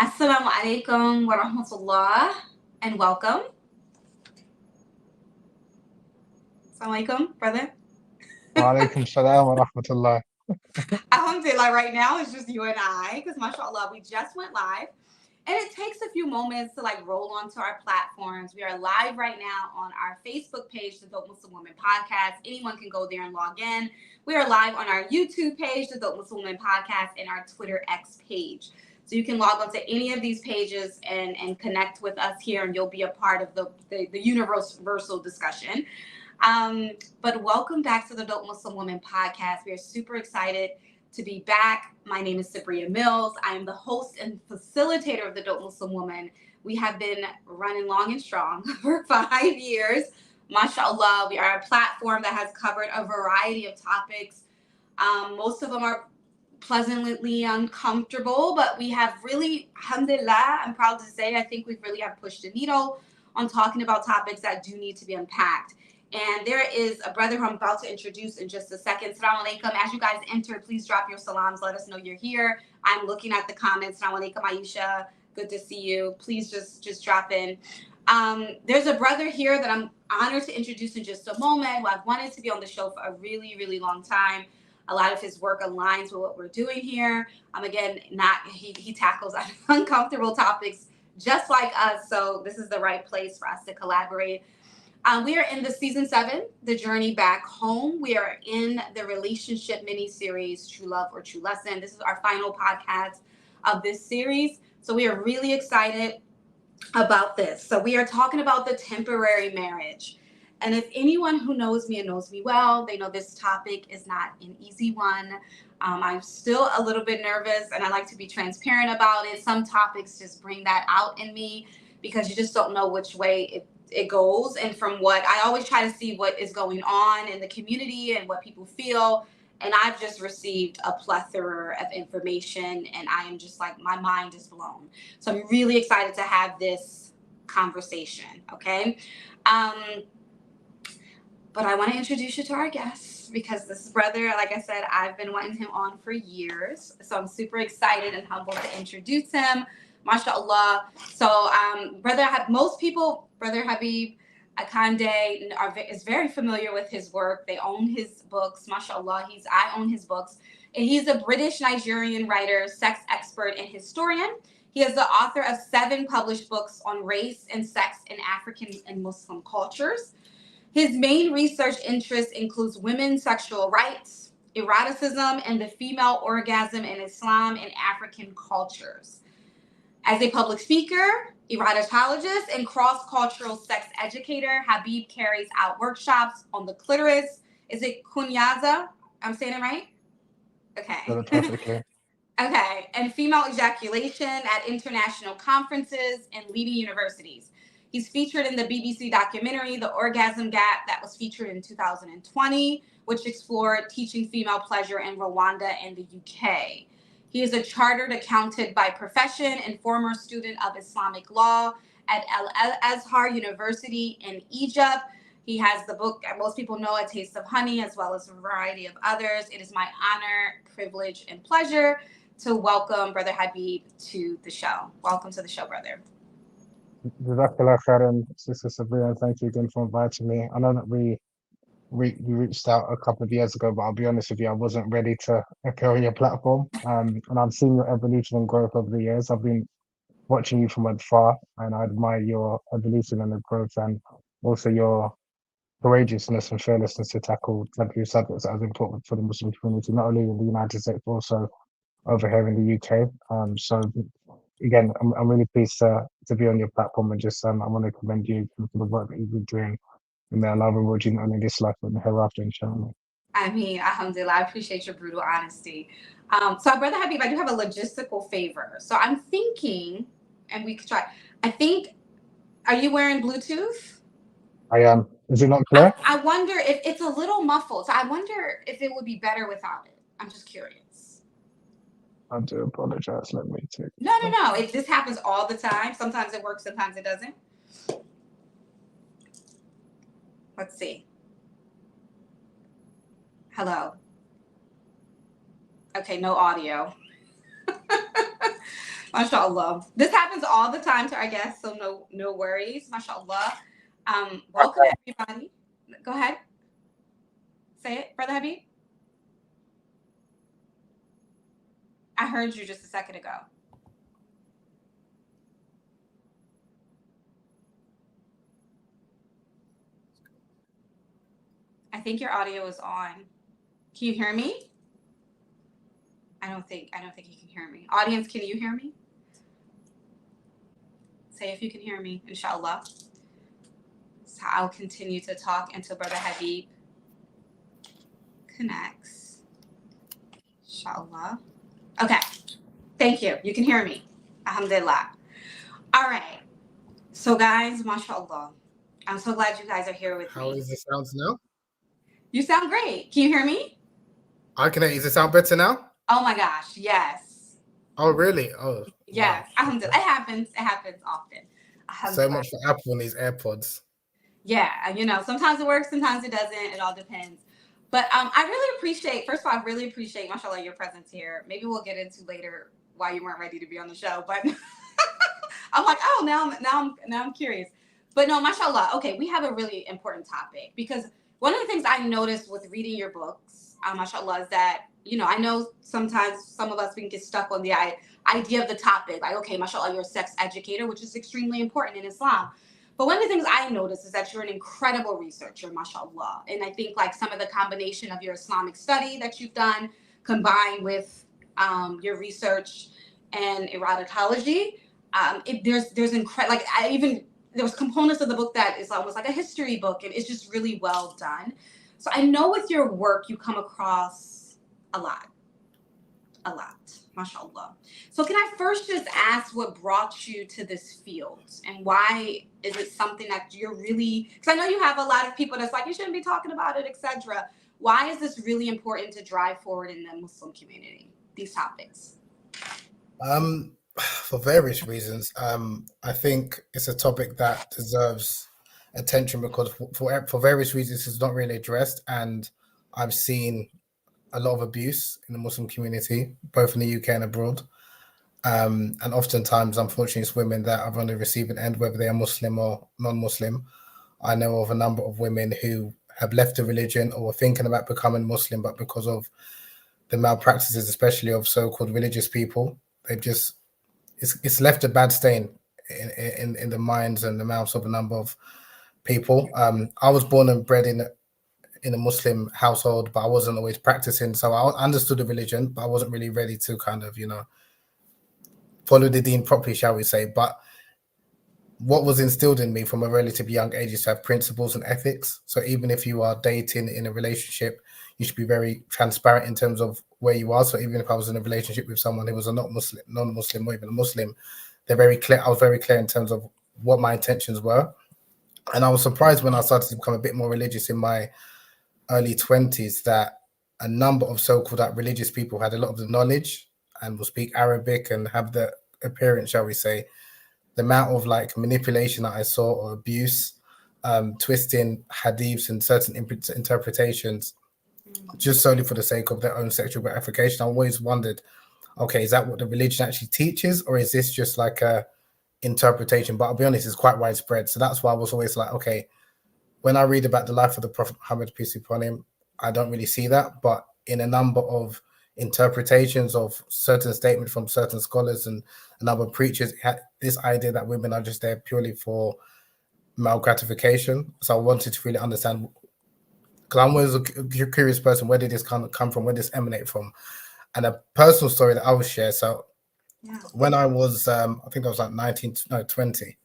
Assalamu alaikum wa rahmatullah and welcome. Assalamu alaikum, brother. Wa alaikum salam wa rahmatullah. Alhamdulillah, right now it's just you and I because mashallah, we just went live. And it takes a few moments to roll onto our platforms. We are live right now on our Facebook page, the Dope Muslim Woman Podcast. Anyone can go there and log in. We are live on our YouTube page, the Dope Muslim Woman Podcast, and our Twitter X page. So you can log onto any of these pages and connect with us here, and you'll be a part of the universal discussion. But welcome back to the Dope Muslim Woman Podcast. We are super excited to be back. My name is Sabria Mills. I am the host and facilitator of the Dope Muslim Woman. We have been running long and strong for 5 years. MashaAllah, we are a platform that has covered a variety of topics. Most of them are pleasantly uncomfortable, but we have really, alhamdulillah, I'm proud to say, I think we really have pushed the needle on talking about topics that do need to be unpacked. And there is a brother who I'm about to introduce in just a second. Assalamu alaikum. As you guys enter, please drop your salams. Let us know you're here. I'm looking at the comments. Assalamu alaikum, Aisha. Good to see you. Please just drop in. There's a brother here that I'm honored to introduce in just a moment, who I've wanted to be on the show for a really, really long time. A lot of his work aligns with what we're doing here. Again, he tackles uncomfortable topics just like us. So this is the right place for us to collaborate. We are in the season 7, The Journey Back Home. We are in the relationship mini-series, True Love or True Lesson. This is our final podcast of this series. So we are really excited about this. So we are talking about the temporary marriage. And if anyone who knows me and knows me well, they know this topic is not an easy one. I'm still a little bit nervous, and I like to be transparent about it. Some topics just bring that out in me because you just don't know which way it goes. And from what I always try to see what is going on in the community and what people feel. And I've just received a plethora of information, and I am just my mind is blown. So I'm really excited to have this conversation. Okay. But I want to introduce you to our guest because this brother, like I said, I've been wanting him on for years. So I'm super excited and humbled to introduce him. MashaAllah. So most people, Brother Habib Akande is very familiar with his work. They own his books. MashaAllah. I own his books. And he's a British Nigerian writer, sex expert, and historian. He is the author of 7 published books on race and sex in African and Muslim cultures. His main research interest includes women's sexual rights, eroticism, and the female orgasm in Islam and African cultures. As a public speaker, erotologist, and cross-cultural sex educator, Habib carries out workshops on the clitoris. Is it kunyaza? I'm saying it right? Okay. Perfectly. Okay. And female ejaculation at international conferences and leading universities. He's featured in the BBC documentary, The Orgasm Gap, that was featured in 2020, which explored teaching female pleasure in Rwanda and the UK. He is a chartered accountant by profession and former student of Islamic law at Al-Azhar University in Egypt. He has the book, most people know, A Taste of Honey, as well as a variety of others. It is my honor, privilege, and pleasure to welcome Brother Habib to the show. Welcome to the show, brother. Jazakallah khairan, Sister Sabria, and thank you again for inviting me. I know that we reached out a couple of years ago, but I'll be honest with you, I wasn't ready to appear on your platform. And I've seen your evolution and growth over the years. I've been watching you from afar, and I admire your evolution and the growth, and also your courageousness and fearlessness to tackle taboo subjects as important for the Muslim community, not only in the United States, but also over here in the UK. So again, I'm really pleased to be on your platform, and just I want to commend you for the work that you've been doing. And may Allah reward you not only in this life but in the hereafter, inshallah. I mean, alhamdulillah, I appreciate your brutal honesty. So, Brother Habib, I do have a logistical favor. So I'm thinking, and we could try, are you wearing Bluetooth? I am. Is it not clear? I wonder if it's a little muffled. So I wonder if it would be better without it. I'm just curious. I do apologize. Let me take. No. This happens all the time. Sometimes it works, sometimes it doesn't. Let's see. Hello. Okay, no audio. MashaAllah. This happens all the time to our guests, so no worries. MashaAllah. Welcome everybody. Go ahead. Say it, Brother Habib. I heard you just a second ago. I think your audio is on. Can you hear me? I don't think you can hear me. Audience, can you hear me? Say if you can hear me, inshallah. So I'll continue to talk until Brother Habib connects. Inshallah. Okay. Thank you. You can hear me. Alhamdulillah. All right. So guys, mashallah. I'm so glad you guys are here with me. How is the sound now? You sound great. Can you hear me? I can hear. Does it sound better now? Oh my gosh, yes. Oh really? Oh yes. Wow. Alhamdulillah. It happens often. So much for Apple and these AirPods. Yeah, sometimes it works, sometimes it doesn't. It all depends. But I really appreciate, first of all, I really appreciate, mashallah, your presence here. Maybe we'll get into later why you weren't ready to be on the show, but I'm like, oh, now I'm curious. But no, mashallah. Okay, we have a really important topic because one of the things I noticed with reading your books, mashallah, is that, I know sometimes some of us can get stuck on the idea of the topic. Like, okay, mashallah, you're a sex educator, which is extremely important in Islam. But one of the things I noticed is that you're an incredible researcher, mashallah. And I think like some of the combination of your Islamic study that you've done combined with your research and eroticology, there's incredible, like there was components of the book that is almost like a history book, and it's just really well done. So I know with your work, you come across a lot, mashallah. So can I first just ask what brought you to this field, and why is it something that you're really, because I know you have a lot of people that's like, you shouldn't be talking about it, etc. Why is this really important to drive forward in the Muslim community, these topics? For various reasons. I think it's a topic that deserves attention because for various reasons it's not really addressed, and I've seen a lot of abuse in the Muslim community, both in the UK and abroad. And oftentimes, unfortunately, it's women that are on the receiving end, whether they are Muslim or non-Muslim. I know of a number of women who have left the religion or were thinking about becoming Muslim, but because of the malpractices, especially of so-called religious people, they've just it's left a bad stain in the minds and the mouths of a number of people. I was born and bred in a Muslim household, but I wasn't always practicing. So I understood the religion, but I wasn't really ready to kind of, follow the deen properly, shall we say. But what was instilled in me from a relatively young age is to have principles and ethics. So even if you are dating in a relationship, you should be very transparent in terms of where you are. So even if I was in a relationship with someone who was a non-Muslim or even a Muslim, they're very clear. I was very clear in terms of what my intentions were. And I was surprised when I started to become a bit more religious in my early 20s that a number of so-called religious people had a lot of the knowledge and will speak Arabic and have the appearance, shall we say. The amount of like manipulation that I saw or abuse, twisting hadiths and certain interpretations just solely for the sake of their own sexual gratification. I always wondered, okay, is that what the religion actually teaches, or is this just like a interpretation? But I'll be honest, it's quite widespread. So that's why I was always like, okay, when I read about the life of the Prophet Muhammad, peace be upon him, I don't really see that. But in a number of interpretations of certain statements from certain scholars and other preachers, had this idea that women are just there purely for male gratification. So I wanted to really understand, because I'm always a curious person, where did this kind of come from? Where did this emanate from? And a personal story that I will share. So when I was, I think I was like 20,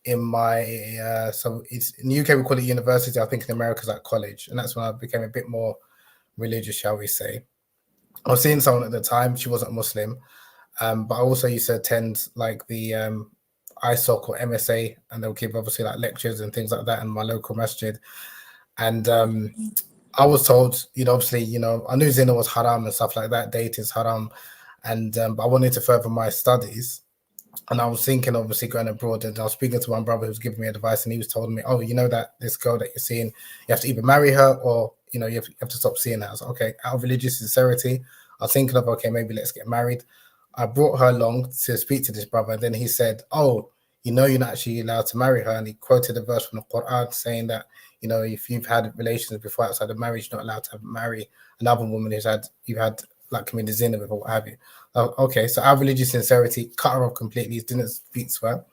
in my, so it's in the UK, we call it university. I think in America, it's like college. And that's when I became a bit more religious, shall we say. I was seeing someone at the time, she wasn't Muslim, but I also used to attend like the ISOC or MSA, and they'll give obviously like lectures and things like that in my local masjid. And I was told, obviously, I knew zina was haram and stuff like that, dating is haram. And but I wanted to further my studies. And I was thinking, obviously, going abroad, and I was speaking to one brother who was giving me advice, and he was telling me, oh, that this girl that you're seeing, you have to either marry her or, you have to stop seeing her. I was like, okay, out of religious sincerity, I was thinking of, okay, maybe let's get married. I brought her along to speak to this brother. And then he said, "Oh, you know, you're not actually allowed to marry her." And he quoted a verse from the Quran saying that, you know, if you've had relations before outside of marriage, you're not allowed to marry another woman you've had like committed zina with or what have you. Okay, so our religious sincerity cut her off completely, didn't speak to her.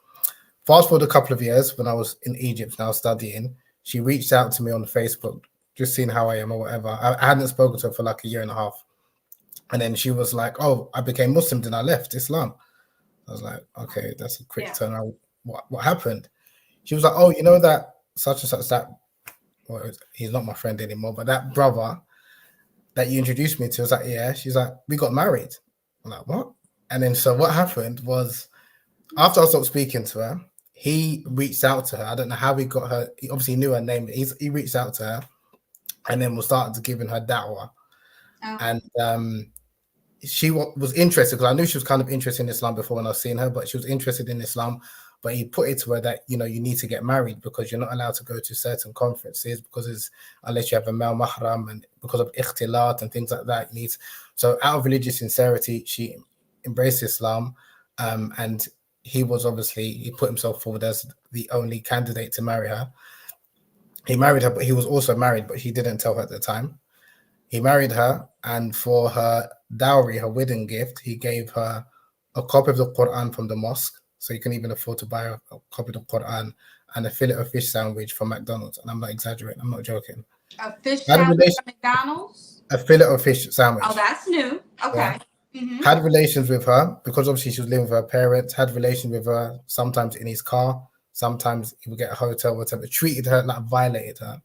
Fast forward a couple of years when I was in Egypt now studying, she reached out to me on Facebook, just seeing how I am or whatever. I hadn't spoken to her for like a year and a half. And then she was like, "Oh, I became Muslim, then I left Islam." I was like, "Okay, that's a quick turnaround. What happened?" She was like, "Oh, you know that such and such that, well, he's not my friend anymore, but that brother that you introduced me to." I was like, "Yeah." She's like, "We got married." I'm like, "What?" And then so what happened was, after I stopped speaking to her, he reached out to her. I don't know how he got her. He obviously knew her name. He reached out to her, and then we started to giving her da'wah. And she was interested, because I knew she was kind of interested in Islam before when I was seeing her, but she was interested in Islam. But he put it to her that, you know, you need to get married because you're not allowed to go to certain conferences because unless you have a male mahram, and because of ikhtilat and things like that, you need. So out of religious sincerity, she embraced Islam, and he put himself forward as the only candidate to marry her. He married her, but he was also married, but he didn't tell her at the time. He married her, and for her dowry, her wedding gift, he gave her a copy of the Quran from the mosque, so you can even afford to buy a copy of the Quran, and a fillet of fish sandwich from McDonald's. And I'm not exaggerating, I'm not joking. A fish sandwich from McDonald's? A fillet of fish sandwich. Oh, that's new. Okay. Yeah. Had relations with her, because obviously she was living with her parents, had relations with her, sometimes in his car, sometimes he would get a hotel, whatever, treated her, like violated her.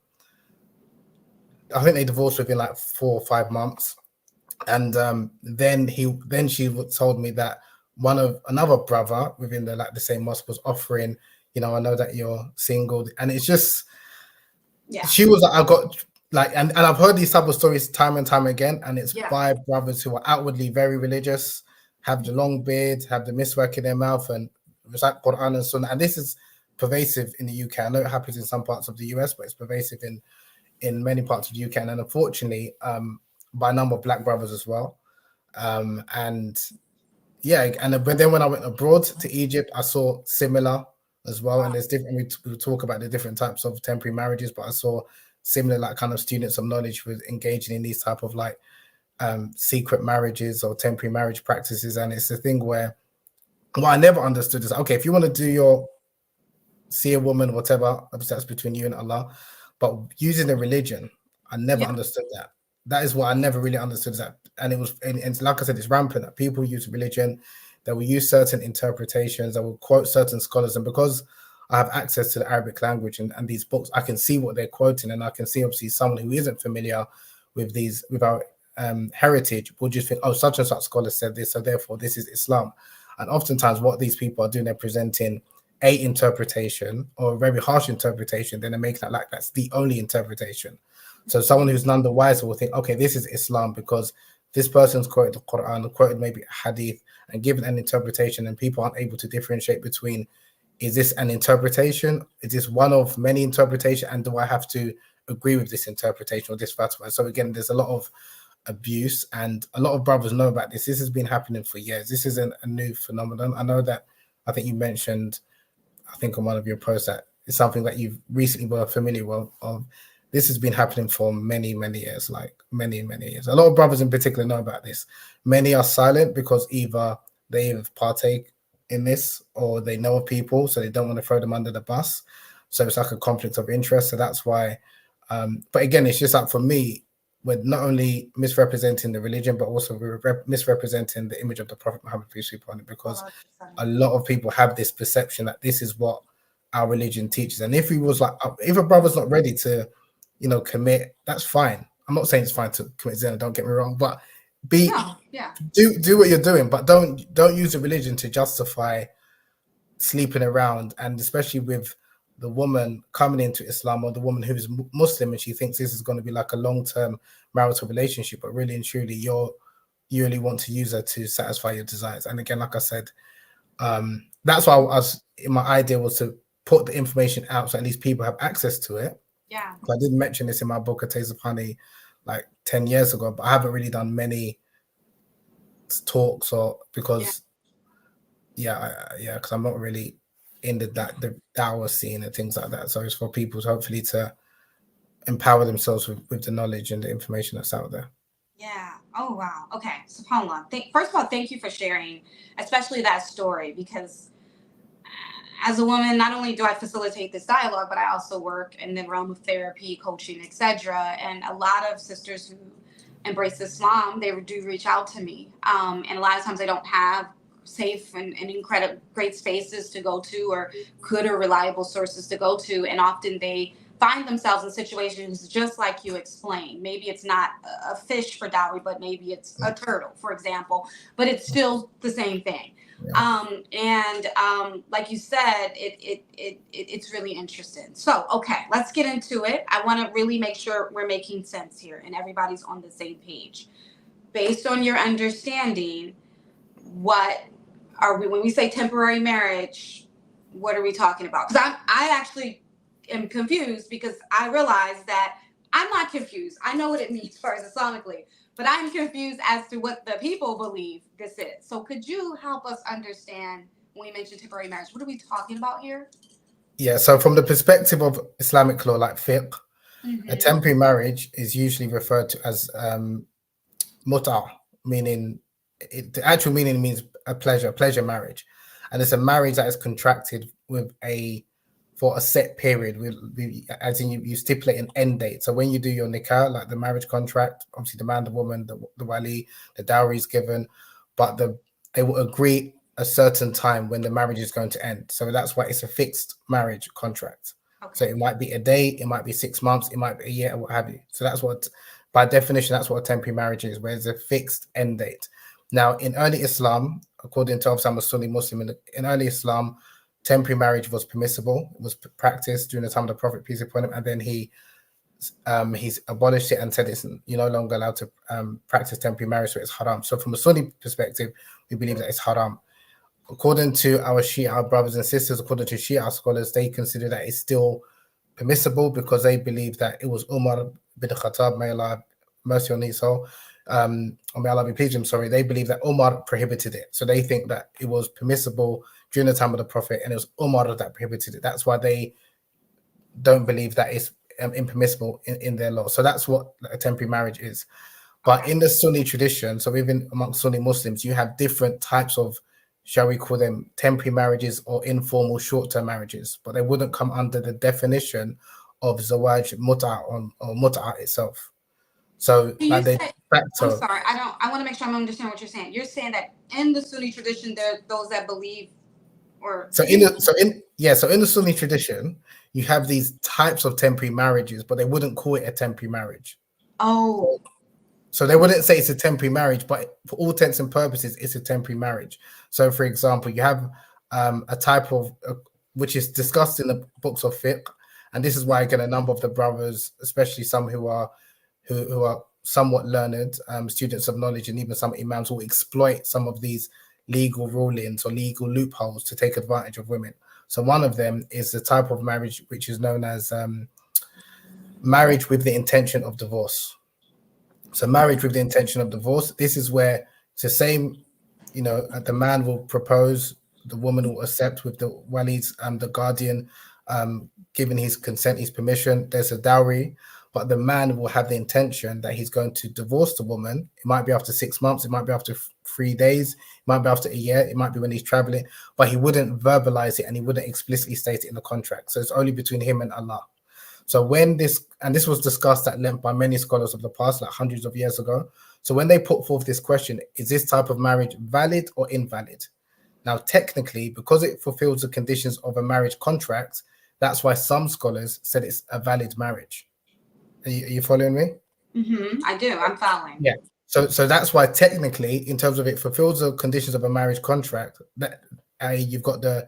I think they divorced within like 4 or 5 months. And then she told me that another brother within the same mosque was offering, you know, "I know that you're single." And it's just, she was like, I got like, and I've heard these type of stories time and time again, and it's by brothers who are outwardly very religious, have the long beard, have the miswak in their mouth, and recite Quran and Sunnah. And this is pervasive in the UK. I know it happens in some parts of the US, but it's pervasive in many parts of the UK, and unfortunately, by a number of black brothers as well. And then when I went abroad to Egypt, I saw similar as well. And there's different, we talk about the different types of temporary marriages, but I saw similar, like, kind of students of knowledge with engaging in these type of like secret marriages or temporary marriage practices. And it's a thing where what I never understood is, okay, if you want to see a woman, whatever, obviously that's between you and Allah, but using a religion, I never understood that. That is what I never really understood. That, and it was, and like I said, it's rampant that people use religion. They will use certain interpretations. They will quote certain scholars, and because I have access to the Arabic language and these books, I can see what they're quoting, and I can see obviously someone who isn't familiar with our heritage will just think, "Oh, such and such scholar said this, so therefore this is Islam." And oftentimes, what these people are doing, they're presenting a interpretation or a very harsh interpretation, then they're making it like that's the only interpretation. So someone who's none the wiser will think, okay, this is Islam because this person's quoted the Quran, quoted maybe a hadith, and given an interpretation, and people aren't able to differentiate between, is this an interpretation? Is this one of many interpretations? And do I have to agree with this interpretation or this fatwa? So again, there's a lot of abuse, and a lot of brothers know about this. This has been happening for years. This isn't a new phenomenon. I know that, I think you mentioned, I think on one of your posts, that it's something that you've recently were familiar with. This has been happening for many, many years, like many, many years. A lot of brothers in particular know about this. Many are silent because either they partake in this or they know of people, so they don't want to throw them under the bus. So it's like a conflict of interest. So that's why. But again, it's just like, for me, we're not only misrepresenting the religion, but also we're misrepresenting the image of the Prophet Muhammad, peace be upon him, because a lot of people have this perception that this is what our religion teaches. And if a brother's not ready to, commit, that's fine. I'm not saying it's fine to commit zina, don't get me wrong, but do what you're doing, but don't use the religion to justify sleeping around. And especially with the woman coming into Islam, or the woman who is Muslim, and she thinks this is going to be like a long-term marital relationship, but really and truly you only want to use her to satisfy your desires. And again, like I said, that's why my idea was to put the information out so at least people have access to it. Yeah. I did mention this in my book, A Taste of Honey, like 10 years ago, but I haven't really done many talks, or because because I'm not really in the dawah scene and things like that. So it's for people to hopefully to empower themselves with the knowledge and the information that's out there. Yeah. Oh, wow. Okay. SubhanAllah. First of all, thank you for sharing, especially that story, because as a woman, not only do I facilitate this dialogue, but I also work in the realm of therapy, coaching, etc. And a lot of sisters who embrace Islam, they do reach out to me. And a lot of times they don't have safe and incredible great spaces to go to, or good or reliable sources to go to. And often they find themselves in situations just like you explained. Maybe it's not a fish for dowry, but maybe it's a turtle, for example, but it's still the same thing. Like you said, it's really interesting. So, okay, let's get into it. I want to really make sure we're making sense here and everybody's on the same page. Based on your understanding, what are we, when we say temporary marriage, what are we talking about? Because I actually am confused, because I realize that I'm not confused. I know what it means as far as Islamically, but I'm confused as to what the people believe this is. So could you help us understand, when we mention temporary marriage, what are we talking about here? Yeah, so from the perspective of Islamic law, like fiqh, a temporary marriage is usually referred to as mut'ah, meaning the actual meaning means a pleasure marriage, and it's a marriage that is contracted for a set period, as in you stipulate an end date. So when you do your nikah, like the marriage contract, obviously the man, the woman, the wali, the dowry is given, but they will agree a certain time when the marriage is going to end. So that's why it's a fixed marriage contract. Okay. So it might be a day, it might be 6 months, it might be a year, or what have you. So that's what, by definition, that's what a temporary marriage is, where there's a fixed end date. Now, in early Islam, according to I'm a Sunni Muslim, in early Islam, temporary marriage was permissible. It was practiced during the time of the Prophet, peace be upon him, and then he's abolished it and said you're no longer allowed to practice temporary marriage, so it's haram. So from a Sunni perspective, we believe that it's haram. According to our Shia brothers and sisters, according to Shia scholars, they consider that it's still permissible, because they believe that it was Umar bin Khattab, may Allah have mercy on his soul, or may Allah be pleased with him, sorry, they believe that Umar prohibited it. So they think that it was permissible during the time of the Prophet, and it was Umar that prohibited it. That's why they don't believe that it's impermissible in their law. So that's what a temporary marriage is. But in the Sunni tradition, so even amongst Sunni Muslims, you have different types of, shall we call them, temporary marriages or informal short-term marriages, but they wouldn't come under the definition of zawaj mut'ah or mut'ah itself. So like I'm sorry, I want to make sure I'm understanding what you're saying. You're saying that in the Sunni tradition, there are those that believe, or so in the Sunni tradition, you have these types of temporary marriages, but they wouldn't call it a temporary marriage. Oh. So they wouldn't say it's a temporary marriage, but for all intents and purposes, it's a temporary marriage. So, for example, you have a type of, which is discussed in the books of fiqh, and this is why, again, a number of the brothers, especially some who are somewhat learned, students of knowledge, and even some imams, will exploit some of these legal rulings or legal loopholes to take advantage of women. So one of them is the type of marriage which is known as marriage with the intention of divorce. So marriage with the intention of divorce, this is where it's the same, the man will propose, the woman will accept with the wali's, the guardian, giving his consent, his permission. There's a dowry, but the man will have the intention that he's going to divorce the woman. It might be after 6 months, it might be after 3 days, it might be after a year, it might be when he's traveling, but he wouldn't verbalize it and he wouldn't explicitly state it in the contract. So it's only between him and Allah. So when this was discussed at length by many scholars of the past, like hundreds of years ago. So when they put forth this question, is this type of marriage valid or invalid? Now, technically, because it fulfills the conditions of a marriage contract, that's why some scholars said it's a valid marriage. Are you following me? I do. I'm following. Yeah. So that's why technically, in terms of it fulfills the conditions of a marriage contract, that you've got the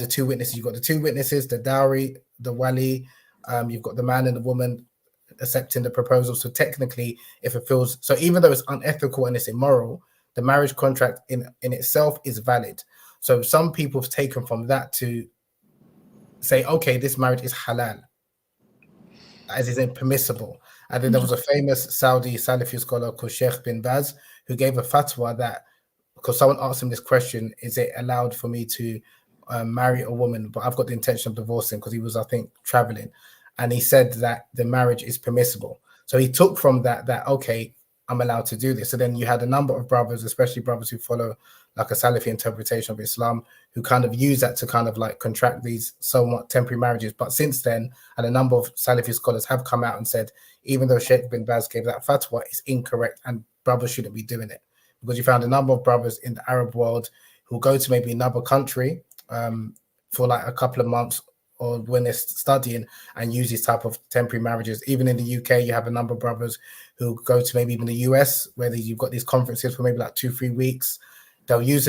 two witnesses. You've got the two witnesses, the dowry, the wali. You've got the man and the woman accepting the proposal. So technically, it fulfills. So even though it's unethical and it's immoral, the marriage contract in itself is valid. So some people have taken from that to say, okay, this marriage is halal, as is permissible. And then there was a famous Saudi Salafi scholar called Sheikh bin Baz who gave a fatwa that because someone asked him this question: is it allowed for me to marry a woman, but I've got the intention of divorcing? Because he was, I think, traveling, and he said that the marriage is permissible. So he took from that okay, I'm allowed to do this. So then you had a number of brothers, especially brothers who follow like a Salafi interpretation of Islam, who kind of use that to kind of like contract these somewhat temporary marriages. But since then, and a number of Salafi scholars have come out and said, even though Sheikh bin Baz gave that fatwa, it's incorrect and brothers shouldn't be doing it. Because you found a number of brothers in the Arab world who go to maybe another country for like a couple of months or when they're studying and use these type of temporary marriages. Even in the UK, you have a number of brothers who go to maybe even the US, where you've got these conferences for maybe like 2-3 weeks. They'll use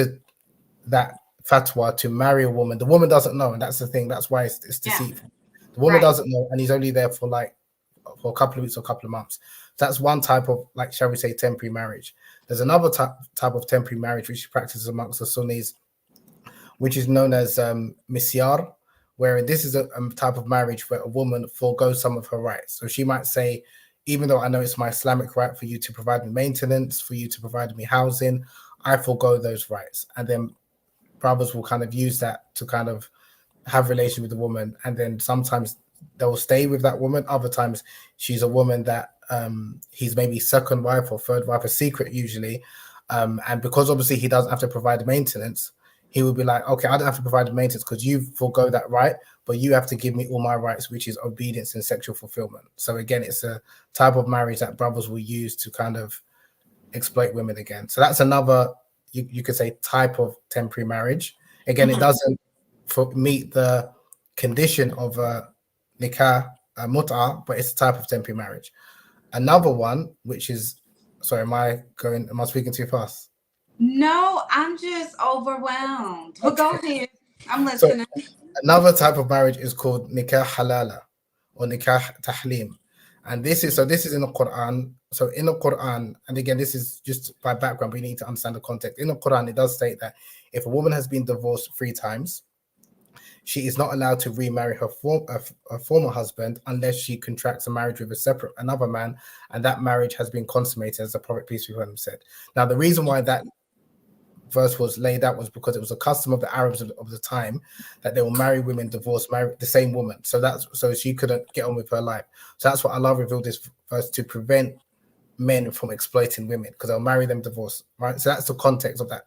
that fatwa to marry a woman. The woman doesn't know, and that's the thing. That's why it's deceitful. The woman doesn't know, and he's only there for a couple of weeks or a couple of months. So that's one type of, like, shall we say, temporary marriage. There's another type of temporary marriage which practices amongst the Sunnis, which is known as misyar, where this is a type of marriage where a woman foregoes some of her rights. So she might say, even though I know it's my Islamic right for you to provide me maintenance, for you to provide me housing, I forego those rights. And then brothers will kind of use that to kind of have relation with the woman. And then sometimes they'll stay with that woman. Other times she's a woman that he's maybe second wife or third wife, a secret usually. And because obviously he doesn't have to provide maintenance, he would be like, okay, I don't have to provide maintenance because you forego that right, but you have to give me all my rights, which is obedience and sexual fulfillment. So again, it's a type of marriage that brothers will use to kind of exploit women again. So that's another, you could say, type of temporary marriage. Again, it doesn't meet the condition of a nikah, a mut'ah, but it's a type of temporary marriage. Another one, which is, sorry, am I speaking too fast? No, I'm just overwhelmed. But go ahead. I'm listening. So, another type of marriage is called nikah halala or nikah tahlim. And this is in the Quran. So in the Quran, and again, this is just by background, we need to understand the context. In the Quran, it does state that if a woman has been divorced 3 times, she is not allowed to remarry her former husband unless she contracts a marriage with another man, and that marriage has been consummated, as the Prophet, peace be upon him, said. Now, the reason why that verse was laid out was because it was a custom of the Arabs of the time that they will marry women, marry the same woman. So she couldn't get on with her life. So that's what Allah revealed this verse to prevent men from exploiting women, because they'll marry them, divorce, right? So that's the context of that.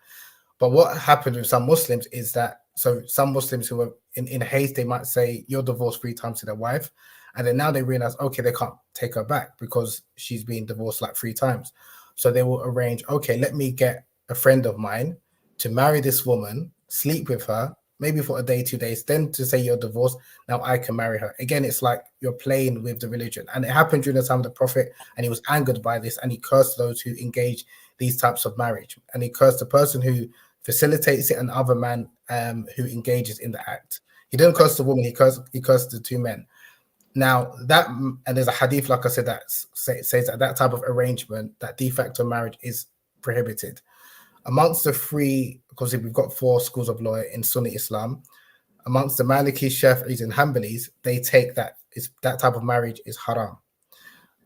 But what happened with some Muslims is that, so some Muslims who are in haste, they might say, you're divorced 3 times to their wife. And then now they realize, okay, they can't take her back because she's been divorced like 3 times. So they will arrange, okay, let me get a friend of mine to marry this woman, sleep with her, maybe for a day, 2 days, then to say you're divorced, now I can marry her. Again, it's like you're playing with the religion. And it happened during the time of the Prophet, and he was angered by this, and he cursed those who engage these types of marriage. And he cursed the person who facilitates it and the other man who engages in the act. He didn't curse the woman, he cursed the 2 men. Now, and there's a hadith, like I said, that says that type of arrangement, that de facto marriage, is prohibited. Amongst the 3, because we've got 4 schools of law in Sunni Islam, amongst the Malikis, Shafi'is, and Hanbalis, they take that type of marriage is haram.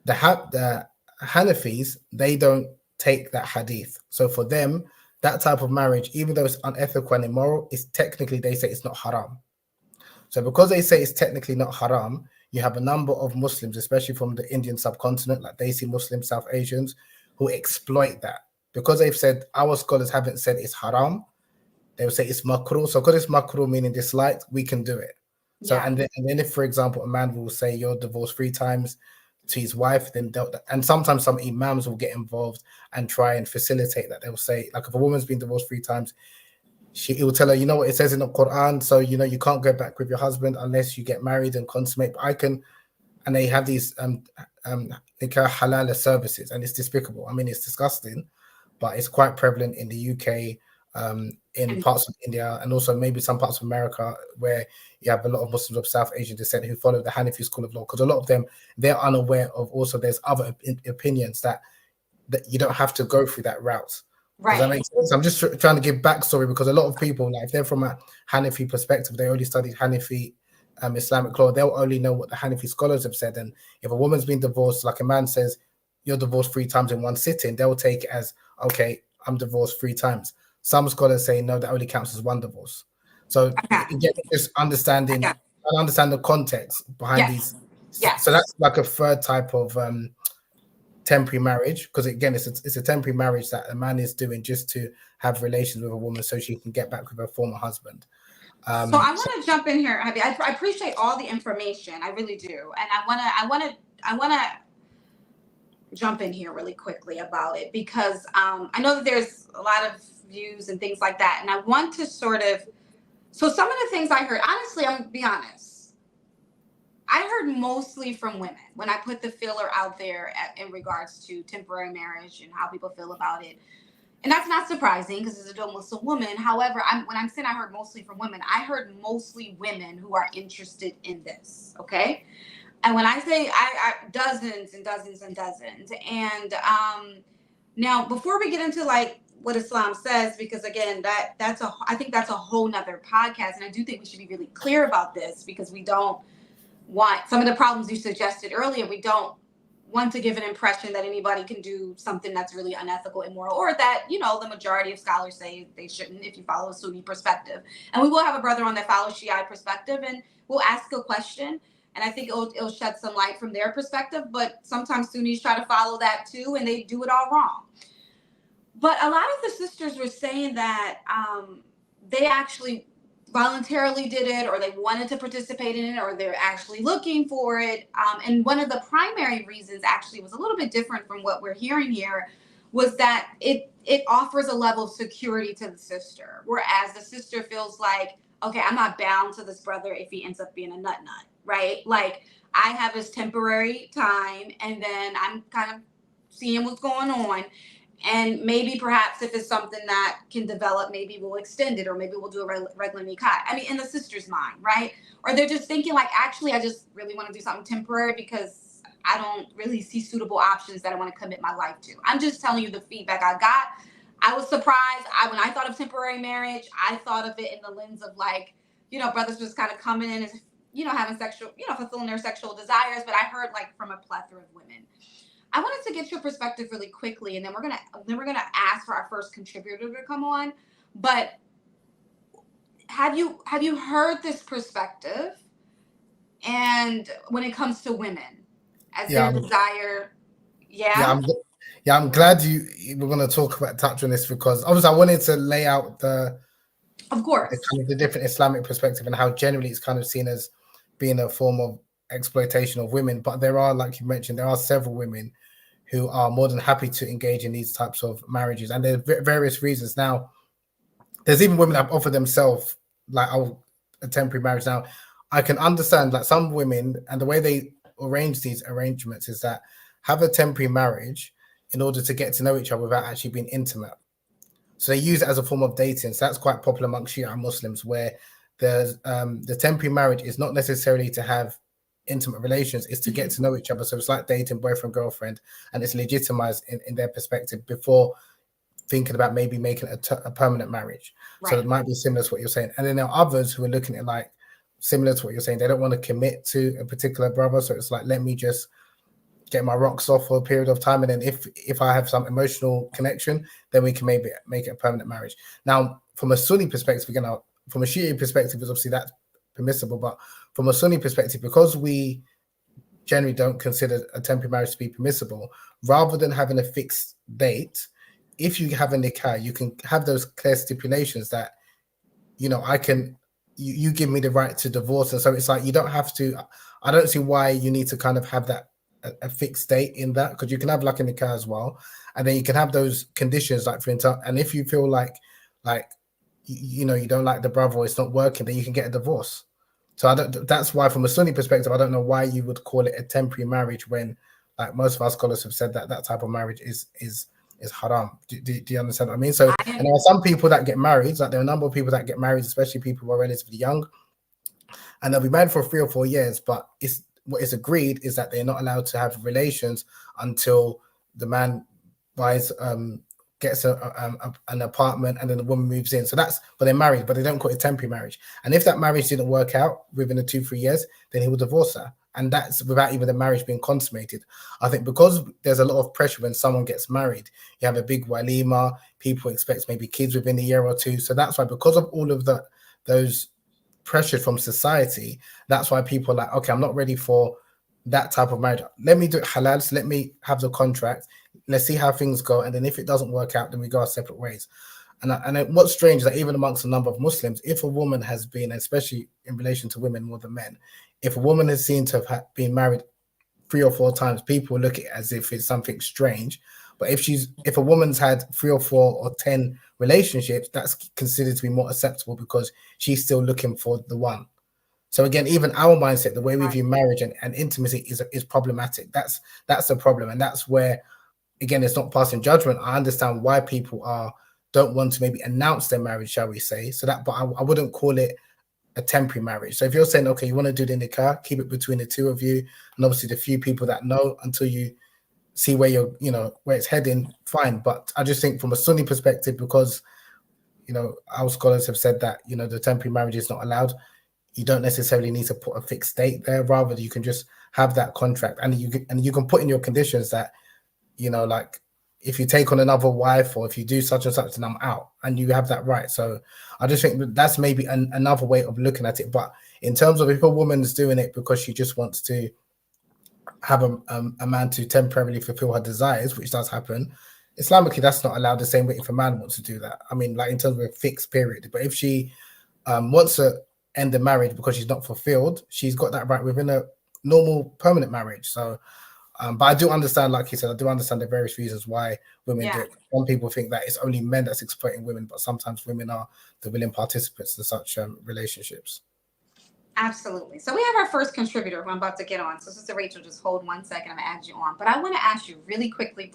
The Hanafis, they don't take that hadith. So for them, that type of marriage, even though it's unethical and immoral, is technically, they say it's not haram. So because they say it's technically not haram, you have a number of Muslims, especially from the Indian subcontinent, like Desi Muslims, South Asians, who exploit that. Because they've said, our scholars haven't said it's haram, they will say it's makruh. So because it's makruh, meaning disliked, we can do it. So and then if, for example, a man will say you're divorced 3 times to his wife, then and sometimes some imams will get involved and try and facilitate that. They'll say, like, if a woman's been divorced 3 times, he will tell her, you know what it says in the Quran, so you know you can't go back with your husband unless you get married and consummate. But I can, and they have these halala services, and it's despicable. I mean, it's disgusting, but it's quite prevalent in the UK, in parts of India, and also maybe some parts of America, where you have a lot of Muslims of South Asian descent who follow the Hanafi school of law, because a lot of them, they're unaware of also there's other opinions that you don't have to go through that route. Right. Does that make sense? I'm just trying to give backstory, because a lot of people, like, if they're from a Hanafi perspective, they only studied Hanafi Islamic law, they'll only know what the Hanafi scholars have said. And if a woman's been divorced, like a man says, you're divorced 3 times in one sitting, they'll take it as, okay, I'm divorced 3 times. Some scholars say no, that only counts as one divorce. So again, just understand the context behind these. Yes. So that's like a third type of temporary marriage, because again, it's a temporary marriage that a man is doing just to have relations with a woman so she can get back with her former husband. So I want to jump in here, Habib. I appreciate all the information. I really do, and I want to jump in here really quickly about it, because I know that there's a lot of views and things like that, and I want to sort of. So some of the things I heard, honestly, I'm gonna be honest. I heard mostly from women when I put the filler out there in regards to temporary marriage and how people feel about it. And that's not surprising because as a adult Muslim woman. However, when I'm saying I heard mostly from women, I heard mostly women who are interested in this. Okay. And when I say I dozens and dozens and dozens. And now before we get into like what Islam says, because again, I think that's a whole nother podcast. And I do think we should be really clear about this, because we don't want some of the problems you suggested earlier. We don't want to give an impression that anybody can do something that's really unethical, immoral, or that, the majority of scholars say they shouldn't if you follow a Sunni perspective. And we will have a brother on that follows Shia perspective, and we'll ask a question. And I think it'll shed some light from their perspective. But sometimes Sunnis try to follow that too, and they do it all wrong. But a lot of the sisters were saying that they actually voluntarily did it, or they wanted to participate in it, or they're actually looking for it. And one of the primary reasons actually was a little bit different from what we're hearing here, was that it offers a level of security to the sister, whereas the sister feels like, okay, I'm not bound to this brother if he ends up being a nut, right? Like, I have this temporary time, and then I'm kind of seeing what's going on. And maybe perhaps if it's something that can develop, maybe we'll extend it, or maybe we'll do a regular nikah. I mean, in the sister's mind, right? Or they're just thinking like, actually, I just really want to do something temporary because I don't really see suitable options that I want to commit my life to. I'm just telling you the feedback I got. I was surprised. When I thought of temporary marriage, I thought of it in the lens of like, brothers just kind of coming in and, having sexual, fulfilling their sexual desires. But I heard like from a plethora of women. I wanted to get your perspective really quickly, and then we're gonna ask for our first contributor to come on. But have you heard this perspective? And when it comes to women, as their desire, I'm glad we're gonna touch on this, because obviously I wanted to lay out the different Islamic perspective and how generally it's kind of seen as being a form of exploitation of women. But there are, like you mentioned, there are several women who are more than happy to engage in these types of marriages, and there are various reasons. Now, there's even women that offer themselves like a temporary marriage. Now, I can understand like some women, and the way they arrange these arrangements is that have a temporary marriage in order to get to know each other without actually being intimate. So they use it as a form of dating. So that's quite popular amongst Shia Muslims, where there's the temporary marriage is not necessarily to have intimate relations, is to get to know each other. So it's like dating boyfriend, girlfriend, and it's legitimized in their perspective before thinking about maybe making a permanent marriage. Right. So it might be similar to what you're saying. And then there are others who are looking at like similar to what you're saying. They don't want to commit to a particular brother. So it's like, let me just get my rocks off for a period of time. And then if I have some emotional connection, then we can maybe make it a permanent marriage. Now, from a Sunni perspective, again, from a Shia perspective, is obviously that's permissible. But from a Sunni perspective, because we generally don't consider a temporary marriage to be permissible, rather than having a fixed date, if you have a nikah, you can have those clear stipulations that, you give me the right to divorce. And so it's like, you don't have to, I don't see why you need to kind of have that a fixed date in that, because you can have like a nikah as well. And then you can have those conditions like and if you feel like, you don't like the brother or it's not working, then you can get a divorce. So that's why from a Sunni perspective, I don't know why you would call it a temporary marriage when like most of our scholars have said that that type of marriage is haram. Do you understand what I mean? So and there are some people that get married, like there are a number of people that get married, especially people who are relatively young, and they'll be married for 3 or 4 years, but what is agreed is that they're not allowed to have relations until the man gets an apartment and then the woman moves in. So but they're married, but they don't call it temporary marriage. And if that marriage didn't work out within the 2-3 years, then he will divorce her. and that's without even the marriage being consummated. I think because there's a lot of pressure when someone gets married, you have a big walima, people expect maybe kids within a year or two. So that's why, because of all of those pressures from society, that's why people are like, okay, I'm not ready for that type of marriage. Let me do it halal. So let me have the contract. Let's see how things go. And then if it doesn't work out, then we go our separate ways. And what's strange is that even amongst a number of Muslims, if a woman has been, especially in relation to women more than men, if a woman is seen to have been married 3 or 4 times, people look at it as if it's something strange. But if a woman's had 3 or 4 or 10 relationships, that's considered to be more acceptable because she's still looking for the one. So again, even our mindset, the way we view marriage and intimacy is problematic. That's a problem, and that's where, again, it's not passing judgment. I understand why people don't want to maybe announce their marriage, shall we say? So that, but I wouldn't call it a temporary marriage. So if you're saying, okay, you want to do the nikah, keep it between the two of you, and obviously the few people that know until you see where where it's heading, fine. But I just think from a Sunni perspective, because our scholars have said that the temporary marriage is not allowed. You don't necessarily need to put a fixed date there. Rather, you can just have that contract, and you can put in your conditions that like, if you take on another wife or if you do such and such, then I'm out, and you have that right. So I just think that's maybe another way of looking at it. But in terms of if a woman's doing it because she just wants to have a man to temporarily fulfill her desires, which does happen, Islamically, that's not allowed the same way if a man wants to do that. I mean, like in terms of a fixed period. But if she wants to end the marriage because she's not fulfilled, she's got that right within a normal permanent marriage. So but I do understand, like you said, I do understand the various reasons why women do it. Some people think that it's only men that's exploiting women, but sometimes women are the willing participants in such relationships. Absolutely. So we have our first contributor who I'm about to get on. So Sister Rachel, just hold 1 second. I'm going to add you on. But I want to ask you really quickly,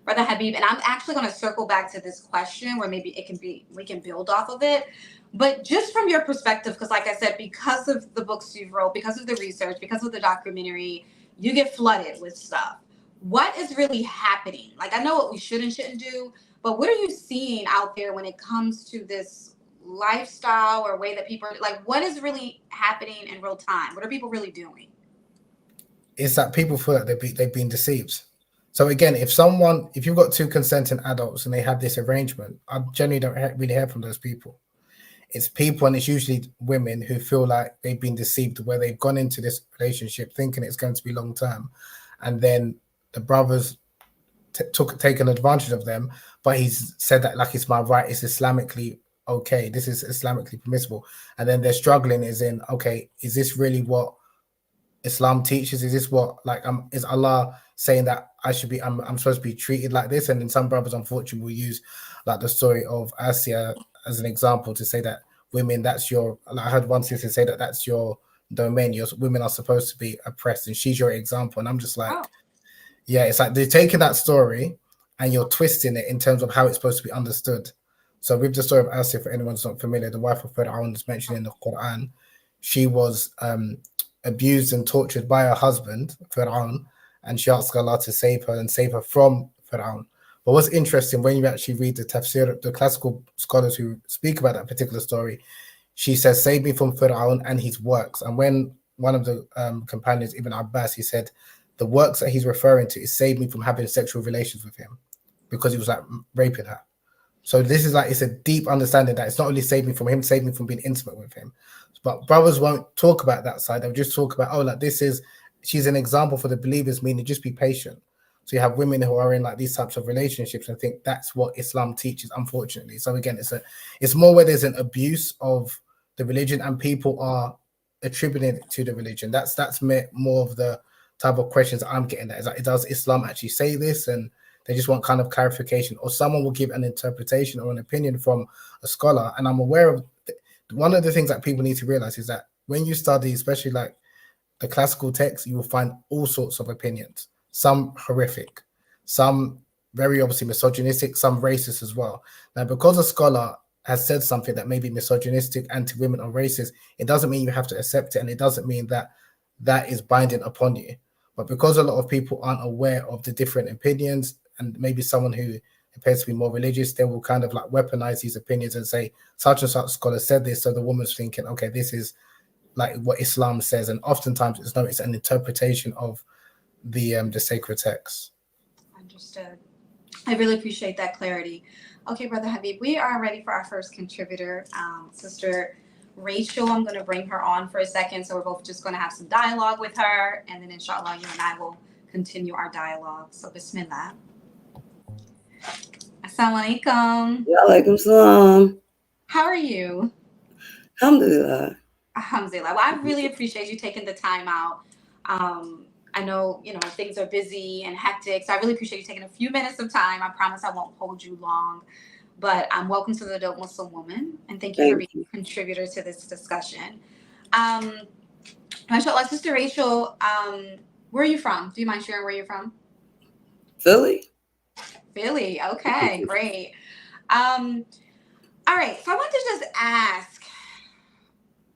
Brother Habib, and I'm actually going to circle back to this question where maybe we can build off of it. But just from your perspective, because like I said, because of the books you've wrote, because of the research, because of the documentary, you get flooded with stuff. What is really happening? Like, I know what we should and shouldn't do, but what are you seeing out there when it comes to this lifestyle or way that people are, like, what is really happening in real time? What are people really doing? It's that people feel that they've been deceived. So again, if you've got 2 consenting adults and they have this arrangement, I generally don't really hear from those people. It's people, and it's usually women, who feel like they've been deceived, where they've gone into this relationship thinking it's going to be long term, and then the brothers taken advantage of them. But he's said that like, it's my right, it's Islamically okay, this is Islamically permissible, and then they're struggling. Is in, okay, is this really what Islam teaches? Is this what, like, is Allah saying that I'm supposed to be treated like this? And then some brothers, unfortunately, will use like the story of Asiya as an example to say that women, that's your, like, I heard one sister say that that's your domain. Women are supposed to be oppressed, and she's your example. And I'm just like, yeah, it's like they're taking that story and you're twisting it in terms of how it's supposed to be understood. So with the story of Asiya, for anyone who's not familiar, the wife of Fir'aun is mentioned in the Quran. She was abused and tortured by her husband, Fir'aun, and she asked Allah to save her and save her from Fir'aun. But what's interesting, when you actually read the tafsir, the classical scholars who speak about that particular story, she says, save me from Fir'aun and his works. And when one of the companions, Ibn Abbas, he said, the works that he's referring to is save me from having sexual relations with him, because he was like raping her. So this is like, it's a deep understanding that it's not only save me from him, save me from being intimate with him. But brothers won't talk about that side. They'll just talk about, oh, like, she's an example for the believers, meaning just be patient. So you have women who are in like these types of relationships and think that's what Islam teaches, unfortunately. So again, it's more where there's an abuse of the religion and people are attributing it to the religion. That's more of the type of questions I'm getting. That is like, does Islam actually say this? And they just want kind of clarification, or someone will give an interpretation or an opinion from a scholar. And I'm aware of one of the things that people need to realize is that when you study, especially like the classical text, you will find all sorts of opinions, some horrific, some very obviously misogynistic, some racist as well. Now, because a scholar has said something that may be misogynistic, anti-women, or racist, it doesn't mean you have to accept it, and it doesn't mean that that is binding upon you. But because a lot of people aren't aware of the different opinions, and maybe someone who appears to be more religious, they will kind of like weaponize these opinions and say, such and such scholar said this, so the woman's thinking, okay, this is like what Islam says, and oftentimes it's an interpretation of the sacred text. Understood. I really appreciate that clarity. Okay, Brother Habib, we are ready for our first contributor, Sister Rachel. I'm going to bring her on for a second, so we're both just going to have some dialogue with her, and then inshallah you and I will continue our dialogue. So bismillah. Assalamu alaikum. Walaikum salam. How are you? Alhamdulillah. Alhamdulillah. Well, I really appreciate you taking the time out. I know, things are busy and hectic, so I really appreciate you taking a few minutes of time. I promise I won't hold you long. But welcome to the Adult Muslim Woman, and thank you for being a contributor to this discussion. MashaAllah, Sister Rachel, where are you from? Do you mind sharing where you're from? Philly. Philly. Okay, great. All right. So I want to just ask,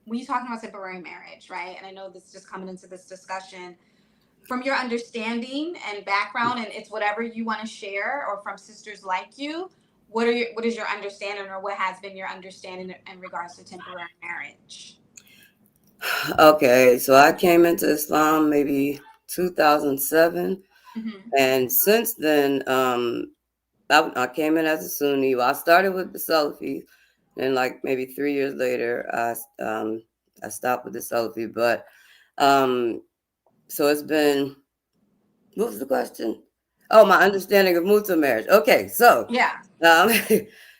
when you're talking about temporary marriage, right? And I know this is just coming into this discussion, from your understanding and background, and it's whatever you want to share, or from sisters like you, what is your understanding, or what has been your understanding in regards to temporary marriage? Okay, so I came into Islam maybe 2007, and since then, I came in as a Sunni. Well, I started with the Salafi, and like maybe 3 years later, I stopped with the Salafi. But so it's been. What was the question? Oh, my understanding of mutah marriage. Okay, so yeah.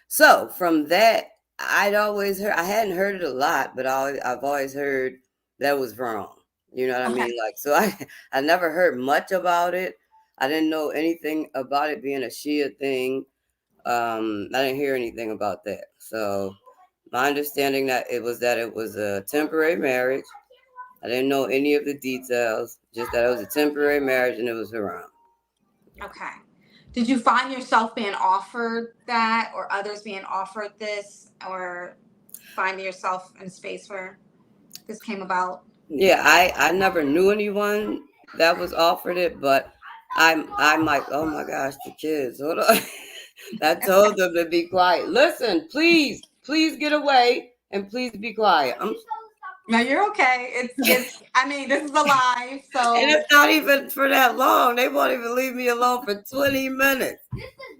So from that, I'd always heard. I hadn't heard it a lot, but I've always heard that was wrong. You know what I mean? Like, so I never heard much about it. I didn't know anything about it being a Shia thing. I didn't hear anything about that. So my understanding that it was a temporary marriage. I didn't know any of the details, just that it was a temporary marriage and it was haram. Okay. Did you find yourself being offered that, or others being offered this, or finding yourself in a space where this came about? Yeah, I never knew anyone that was offered it, but I'm like, oh my gosh, the kids. Hold on. I told them to be quiet. Listen, please get away and please be quiet. No, you're okay. It's I mean, this is a live, so and it's not even for that long. They won't even leave me alone for 20 minutes. This is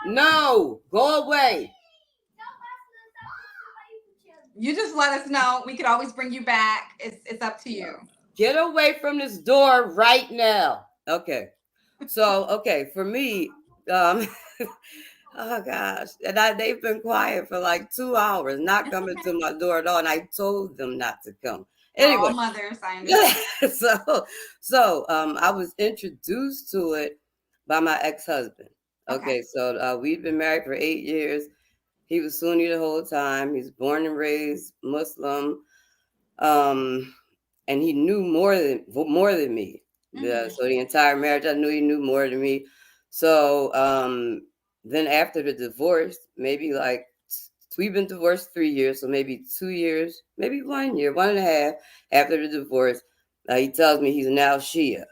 1 minute. No, go away. You just let us know. We could always bring you back. It's up to you. Get away from this door right now. Okay. So, for me, oh gosh. And they've been quiet for like 2 hours, not coming to my door at all. And I told them not to come. Anyway. All mothers, I understand. So I was introduced to it by my ex-husband. Okay. So we'd been married for 8 years. He was Sunni the whole time. He's born and raised Muslim. And he knew more than me. So the entire marriage, I knew he knew more than me. So then after the divorce, maybe like we've been divorced 3 years, so maybe 2 years, maybe 1 year, 1.5 after the divorce, he tells me he's now Shia.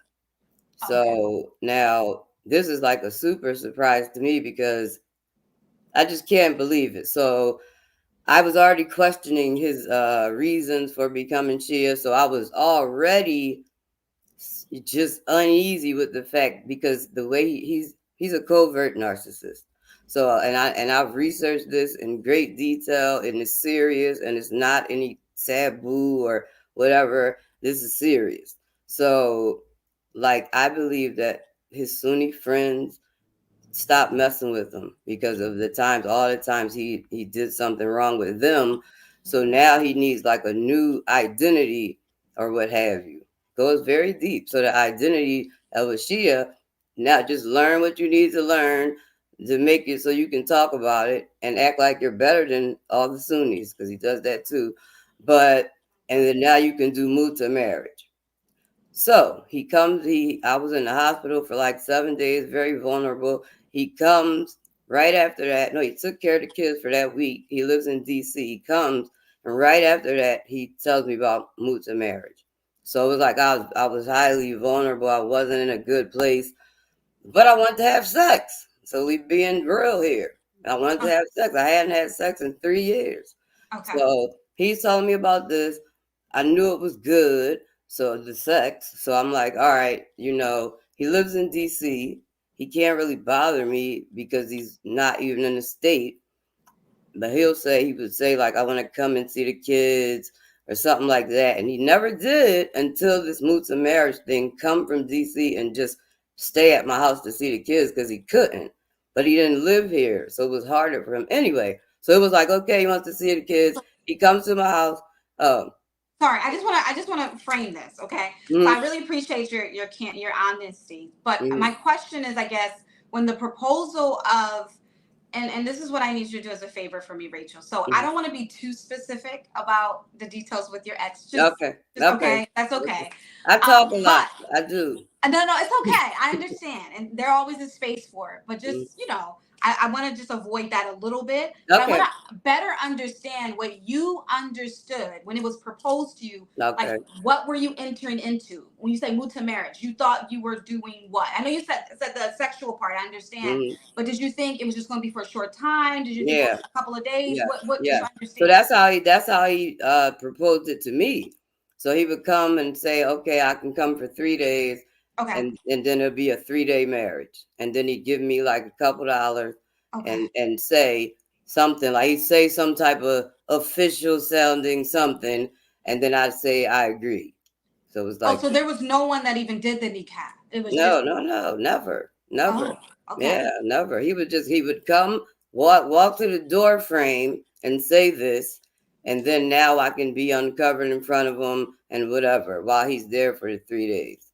So now this is like a super surprise to me because I just can't believe it. So I was already questioning his reasons for becoming Shia, so I was already just uneasy with the fact because the way he's a covert narcissist. So and I've researched this in great detail, and it's serious, and it's not any taboo or whatever. This is serious. So like I believe that his Sunni friends stopped messing with him because of all the times he did something wrong with them. So now he needs like a new identity or what have you. Goes very deep. So the identity of a Shia, now just learn what you need to learn to make it so you can talk about it and act like you're better than all the Sunnis, because he does that too. And then now you can do mutah marriage. So he comes, I was in the hospital for like 7 days, very vulnerable. He comes right after that. No, he took care of the kids for that week. He lives in DC. He comes, and right after that, he tells me about mutah marriage. So it was like I was highly vulnerable. I wasn't in a good place, but I wanted to have sex. So we being real here. I wanted to have sex. I hadn't had sex in 3 years. So he's telling me about this. I knew it was good. So the sex. So I'm like, all right, he lives in DC. He can't really bother me because he's not even in the state. But he would say, like, I want to come and see the kids or something like that. And he never did until this mut'ah marriage thing come from DC and just stay at my house to see the kids because he couldn't. But he didn't live here. So it was harder for him anyway. So it was like, okay, he wants to see the kids. He comes to my house. Oh, Sorry, I just want to frame this, okay? So mm, I really appreciate your honesty, but mm, my question is, I guess, when the proposal of, and this is what I need you to do as a favor for me, Rachel. So I mm. don't want to be too specific about the details with your ex. Okay, Just okay. okay. That's okay. I talk a lot. But I do. no, it's okay. I understand, and there always is space for it. But Mm. just I want to just avoid that a little bit. But I Okay, want to better understand what you understood when it was proposed to you. Like, okay. what were you entering into when you say muta marriage? You thought you were doing what? I know you said the sexual part. I understand, Mm. but did you think it was just going to be for a short time? Did you think it Yeah. was a couple of days? Yeah, What did yeah. you So understand? that's how he proposed it to me. So he would come and say, "Okay, I can come for 3 days, Okay. and then it'll be a 3 day marriage." And then he'd give me like a couple dollars, Okay. and say something like he'd say some type of official sounding something, and then I'd say I agree. So it was Oh, like, so there was no one that even did the kneecap. It was no, just. no, no, never, never. Oh, okay. Yeah, never. He would come, walk to the door frame and say this, and then now I can be uncovered in front of him and whatever while he's there for the 3 days.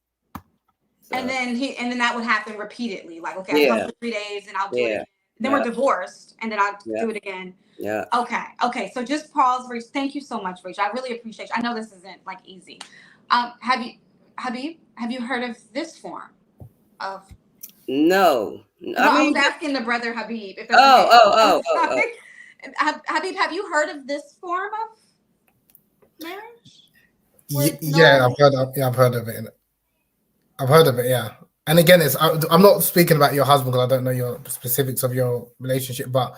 And So then that would happen repeatedly. Like, okay, I'll come yeah, for 3 days and I'll do it yeah, again. Then we're yeah, divorced and then I'll yeah, do it again. yeah. Okay. Okay. So just pause, Rach. Thank you so much, Rachel. I really appreciate you. I know this isn't like easy. Habib, have you heard of this form of? No, I No, I was mean, asking the brother Habib if that's oh, okay. oh, I'm oh, oh, oh. sorry. Habib, have you heard of this form of marriage? Where it's Yeah, no. I've heard of it. I've heard of it. Yeah, and again, I'm not speaking about your husband because I don't know your specifics of your relationship, but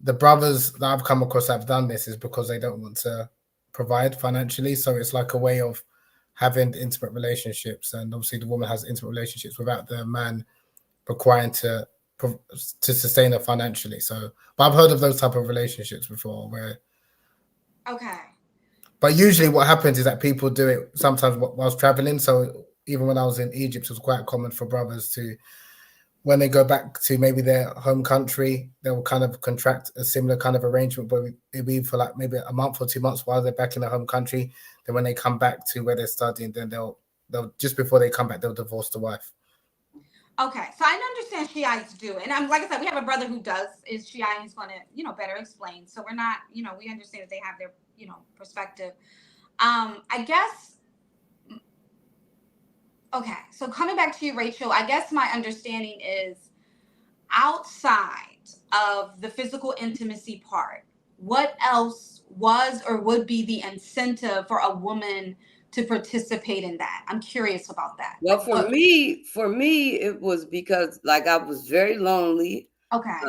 the brothers that I've come across that have done this is because they don't want to provide financially. So it's like a way of having intimate relationships, and obviously the woman has intimate relationships without the man requiring to sustain her financially. So, but I've heard of those type of relationships before, Okay. but usually what happens is that people do it sometimes whilst traveling. So even when I was in Egypt, it was quite common for brothers to, when they go back to maybe their home country, they'll kind of contract a similar kind of arrangement, but it'll be for like maybe a month or 2 months while they're back in their home country. Then when they come back to where they're studying, then they'll just before they come back, they'll divorce the wife. Okay, so I understand Shiites do, and I'm like I said, we have a brother who does is Shiite. And he's going to better explain. So we're not we understand that they have their perspective. I guess okay. So coming back to you, Rachel, I guess my understanding is outside of the physical intimacy part, what else was or would be the incentive for a woman to participate in that? I'm curious about that. Well, Like for what? me, it was because like I was very lonely. Okay.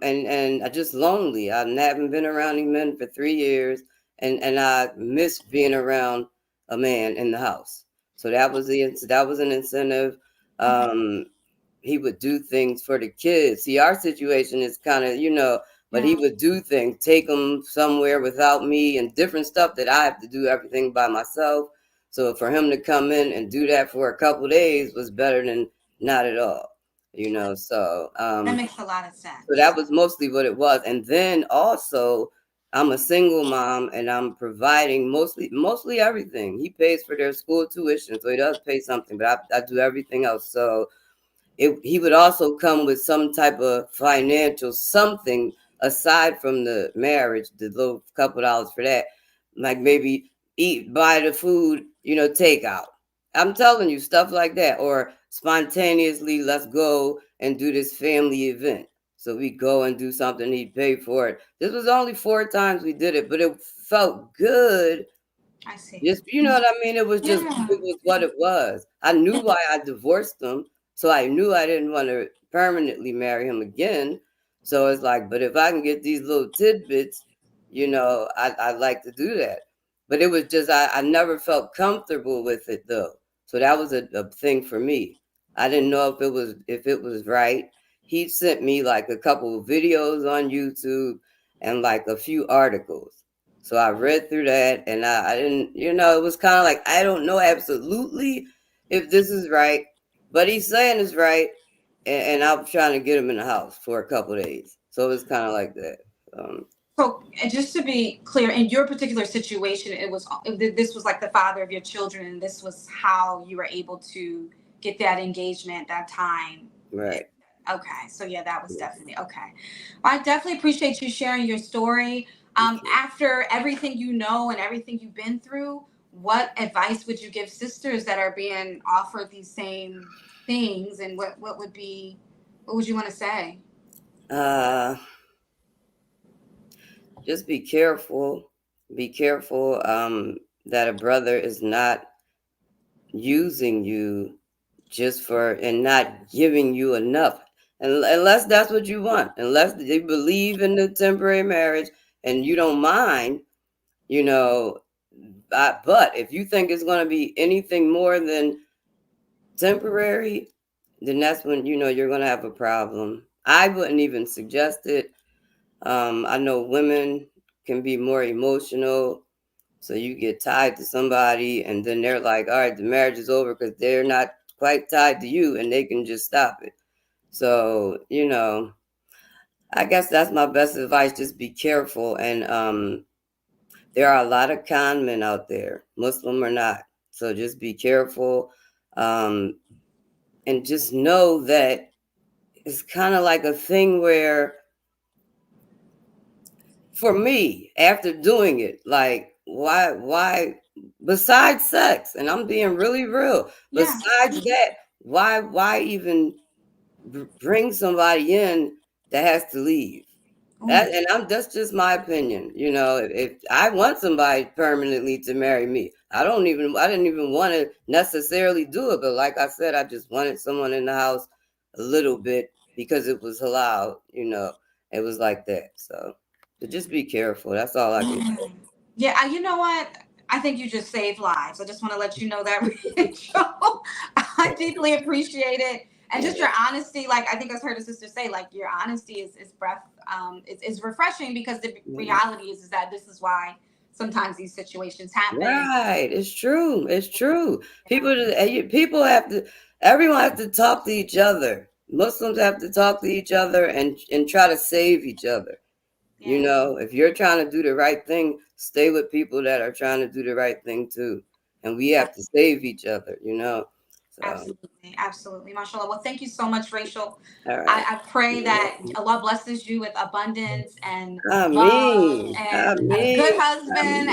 And I just lonely. I haven't been around any men for 3 years, and I miss being around a man in the house. So that was an incentive. Okay. He would do things for the kids. See, our situation is kind of but he Yeah. would do things, take them somewhere without me, and different stuff that I have to do everything by myself. So for him to come in and do that for a couple days was better than not at all. So That makes a lot of so sense. that was mostly what it was. And then also, I'm a single mom and I'm providing mostly everything. He pays for their school tuition, so he does pay something, but I do everything else. So he would also come with some type of financial something aside from the marriage, the little couple dollars for that, like maybe buy the food, takeout. I'm telling you, stuff like that, or spontaneously, let's go and do this family event. So we go and do something, he'd pay for it. This was only 4 times we did it, but it felt good. I see. Just, you know what I mean? It was just, Yeah. it was what it was. I knew why I divorced him. So I knew I didn't want to permanently marry him again. So it's like, but if I can get these little tidbits, I'd like to do that. But it was just I never felt comfortable with it though. So that was a thing for me. I didn't know if it was right. He sent me like a couple of videos on YouTube and like a few articles. So I read through that, and I didn't, it was kind of like, I don't know absolutely if this is right, but he's saying it's right, and I was trying to get him in the house for a couple of days. So it was kind of like that. So, and just to be clear, in your particular situation, this was like the father of your children, and this was how you were able to get that engagement, that time. Right. Okay, so yeah, that was definitely okay. Well, I definitely appreciate you sharing your story. After everything you know and everything you've been through, what advice would you give sisters that are being offered these same things, and what would you want to say? Just be careful. Be careful that a brother is not using you just for and not giving you enough. And unless that's what you want, unless they believe in the temporary marriage and you don't mind, but if you think it's going to be anything more than temporary, then that's when you're going to have a problem. I wouldn't even suggest it. I know women can be more emotional, so you get tied to somebody and then they're like, all right, the marriage is over because they're not quite tied to you and they can just stop it. So I guess that's my best advice. Just be careful. And there are a lot of con men out there, Muslim or not, so just be careful. And just know that it's kind of like a thing where, for me, after doing it, like, why besides sex, and I'm being really real, besides that, why even bring somebody in that has to leave? That's just my opinion. If I want somebody permanently to marry me, I didn't even want to necessarily do it, but like I said, I just wanted someone in the house a little bit because it was halal. It was like that. So just be careful. That's all I can say. Yeah, you know what? I think you just saved lives. I just want to let you know that, Rachel. I deeply appreciate it. And just your honesty, like I think I heard a sister say, like your honesty is breath, is refreshing, because the reality is that this is why sometimes these situations happen. Right, it's true. It's true. People have to. Everyone has to talk to each other. Muslims have to talk to each other and try to save each other. If you're trying to do the right thing, stay with people that are trying to do the right thing too. And we have to save each other. So. Absolutely, mashallah. Well, thank you so much, Rachel. All right. I pray that Allah blesses you with abundance and love and a good husband.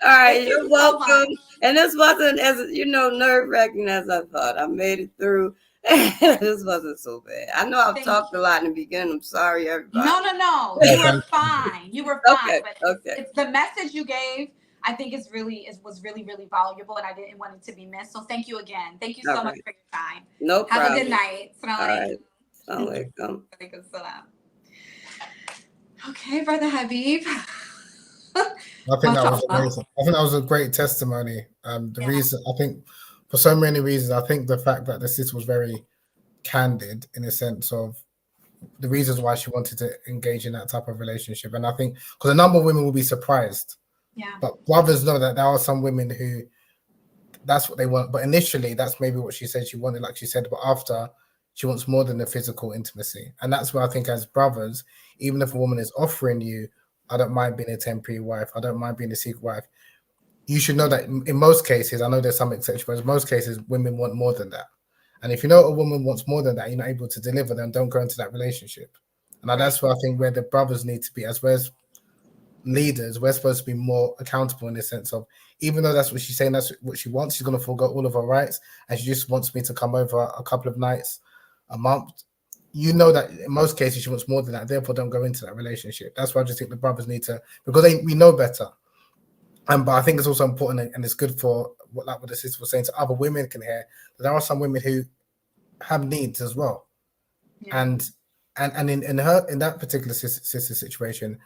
All right, you're welcome. And this wasn't as nerve-wracking as I thought. I made it through. This wasn't so bad. I know I've talked a lot in the beginning. I'm sorry, everybody. No. You were fine. You were fine. Okay. But it's the message you gave, I think was really, really valuable, and I didn't want it to be missed. So thank you again. Thank you so much for your time. No problem. Have a good night. All right. Assalamu alaikum. Okay, Brother Habib. I think that was amazing. I think that was a great testimony. Reason, I think, for so many reasons, I think the fact that the sister was very candid in the sense of the reasons why she wanted to engage in that type of relationship. And I think because a number of women will be surprised. Yeah. But brothers know that there are some women who that's what they want. But initially, that's maybe what she said she wanted, like she said, but after, she wants more than the physical intimacy. And that's where I think as brothers, even if a woman is offering you, I don't mind being a temporary wife, I don't mind being a secret wife, you should know that in most cases, I know there's some exceptions, but in most cases, women want more than that. And if you know a woman wants more than that, you're not able to deliver, then don't go into that relationship. And that's where I think where the brothers need to be, as well as leaders, we're supposed to be more accountable in the sense of, even though that's what she's saying, that's what she wants, she's going to forego all of her rights, and she just wants me to come over a couple of nights a month. You know that in most cases she wants more than that, therefore don't go into that relationship. That's why I just think the brothers need to, because we know better. But I think it's also important, and it's good for what the sister was saying, so other women can hear that there are some women who have needs as well. Yeah. And in that particular sister situation,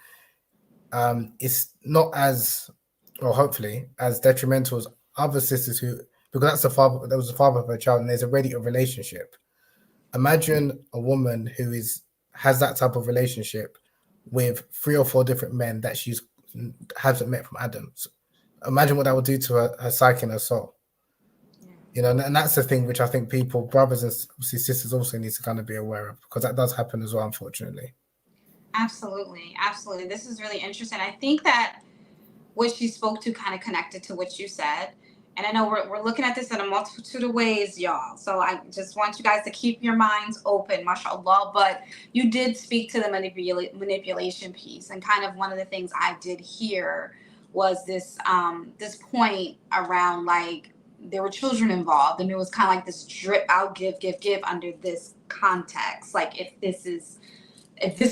it's not as, or hopefully, as detrimental as other sisters who, because that's the father, that was the father of her child, and there's already a relationship. Imagine a woman who has that type of relationship with 3 or 4 different men that she hasn't met from Adam. So imagine what that would do to her psyche and her soul. You know, and that's the thing which I think people, brothers and sisters, also need to kind of be aware of, because that does happen as well, unfortunately. Absolutely. This is really interesting. I think that what she spoke to kind of connected to what you said. And I know we're looking at this in a multitude of ways, y'all. So I just want you guys to keep your minds open, mashallah. But you did speak to the manipulation piece. And kind of one of the things I did hear was this this point around, like, there were children involved. And it was kind of like this drip out, give under this context. Like, if this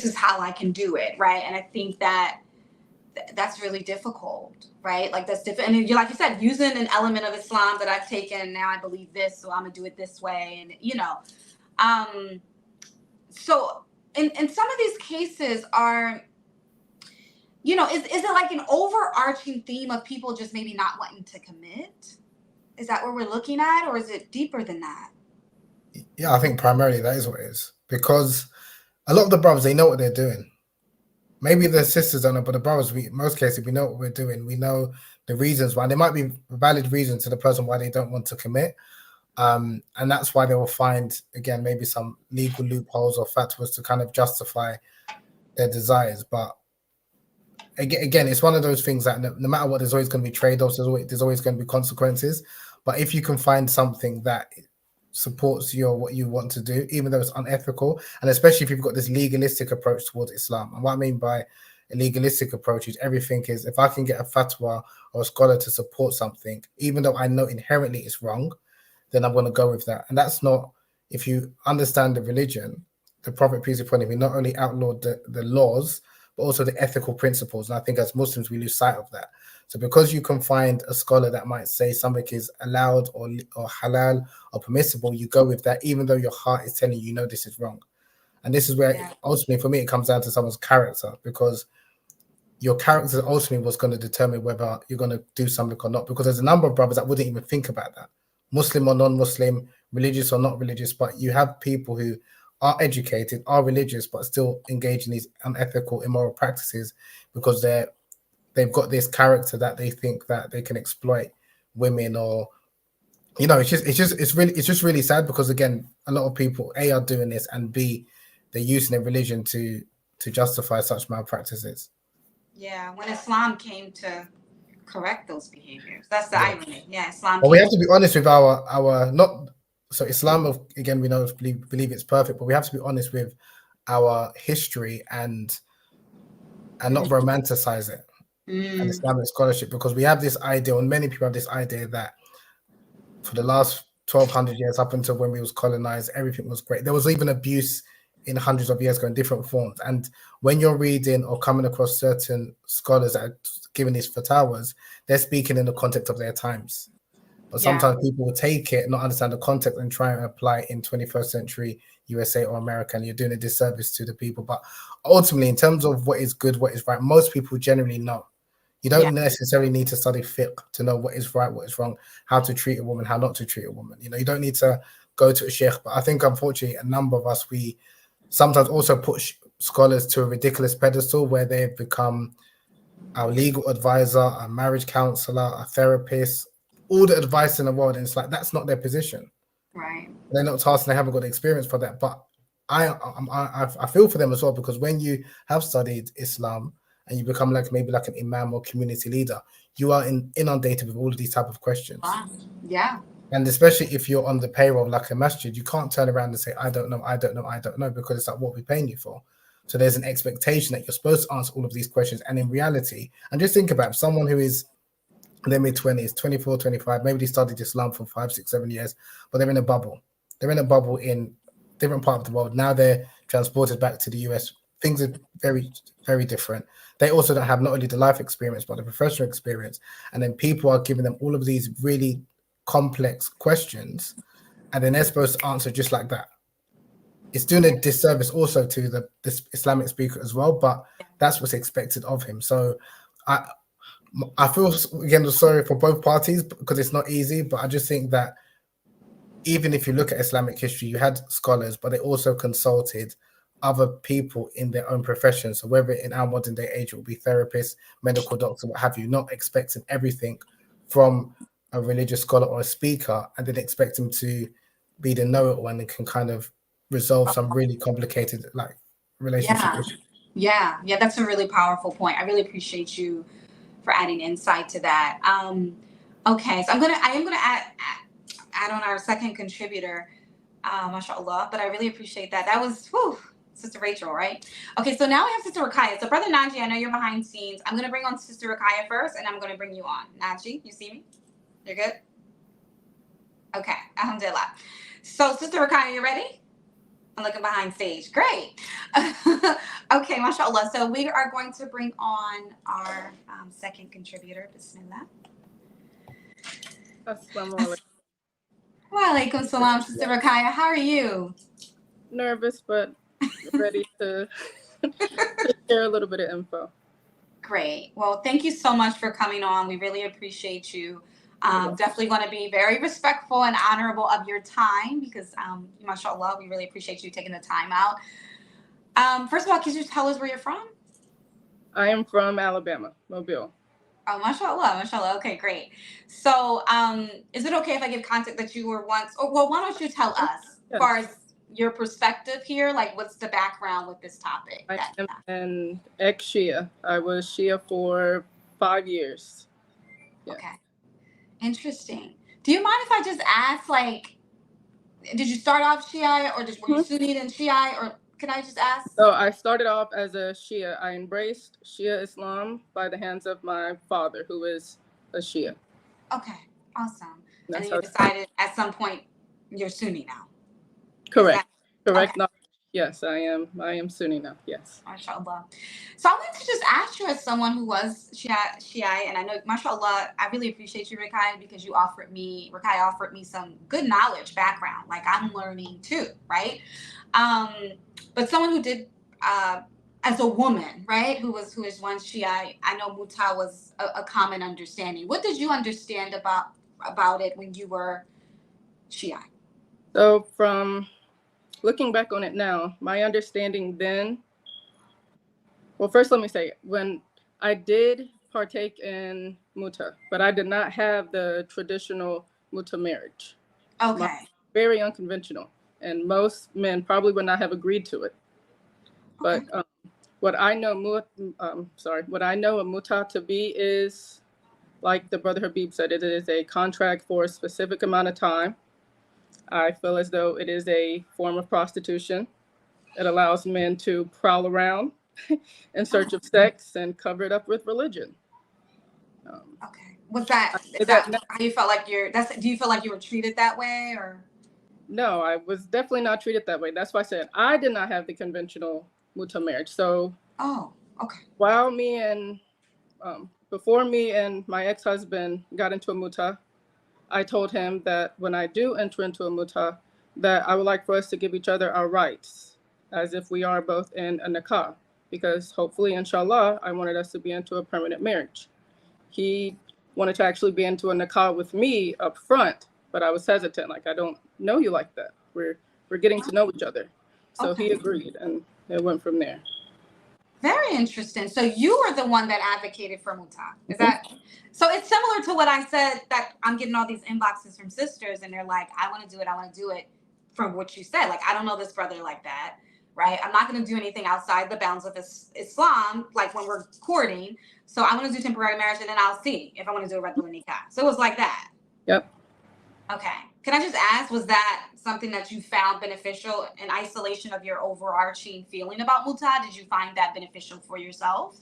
is how I can do it, right? And I think that that's really difficult, right? Like, that's different. And you, like you said, using an element of Islam that I've taken, now I believe this, so I'm gonna do it this way. And so in some of these cases are, is it like an overarching theme of people just maybe not wanting to commit? Is that what we're looking at, or is it deeper than that? Yeah, I think primarily that is what it is, because a lot of the brothers, they know what they're doing. Maybe the sisters don't know, but the brothers, in most cases, we know what we're doing. We know the reasons why. There might be valid reasons to the person why they don't want to commit. And that's why they will find, again, maybe some legal loopholes or fatwas to kind of justify their desires. But again, it's one of those things that no matter what, there's always going to be trade-offs. There's always going to be consequences. But if you can find something that supports what you want to do, even though it's unethical, and especially if you've got this legalistic approach towards Islam. And what I mean by a legalistic approach is everything is, if I can get a fatwa or a scholar to support something, even though I know inherently it's wrong, then I'm going to go with that. And that's not, if you understand the religion, the Prophet, peace be upon him, he not only outlawed the laws, but also the ethical principles. And I think as Muslims, we lose sight of that. So because you can find a scholar that might say something is allowed or halal or permissible, you go with that, even though your heart is telling you, this is wrong. And this is where ultimately, for me, it comes down to someone's character, because your character ultimately was going to determine whether you're going to do something or not. Because there's a number of brothers that wouldn't even think about that, Muslim or non-Muslim, religious or not religious. But you have people who are educated, are religious, but still engage in these unethical, immoral practices because they've got this character that they think that they can exploit women, or it's just really sad, because again, a lot of people A, are doing this, and B, they're using their religion to justify such malpractices. Yeah, when Islam came to correct those behaviors, that's the irony. Yeah, Islam. But we have to be honest with our not. So Islam, again, we don't believe it's perfect, but we have to be honest with our history and not romanticize it. And Islamic scholarship, because we have this idea, and many people have this idea, that for the last 1,200 years, up until when we was colonized, everything was great. There was even abuse in hundreds of years ago in different forms. And when you're reading or coming across certain scholars that are giving these fatwas, they're speaking in the context of their times. But sometimes people will take it, not understand the context, and try and apply it in 21st century USA or America, and you're doing a disservice to the people. But ultimately, in terms of what is good, what is right, most people generally know. You don't necessarily need to study fiqh to know what is right, what is wrong, how to treat a woman, how not to treat a woman. You don't need to go to a sheikh. But I think, unfortunately, a number of us, we sometimes also put scholars to a ridiculous pedestal, where they've become our legal advisor, our marriage counselor, our therapist, all the advice in the world. And it's like, that's not their position. Right. They're not tasked, and they haven't got the experience for that. But I feel for them as well, because when you have studied Islam and you become maybe like an imam or community leader, you are inundated with all of these type of questions. Wow. Yeah. And especially if you're on the payroll like a masjid, you can't turn around and say, I don't know, because it's like, what are we paying you for? So there's an expectation that you're supposed to answer all of these questions. And in reality, and just think about someone who is in their mid-20s, 24, 25, maybe they studied Islam for 5, 6, 7 years, but they're in a bubble. They're in a bubble in different part of the world. Now they're transported back to the US. Things are very, very different. They also don't have not only the life experience, but the professional experience. And then people are giving them all of these really complex questions, and then they're supposed to answer just like that. it's doing a disservice also to the Islamic speaker as well, but that's what's expected of him. So I feel, again, sorry for both parties because it's not easy, but I just think that even if you look at Islamic history, you had scholars, but they also consulted other people in their own profession. So whether in our modern day age, it will be therapists, medical doctors, what have you, not expecting everything from a religious scholar or a speaker and then expect them to be the know-it-all and can kind of resolve some really complicated like relationship issues. Yeah, that's a really powerful point. I really appreciate you for adding insight to that. Okay, so I am gonna add on our second contributor, mashallah, but I really appreciate that. That was Sister Rachel, right? Okay, so now we have Sister Ruqayya. So Brother Naji, I know you're behind scenes. I'm gonna bring on Sister Ruqayya first, and I'm gonna bring you on. Naji, you see me? You're good? Okay, alhamdulillah. So Sister Ruqayya, you ready? I'm looking behind stage. Great. Okay, mashallah. So we are going to bring on our second contributor. Bismillah. Assalamu alaikum. Wa alaikum salam, Sister Ruqayya. How are you? Nervous, but ready to share a little bit of info. Great. Well, thank you so much for coming on. We really appreciate you. Definitely going to be very respectful and honorable of your time because, mashallah, we really appreciate you taking the time out. First of all, could you tell us where you're from? I am from Alabama, Mobile. Oh, mashallah, mashallah. Okay, great. So is it okay if I give context that you were once, well, why don't you tell us as far as your perspective here, like what's the background with this topic? I am an ex-Shia. I was Shia for 5 years. Yeah. Okay. Interesting. Do you mind if I just ask, like, did you start off Shia or were you Sunni and Shia, or can I just ask? So I started off as a Shia. I embraced Shia Islam by the hands of my father, who is a Shia. Okay, awesome. And then you decided at some point you're Sunni now. Correct. Correct. Okay. No, yes, I am Sunni now. Yes. MashaAllah. So I wanted to just ask you, as someone who was Shia, and I know, MashaAllah, I really appreciate you, Ruqayya, because Ruqayya offered me some good knowledge, background. Like I'm learning too, right? But someone who did, as a woman, right, who is once Shia, I know mut'ah was a common understanding. What did you understand about it when you were Shia? So from looking back on it now, my understanding then, well, first let me say, when I did partake in mut'ah, but I did not have the traditional mut'ah marriage. Okay. Very unconventional, and most men probably would not have agreed to it. Okay. But what I know a mut'ah to be is, like the brother Habib said, it is a contract for a specific amount of time. I feel as though it is a form of prostitution. It allows men to prowl around in search of sex and cover it up with religion. Okay. Was that how you felt like do you feel like you were treated that way, or? No, I was definitely not treated that way. That's why I said I did not have the conventional mut'ah marriage. So while before me and my ex-husband got into a mut'ah, I told him that when I do enter into a mut'ah, that I would like for us to give each other our rights as if we are both in a nikah, because hopefully, inshallah, I wanted us to be into a permanent marriage. He wanted to actually be into a nikah with me up front, but I was hesitant. Like, I don't know you like that. We're getting to know each other. So he agreed, and it went from there. Very interesting. So you were the one that advocated for mut'ah. Is that so? It's similar to what I said, that I'm getting all these inboxes from sisters, and they're like, I want to do it from what you said. Like, I don't know this brother like that, right? I'm not going to do anything outside the bounds of Islam, like when we're courting. So I want to do temporary marriage, and then I'll see if I want to do a regular nikah. So it was like that. Yep. Okay. Can I just ask, was that something that you found beneficial in isolation of your overarching feeling about mut'ah? Did you find that beneficial for yourself?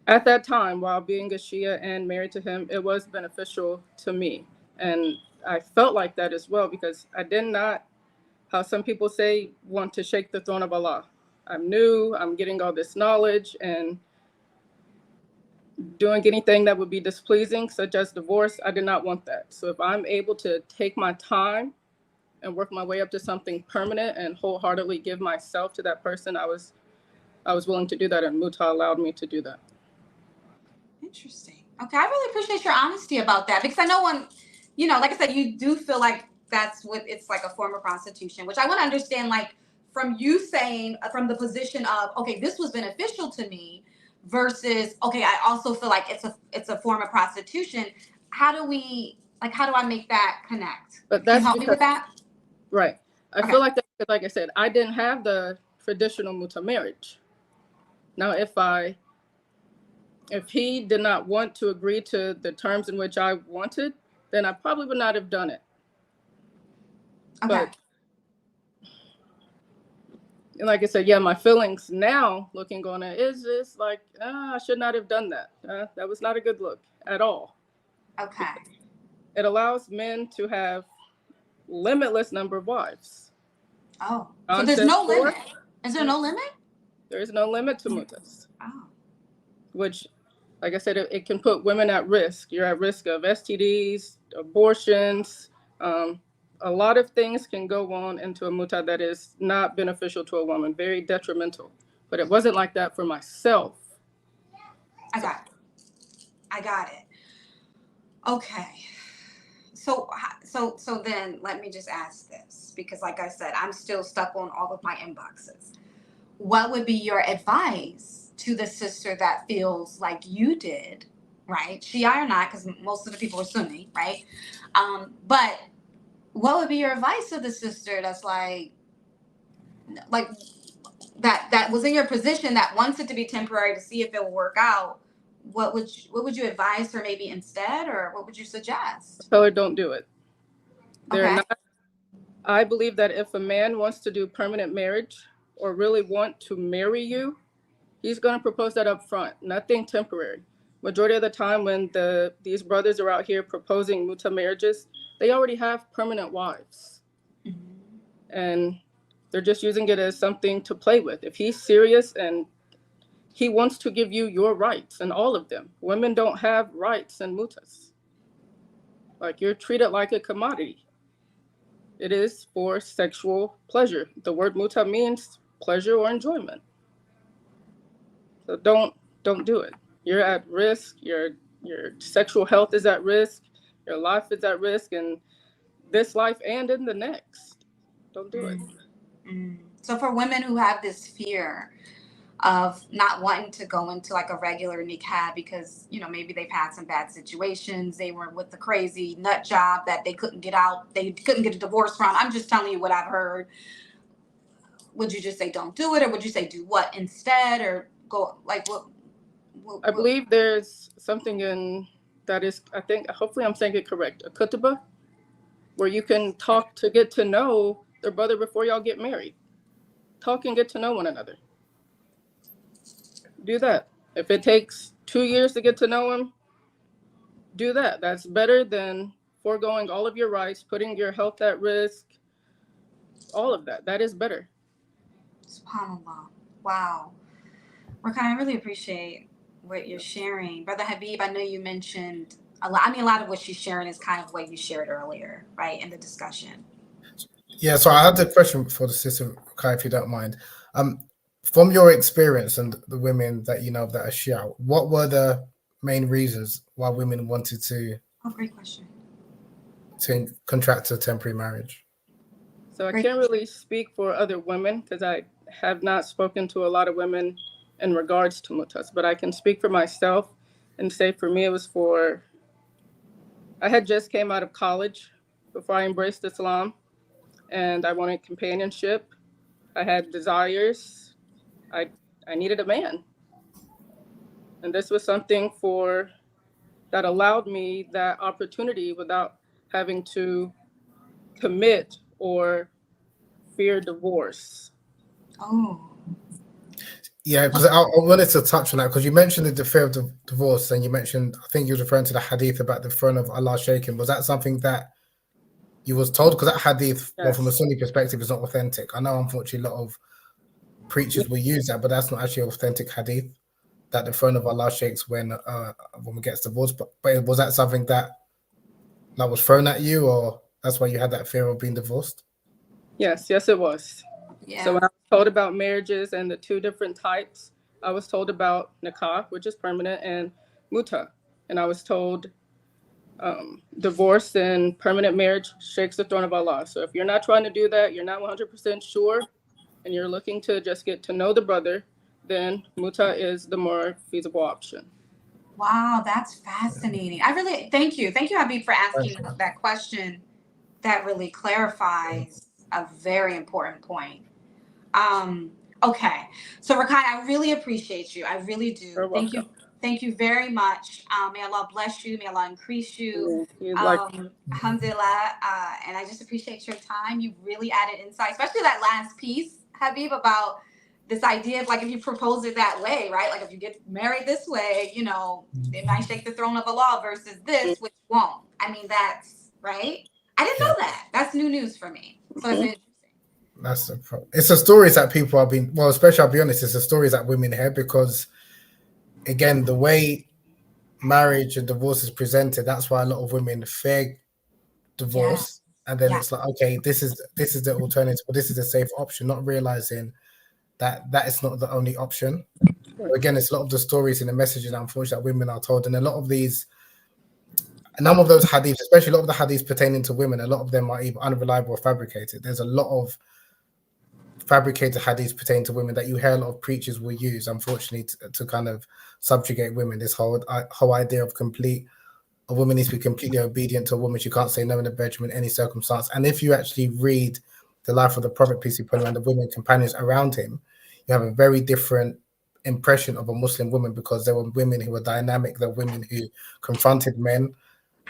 At that time, while being a Shia and married to him, it was beneficial to me. And I felt like that as well, because I did not, how some people say, want to shake the throne of Allah. I'm new, I'm getting all this knowledge, and doing anything that would be displeasing, such as divorce, I did not want that. So if I'm able to take my time and work my way up to something permanent and wholeheartedly give myself to that person, I was willing to do that, and mutah allowed me to do that. Interesting. Okay, I really appreciate your honesty about that, because I know when, you know, like I said, you do feel like that's what it's like, a form of prostitution, which I want to understand, like, from you saying from the position of, okay, this was beneficial to me, versus, okay, I also feel like it's a form of prostitution. How do I make that connect? But Can you that's help me with that? right. I Okay. feel like that because, like I said, I didn't have the traditional mutah marriage. Now, if he did not want to agree to the terms in which I wanted, then I probably would not have done it. Okay. But like I said, yeah, my feelings now looking on it is just like, I should not have done that. That was not a good look at all. Okay. It allows men to have limitless number of wives. Oh, so there's no limit. Is there no limit? There is no limit to mutahs. Oh. Which, like I said, it can put women at risk. You're at risk of STDs, abortions. A lot of things can go on into a mutah that is not beneficial to a woman, very detrimental. But it wasn't like that for myself. I got it. Okay. So then let me just ask this, because like I said, I'm still stuck on all of my inboxes. What would be your advice to the sister that feels like you did, right? Shia or not, because most of the people are Sunni, right? But what would be your advice to the sister that's like that was in your position, that wants it to be temporary to see if it will work out? What would you advise her maybe instead, or what would you suggest? Tell her don't do it. Okay. I believe that if a man wants to do permanent marriage or really want to marry you, he's going to propose that up front, nothing temporary. Majority of the time when these brothers are out here proposing mutah marriages, they already have permanent wives. Mm-hmm. And they're just using it as something to play with. If he's serious and he wants to give you your rights, and all of them, women don't have rights in mutahs. Like, you're treated like a commodity. It is for sexual pleasure. The word mutah means pleasure or enjoyment. So don't do it. You're at risk. Your sexual health is at risk. Your life is at risk in this life and in the next. Don't do it. So for women who have this fear of not wanting to go into like a regular nikah because, you know, maybe they've had some bad situations, they were with the crazy nut job that they couldn't get out, they couldn't get a divorce from. I'm just telling you what I've heard. Would you just say don't do it, or would you say do what instead, or go like what? I believe there's something in that is, I think, hopefully I'm saying it correct, a khutbah, where you can talk to get to know their brother before y'all get married. Talk and get to know one another. Do that. If it takes 2 years to get to know him, do that. That's better than foregoing all of your rights, putting your health at risk, all of that. That is better. SubhanAllah. Wow. Ruqayya, I really appreciate what you're sharing. Brother Habib, I know you mentioned a lot. I mean, a lot of what she's sharing is kind of what you shared earlier, right, in the discussion. Yeah, so I had a question for the sister, Ruqayya, if you don't mind. From your experience and the women that you know that are Shia, what were the main reasons why women wanted to? Oh, great question. To contract a temporary marriage. So I can't really speak for other women because I have not spoken to a lot of women in regards to mutahs, but I can speak for myself and say for me it was I had just came out of college before I embraced Islam, and I wanted companionship. I had desires. I needed a man. And this was something that allowed me that opportunity without having to commit or fear divorce. Oh. Yeah, because I wanted to touch on that because you mentioned the fear of divorce, and you mentioned, I think you were referring to the hadith about the throne of Allah shaking. Was that something that you was told? Because that hadith, well, from a Sunni perspective, is not authentic. I know, unfortunately, a lot of preachers will use that, but that's not actually authentic hadith, that the throne of Allah shakes when a woman gets divorced. But was that something that was thrown at you, or that's why you had that fear of being divorced? Yes, it was. Yeah. So when I was told about marriages and the two different types, I was told about nikah, which is permanent, and mutah. And I was told divorce and permanent marriage shakes the throne of Allah. So if you're not trying to do that, you're not 100% sure, and you're looking to just get to know the brother, then mutah is the more feasible option. Wow, that's fascinating. I really thank you, Habib, for asking that question. That really clarifies a very important point. Okay, so Ruqayya, I really appreciate you. I really do. You're welcome. Thank you very much. May Allah bless you. May Allah increase you. Alhamdulillah. And I just appreciate your time. You really added insight, especially that last piece, Habib, about this idea of like if you propose it that way, right? Like if you get married this way, you know, it might shake the throne of Allah versus this, which won't. I mean, that's right. I didn't know that. That's new news for me. So it's interesting. That's it's the stories that people have been, well, especially I'll be honest, it's the stories that women hear because, again, the way marriage and divorce is presented, that's why a lot of women fear divorce. And then it's like, okay, this is the alternative, but this is a safe option, not realizing that is not the only option. So again, it's a lot of the stories and the messages, unfortunately, that women are told, and a lot of these. None of those hadiths, especially a lot of the hadiths pertaining to women, a lot of them are either unreliable or fabricated. There's a lot of fabricated hadiths pertaining to women that you hear a lot of preachers will use, unfortunately, to kind of subjugate women. This whole idea of a woman needs to be completely obedient to a woman. She can't say no in the bedroom in any circumstance. And if you actually read the life of the Prophet, peace be upon him, and the women companions around him, you have a very different impression of a Muslim woman because there were women who were dynamic, there were women who confronted men,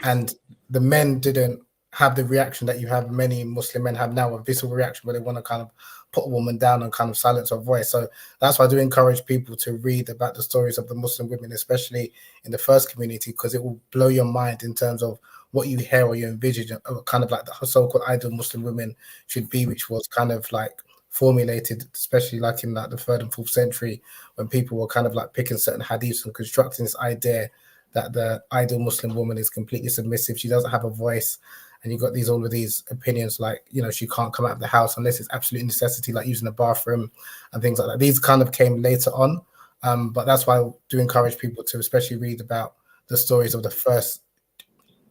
and the men didn't have the reaction that you have many Muslim men have now, a visceral reaction where they want to kind of put a woman down and kind of silence her voice. So that's why I do encourage people to read about the stories of the Muslim women, especially in the first community, because it will blow your mind in terms of what you hear or you envision, kind of like the so-called ideal Muslim women should be, which was kind of like formulated, especially like in like the 3rd and 4th century, when people were kind of like picking certain hadiths and constructing this idea that the ideal Muslim woman is completely submissive. She doesn't have a voice. And you've got all of these opinions like, you know, she can't come out of the house unless it's absolute necessity, like using a bathroom and things like that. These kind of came later on. But that's why I do encourage people to especially read about the stories of the first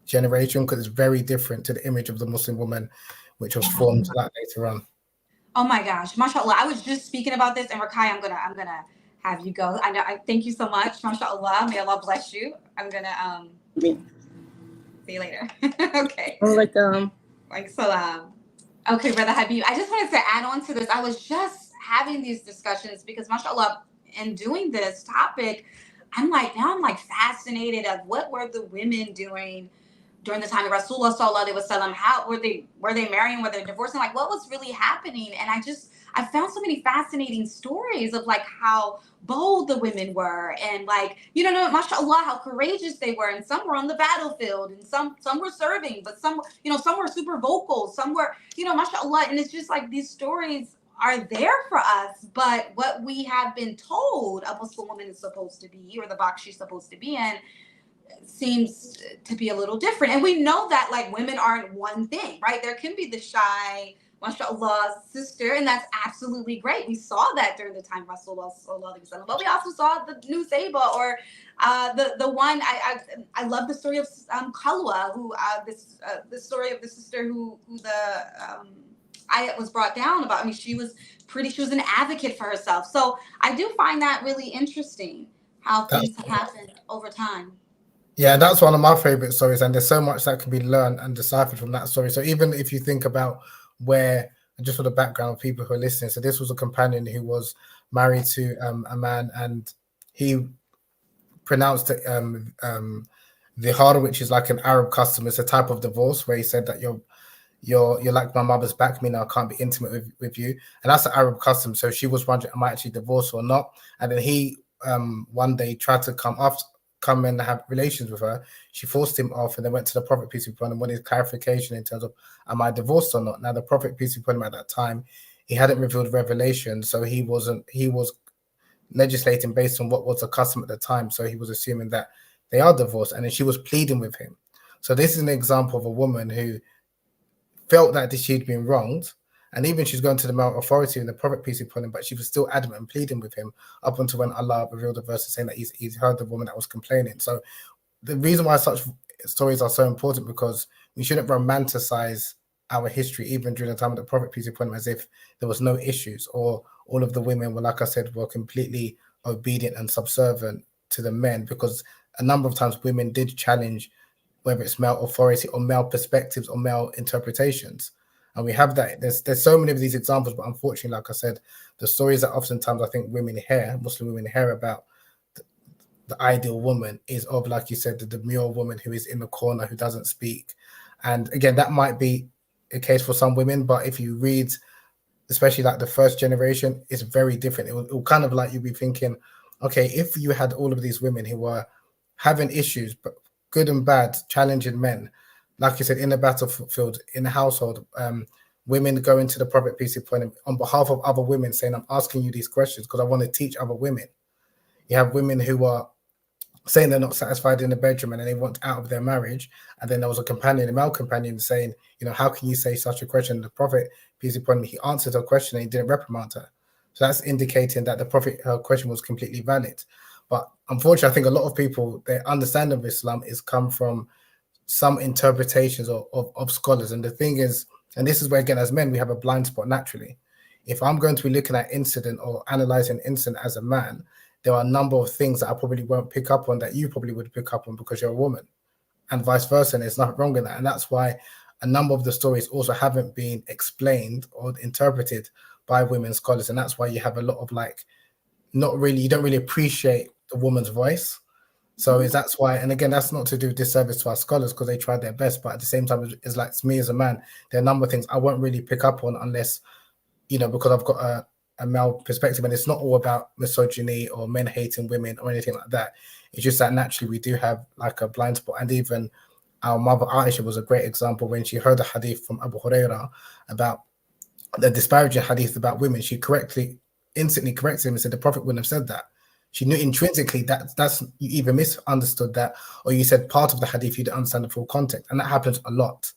generation, because it's very different to the image of the Muslim woman, which was formed like later on. Oh my gosh, mashallah. I was just speaking about this, and Ruqayya, I'm gonna have you go. I thank you so much, mashallah. May Allah bless you. I'm gonna see you later. Okay. Like salam. Okay, Brother Habib. I just wanted to add on to this. I was just having these discussions because, mashallah, in doing this topic, I'm like fascinated of what were the women doing during the time of Rasulullah sallallahu alaihi wasallam. How were they marrying? Were they divorcing? Like, what was really happening? And I found so many fascinating stories of like how bold the women were, and like, you know, mashallah, how courageous they were. And some were on the battlefield, and some were serving, but some were super vocal, some were, mashallah. And it's just like these stories are there for us, but what we have been told a Muslim woman is supposed to be, or the box she's supposed to be in, seems to be a little different. And we know that like women aren't one thing, right? There can be the shy, mashallah, sister, and that's absolutely great. We saw that during the time of Rasulullah sallallahu alaihi wasallam, but we also saw the new Saba, or the one I love the story of Khalwa, who the story of the sister who the ayat was brought down about. I mean, she was an advocate for herself. So I do find that really interesting how things have happened over time. Yeah, that's one of my favorite stories, and there's so much that can be learned and deciphered from that story. So even if you think about where, just for the background of people who are listening, so this was a companion who was married to a man, and he pronounced it, the harder, which is like an Arab custom. It's a type of divorce where he said that you're like my mother's back, meaning I can't be intimate with you, and that's an Arab custom. So she was wondering, am I actually divorced or not? And then he one day tried to come and have relations with her. She forced him off, and then went to the Prophet, peace be upon him, wanted clarification in terms of, am I divorced or not? Now the Prophet, peace be upon him, at that time, he hadn't revealed revelation, so he was legislating based on what was the custom at the time. So he was assuming that they are divorced, and then she was pleading with him. So this is an example of a woman who felt that she'd been wronged, And even she's going to the male authority and the Prophet, peace be upon him, but she was still adamant and pleading with him up until when Allah revealed the verse saying that he's heard the woman that was complaining. So the reason why such stories are so important, because we shouldn't romanticize our history, even during the time of the Prophet, peace be upon him, as if there was no issues or all of the women were, like I said, were completely obedient and subservient to the men, because a number of times women did challenge whether it's male authority or male perspectives or male interpretations. And we have that. There's so many of these examples, but unfortunately, like I said, the stories that oftentimes I think women hear, Muslim women hear about the ideal woman is of, like you said, the demure woman who is in the corner, who doesn't speak. And again, that might be a case for some women, but if you read, especially like the first generation, it's very different. It will kind of like you'll be thinking, okay, if you had all of these women who were having issues, but good and bad, challenging men, like you said, in the battlefield, in the household, women going to the Prophet, peace be upon him, on behalf of other women, saying, I'm asking you these questions because I want to teach other women. You have women who are saying they're not satisfied in the bedroom and then they want out of their marriage. And then there was a companion, a male companion, saying, how can you say such a question? The Prophet, peace be upon him, he answered her question and he didn't reprimand her. So that's indicating that the Prophet, her question was completely valid. But unfortunately, I think a lot of people, their understanding of Islam is come from some interpretations of scholars. And the thing is, and this is where, again, as men, we have a blind spot naturally. If I'm going to be looking at incident or analyzing incident as a man, there are a number of things that I probably won't pick up on that you probably would pick up on because you're a woman, and vice versa. And there's nothing wrong in that. And that's why a number of the stories also haven't been explained or interpreted by women scholars. And that's why you have a lot of you don't really appreciate the woman's voice. So that's why, and again, that's not to do disservice to our scholars because they tried their best, but at the same time, it's like me as a man, there are a number of things I won't really pick up on unless, because I've got a male perspective, and it's not all about misogyny or men hating women or anything like that. It's just that naturally we do have like a blind spot. And even our mother Aisha was a great example when she heard a hadith from Abu Hurairah about the disparaging hadith about women. She instantly corrected him and said the Prophet wouldn't have said that. She knew intrinsically that's you either misunderstood that or you said part of the hadith you didn't understand the full context, and that happens a lot.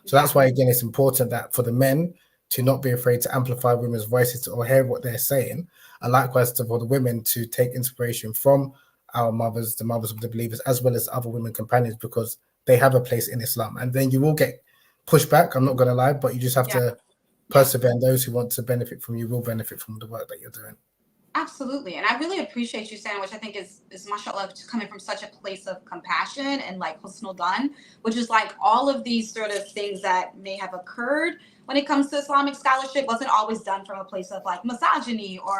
So that's why, again, it's important that for the men to not be afraid to amplify women's voices or hear what they're saying, and likewise for the women to take inspiration from our mothers, the mothers of the believers, as well as other women companions, because they have a place in Islam. And then you will get pushback, I'm not going to lie, but you just have to persevere, and those who want to benefit from you will benefit from the work that you're doing. Absolutely. And I really appreciate you saying, which I think is mashallah, coming from such a place of compassion and like husnul dhan, which is like all of these sort of things that may have occurred when it comes to Islamic scholarship wasn't always done from a place of like misogyny or,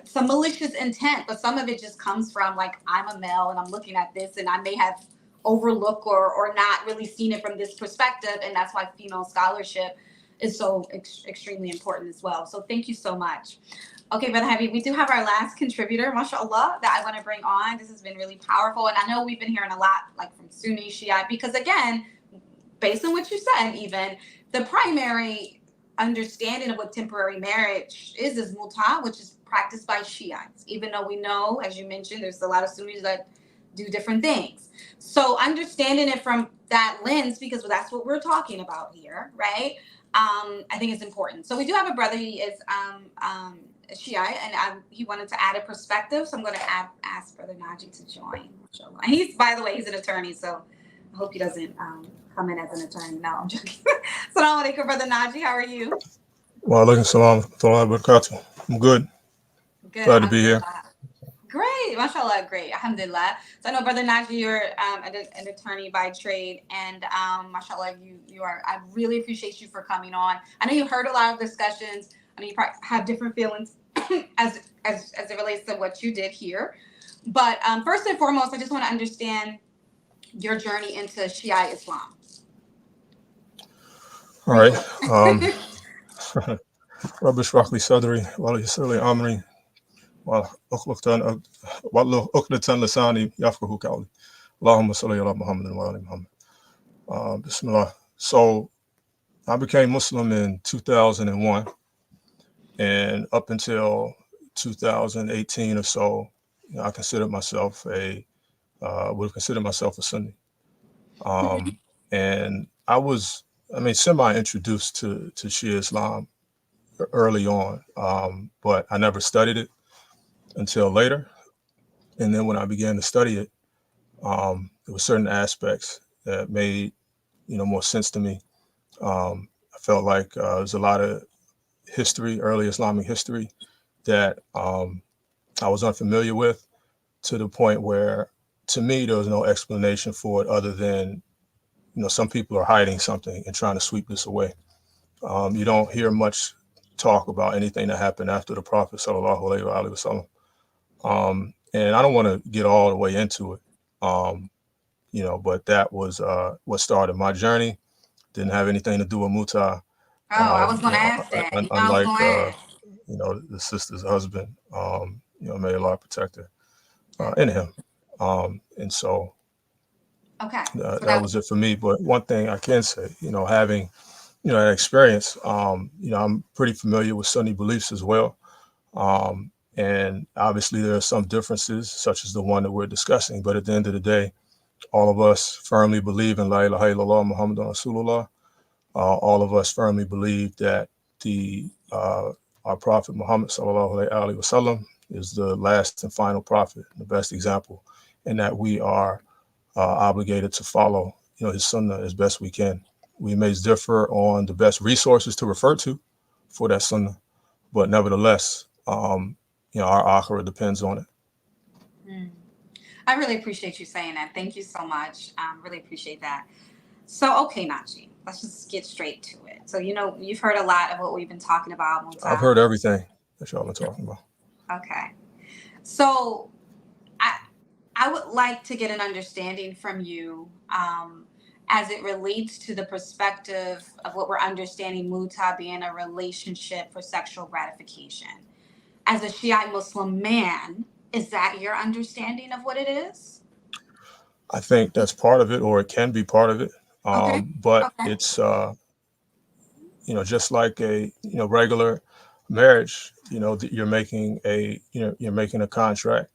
some malicious intent, but some of it just comes from like, I'm a male and I'm looking at this and I may have overlooked or not really seen it from this perspective. And that's why female scholarship is so extremely important as well. So thank you so much. Okay, Brother Habib, we do have our last contributor, mashallah, that I want to bring on. This has been really powerful. And I know we've been hearing a lot like from Sunni, Shia, because again, based on what you said, even the primary understanding of what temporary marriage is mut'ah, which is practiced by Shiites, even though we know, as you mentioned, there's a lot of Sunnis that do different things. So understanding it from that lens, because that's what we're talking about here, right? I think it's important. So we do have a brother, he is Shia, and he wanted to add a perspective, so I'm going to ask Brother Naji to join. And he's, by the way, he's an attorney, so I hope he doesn't come in as an attorney. No, I'm joking. Assalamu alaikum, Brother Naji. How are you? Wa alaikum salam wa barakatuh. I'm good. Good. Glad to be here. Great, mashallah, great, alhamdulillah. So I know, Brother Naji, you're an attorney by trade, and mashallah, you are. I really appreciate you for coming on. I know you heard a lot of discussions. I know you probably have different feelings as it relates to what you did here. But first and foremost, I just want to understand your journey into Shia Islam. All right. Rabbi Shrach li sadri, wa yassir li amri, wa uqdatan lisani yafqahu qawli. Allahumma salli ala Muhammadin wa ali Muhammad. Bismillah. So I became Muslim in 2001, and up until 2018 or so, I would have considered myself a Sunni. And I was I mean, semi-introduced to Shia Islam early on, but I never studied it until later. And then when I began to study it, there were certain aspects that made, more sense to me. I felt like there's a lot of history, early Islamic history, that I was unfamiliar with, to the point where, to me, there was no explanation for it other than, some people are hiding something and trying to sweep this away. You don't hear much talk about anything that happened after the Prophet sallallahu alaihi wasallam. And I don't want to get all the way into it, but that was what started my journey. Didn't have anything to do with mutah. Oh, I was going to ask that. I was Unlike, going to ask. the sister's husband, may Allah protect her, and him. And so Okay. So that was it for me. But one thing I can say, having, that experience, I'm pretty familiar with Sunni beliefs as well. And obviously there are some differences, such as the one that we're discussing. But at the end of the day, all of us firmly believe in La ilaha illallah Muhammadan Rasulullah. All of us firmly believe that our Prophet Muhammad sallallahu alaihi wasallam is the last and final prophet, the best example, and that we are obligated to follow, his sunnah as best we can. We may differ on the best resources to refer to for that sunnah, but nevertheless, our akhirah depends on it. I really appreciate you saying that. Thank you so much. Really appreciate that. So, okay, Naji, let's just get straight to it. So, you've heard a lot of what we've been talking about. I've heard everything that y'all been talking about. Okay. So, I would like to get an understanding from you as it relates to the perspective of what we're understanding mutah being a relationship for sexual gratification. As a Shia Muslim man, is that your understanding of what it is? I think that's part of it, or it can be part of it. Okay. But it's, just like a, regular marriage, you're making a contract,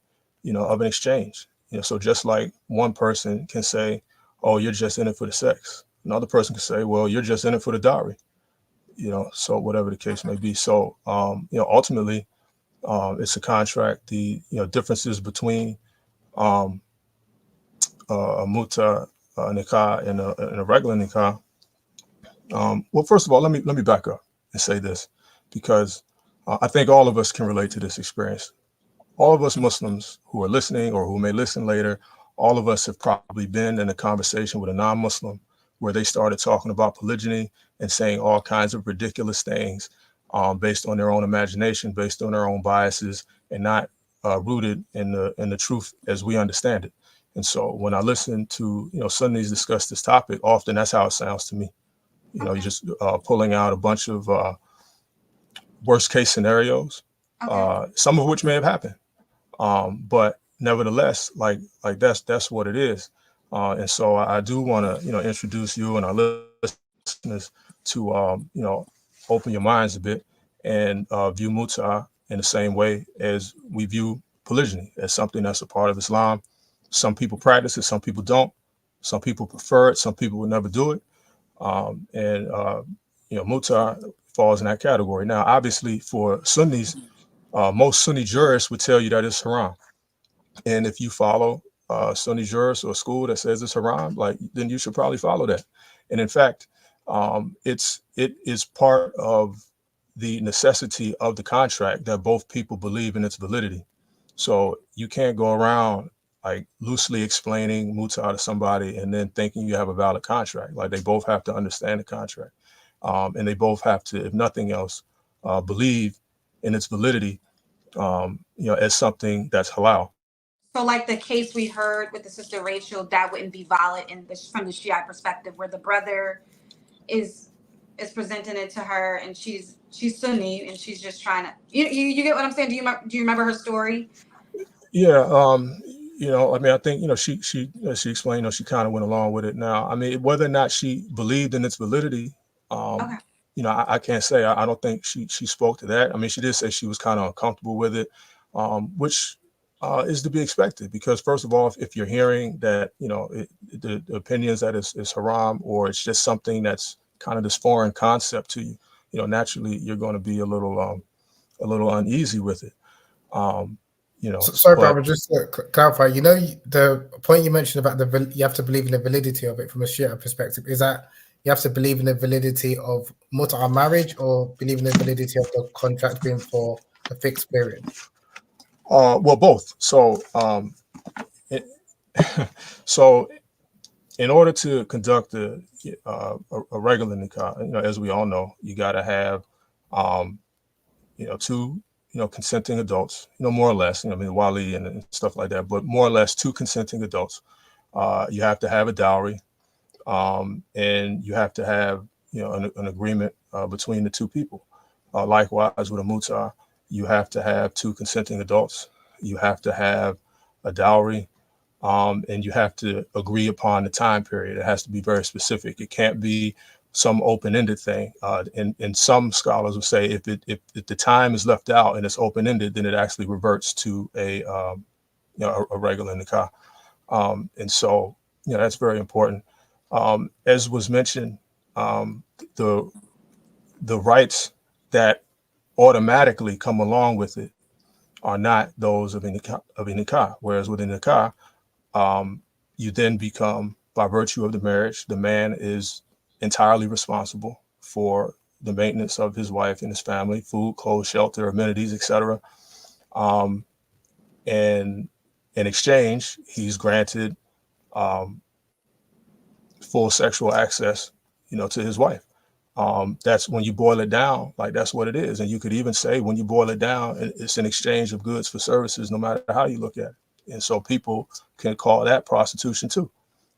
of an exchange. So just like one person can say, oh, you're just in it for the sex. Another person can say, well, you're just in it for the dowry, so whatever the case may be. So, ultimately, it's a contract. The, differences between a mutah nikah and a regular nikah. Well, first of all, let me back up and say this, because I think all of us can relate to this experience. All of us Muslims who are listening or who may listen later, all of us have probably been in a conversation with a non-Muslim where they started talking about polygyny and saying all kinds of ridiculous things based on their own imagination, based on their own biases, and not rooted in the truth as we understand it. And so when I listen to Sunnis discuss this topic, often that's how it sounds to me. You're just pulling out a bunch of worst case scenarios, some of which may have happened. But nevertheless, like that's what it is. And so I do want to, introduce you and our listeners to, open your minds a bit and view mutah in the same way as we view polygyny, as something that's a part of Islam. Some people practice it, some people don't. Some people prefer it, some people would never do it. Mutah falls in that category. Now, obviously, for Sunnis, most Sunni jurists would tell you that it's haram. And if you follow Sunni jurists or a school that says it's haram, then you should probably follow that. And in fact, it is part of the necessity of the contract that both people believe in its validity. So you can't go around loosely explaining mutah to somebody and then thinking you have a valid contract. They both have to understand the contract. And they both have to, if nothing else, believe in its validity, as something that's halal. So, like the case we heard with the sister Rachel, that wouldn't be valid from the Shia perspective, where the brother is presenting it to her, and she's Sunni, and she's just trying to. You get what I'm saying? Do you remember her story? Yeah. I think she explained. She kind of went along with it. Now, I mean, whether or not she believed in its validity, I can't say. I don't think she spoke to that. I mean, she did say she was kind of uncomfortable with it, which is to be expected, because first of all, if you're hearing that the opinions that is haram, or it's just something that's kind of this foreign concept to you, naturally you're going to be a little uneasy with it. Sorry, brother, just to clarify, the point you mentioned about you have to believe in the validity of it from a Shia perspective, is that you have to believe in the validity of mut'ah marriage, or believe in the validity of the contract being for a fixed period? Well, both. So, so in order to conduct a regular nikah, as we all know, you got to have, two, consenting adults, more or less, wali and stuff like that, but more or less two consenting adults. You have to have a dowry, and you have to have, an agreement between the two people. Likewise, with a mut'ah, you have to have two consenting adults. You have to have a dowry, and you have to agree upon the time period. It has to be very specific. It can't be some open-ended thing. And some scholars will say if the time is left out and it's open-ended, then it actually reverts to a regular nikah. And so, that's very important. As was mentioned, the rights that automatically come along with it are not those of a nikah. Whereas with a nikah, you then become, by virtue of the marriage, the man is entirely responsible for the maintenance of his wife and his family, food, clothes, shelter, amenities, etc. And in exchange, he's granted full sexual access, to his wife. That's when you boil it down, like that's what it is. And you could even say when you boil it down, it's an exchange of goods for services, no matter how you look at it. And so people can call that prostitution too.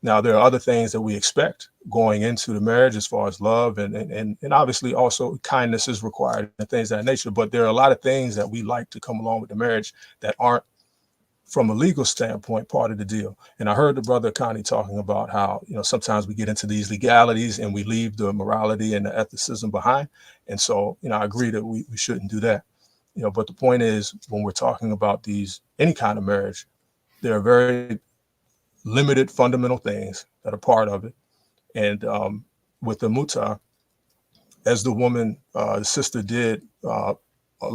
Now, there are other things that we expect going into the marriage as far as love and obviously also kindness is required and things of that nature. But there are a lot of things that we like to come along with the marriage that aren't, from a legal standpoint, part of the deal. And I heard the brother Connie talking about how, sometimes we get into these legalities and we leave the morality and the ethicism behind. And so, I agree that we shouldn't do that. But the point is, when we're talking about any kind of marriage, there are very limited fundamental things that are part of it. And with the mut'ah, as the woman, the sister did a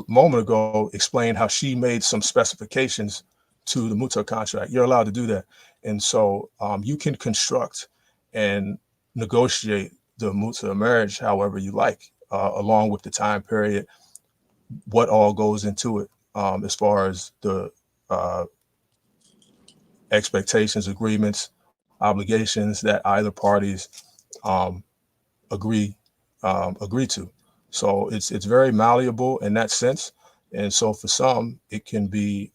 moment ago, explain how she made some specifications to the mut'ah contract. You're allowed to do that. And so you can construct and negotiate the mut'ah marriage however you like, along with the time period, what all goes into it, as far as the expectations, agreements, obligations that either parties agree to. So it's very malleable in that sense. And so for some, it can be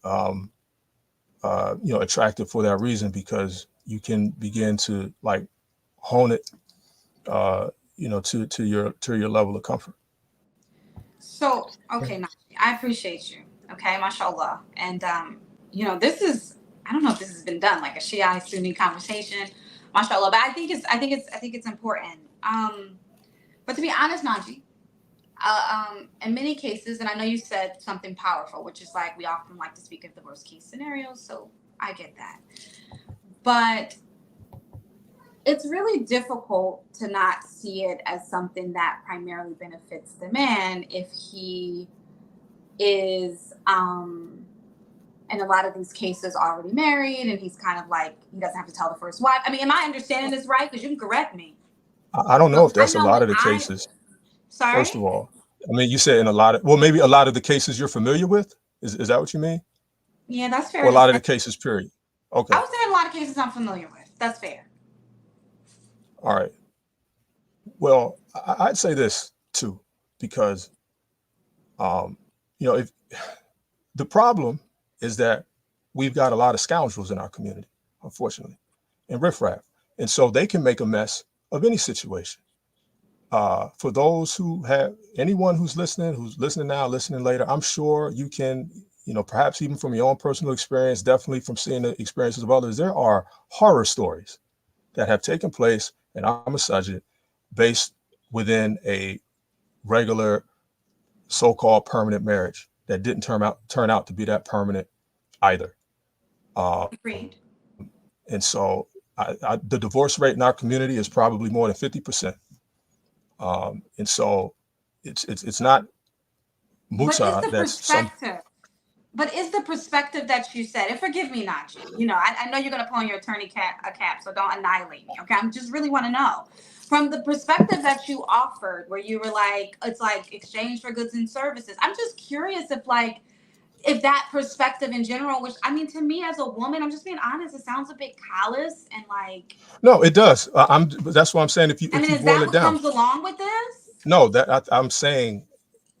attractive for that reason, because you can begin to like hone it to your level of comfort. So, okay, Naji, I appreciate you. Okay, mashallah. And this is, I don't know if this has been done, like a Shia Sunni conversation, mashallah, but I think it's important. But to be honest, Naji, in many cases, and I know you said something powerful, which is like we often like to speak of the worst case scenarios, so I get that. But it's really difficult to not see it as something that primarily benefits the man if he is, in a lot of these cases, already married, and he's kind of like, he doesn't have to tell the first wife. I mean, am I understanding this right? Because you can correct me. I don't know if that's a lot of the cases. Sorry? First of all, I mean, you said maybe a lot of the cases you're familiar with. Is that what you mean? Yeah, that's fair. Or a lot of the cases, period. Okay. I would say a lot of cases I'm familiar with. That's fair. All right. Well, I'd say this too, because, if the problem is that we've got a lot of scoundrels in our community, unfortunately, and riffraff. And so they can make a mess of any situation. For those anyone who's listening now, listening later, I'm sure you can, perhaps even from your own personal experience, definitely from seeing the experiences of others, there are horror stories that have taken place, and I'm a subject, based within a regular so-called permanent marriage that didn't turn out to be that permanent either. Agreed. And so the divorce rate in our community is probably more than 50%. And so it's not mutah. That's some. But is the perspective that you said, and forgive me, Naji, you know, I know you're going to put on your attorney cap, so don't annihilate me, okay? I just really want to know. From the perspective that you offered, where you were like, it's like exchange for goods and services, I'm just curious if that perspective in general, which, I mean, to me as a woman, I'm just being honest, it sounds a bit callous and like. No, it does. That's what I'm saying. If you is boil that it what down, comes along with this? no, I'm saying,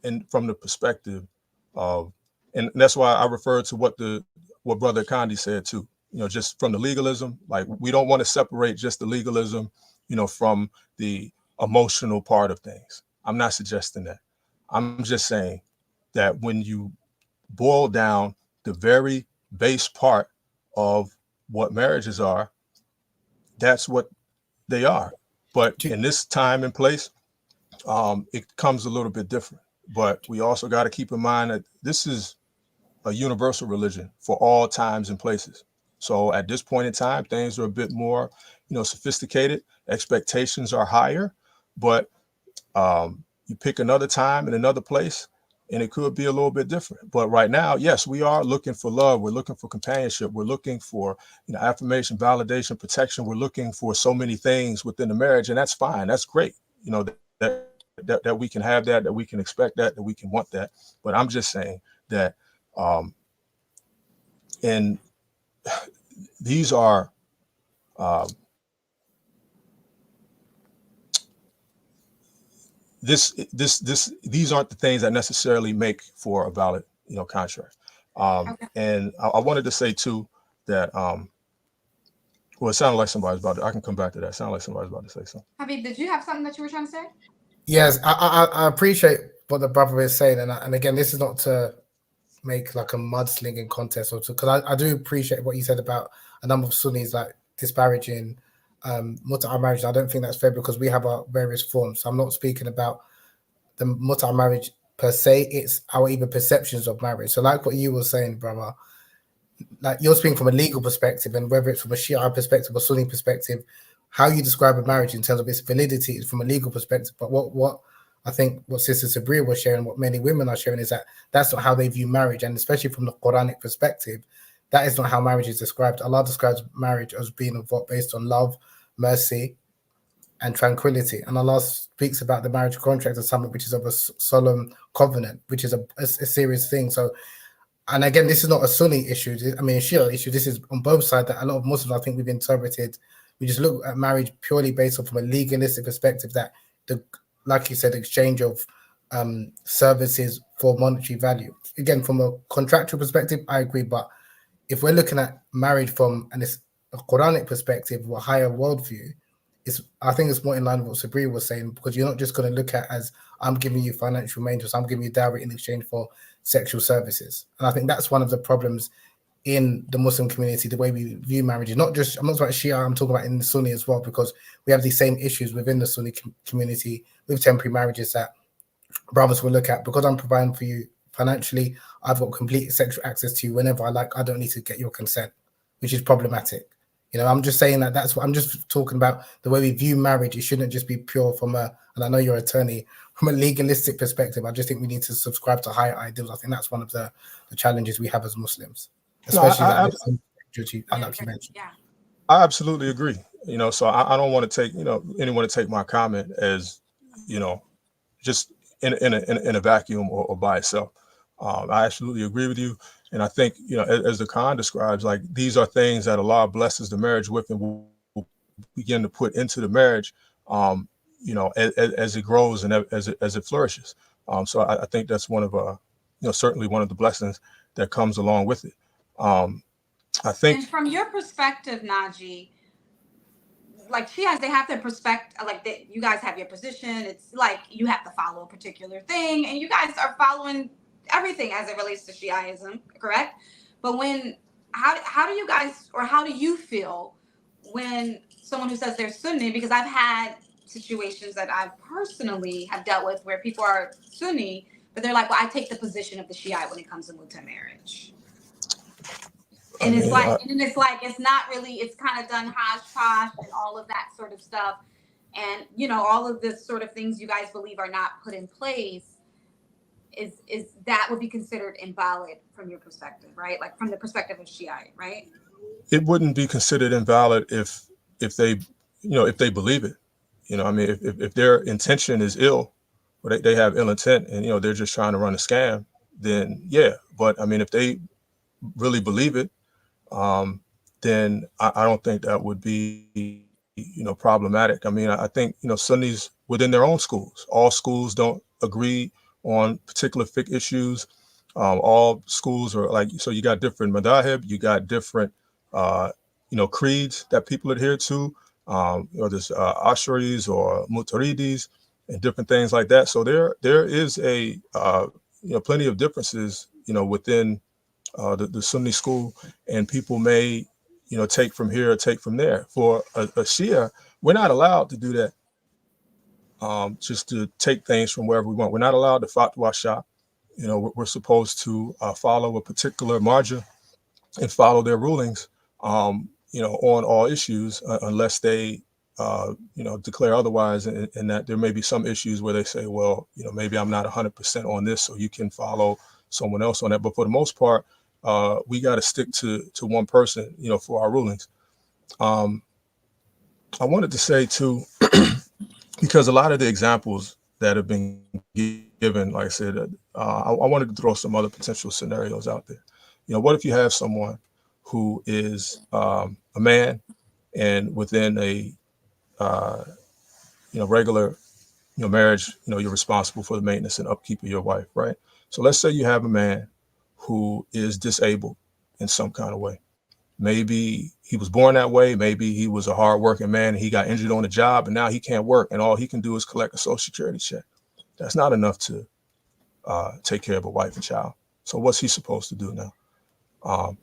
and from the perspective of, and that's why I refer to what Brother Condi said too. You know, just from the legalism, like we don't want to separate just the legalism, you know, from the emotional part of things. I'm not suggesting that. I'm just saying that when you boil down the very base part of what marriages are, that's what they are. But in this time and place, it comes a little bit different. But we also got to keep in mind that this is a universal religion for all times and places. So at this point in time, things are a bit more, you know, sophisticated. Expectations are higher, but you pick another time and another place, and it could be a little bit different. But right now, yes, we are looking for love. We're looking for companionship. We're looking for, you know, affirmation, validation, protection. We're looking for so many things within the marriage, and that's fine. That's great. You know, that we can have that we can expect that we can want that. But I'm just saying that, and these are these aren't the things that necessarily make for a valid, you know, contract. And I wanted to say too that well, it sounded like somebody's about to, I can come back to that. It sounded like somebody's about to say something. Habib, did you have something that you were trying to say? Yes, I appreciate what the brother is saying, and again, this is not to make like a mudslinging contest, or because I do appreciate what you said about a number of Sunnis like disparaging mut'ah marriage. I don't think that's fair because we have our various forms. So I'm not speaking about the mut'ah marriage per se. It's our even perceptions of marriage. So like what you were saying, brother, like you're speaking from a legal perspective, and whether it's from a Shia perspective or Sunni perspective, how you describe a marriage in terms of its validity is from a legal perspective. But what I think what Sister Sabria was sharing, what many women are sharing, is that that's not how they view marriage, and especially from the Quranic perspective, that is not how marriage is described. Allah describes marriage as being based on love, mercy, and tranquility. And Allah speaks about the marriage contract as something which is of a solemn covenant, which is a serious thing. So, and again, this is not a Sunni issue. I mean, a Shia issue. This is on both sides that a lot of Muslims, I think, we've interpreted. We just look at marriage purely based on from a legalistic perspective, that like you said, exchange of services for monetary value. Again, from a contractual perspective, I agree. But if we're looking at marriage from a Quranic perspective or a higher worldview, I think it's more in line with what Sabri was saying, because you're not just going to look at as I'm giving you financial maintenance, I'm giving you dowry in exchange for sexual services. And I think that's one of the problems in the Muslim community, the way we view marriage. I'm not talking about Shia, I'm talking about in the Sunni as well, because we have these same issues within the Sunni community with temporary marriages that brothers will look at. Because I'm providing for you financially, I've got complete sexual access to you whenever I like. I don't need to get your consent, which is problematic. You know, I'm just saying that's what I'm just talking about. The way we view marriage, it shouldn't just be pure from and I know you're an attorney, from a legalistic perspective. I just think we need to subscribe to higher ideals. I think that's one of the challenges we have as Muslims, especially like you mentioned. Yeah, I absolutely agree. You know, so I don't want to take, you know, anyone to take my comment as, you know, just in a vacuum or by itself. I absolutely agree with you. And I think, you know, as the Quran describes, like these are things that Allah blesses the marriage with and will begin to put into the marriage, you know, as it grows and as it flourishes. So I think that's one of, you know, certainly one of the blessings that comes along with it. I think. And from your perspective, Naji, like Shias, they have their perspective, like you guys have your position. It's like you have to follow a particular thing, and you guys are following everything as it relates to Shiaism, correct? But how do you guys, or how do you feel when someone who says they're Sunni, because I've had situations that I personally have dealt with where people are Sunni, but they're like, well, I take the position of the Shiite when it comes to mutah marriage. And it's like, it's not really, it's kind of done hodgepodge and all of that sort of stuff. and all of this sort of things you guys believe are not put in place, is that would be considered invalid from your perspective, right? Like from the perspective of Shiite, right? It wouldn't be considered invalid if they if they believe it. I mean, if their intention is ill, or they have ill intent, and they're just trying to run a scam, then yeah. But I mean, if they really believe it, then I don't think that would be problematic. I mean, I think Sunnis within their own schools, all schools don't agree on particular fiqh issues. All schools are like, so you got different madahib, you got different creeds that people adhere to. There's Asharis or Mutaridis and different things like that. So there is a plenty of differences within the Sunni school, and people may take from here or take from there. For a Shia, we're not allowed to do that. Just to take things from wherever we want. We're not allowed to fatwa shop. We're supposed to follow a particular marja and follow their rulings, on all issues, unless they, declare otherwise, and that there may be some issues where they say, well, maybe I'm not 100% on this, so you can follow someone else on that. But for the most part, we got to stick to one person, for our rulings. I wanted to say too, because a lot of the examples that have been given, like I said, I wanted to throw some other potential scenarios out there. What if you have someone who is a man, and within a regular marriage, you're responsible for the maintenance and upkeep of your wife, right? So let's say you have a man who is disabled in some kind of way. Maybe he was born that way. Maybe he was a hardworking man and he got injured on the job, and now he can't work, and all he can do is collect a Social Security check. That's not enough to take care of a wife and child. So what's he supposed to do now?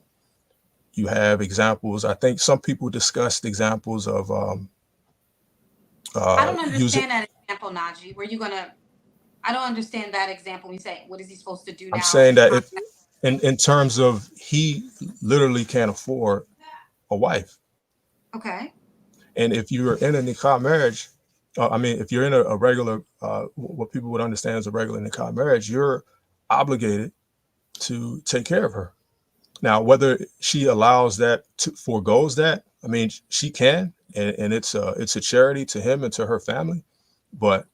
You have examples. I think some people discussed examples of I don't understand that example, Naji. I don't understand that example. You say, what is he supposed to do now? I'm saying that if in terms of, he literally can't afford a wife. Okay. And if you're in a nikah marriage, if you're in a regular, what people would understand as a regular nikah marriage, you're obligated to take care of her. Now, whether she allows that, forgoes that, I mean, she can, and it's a charity to him and to her family, but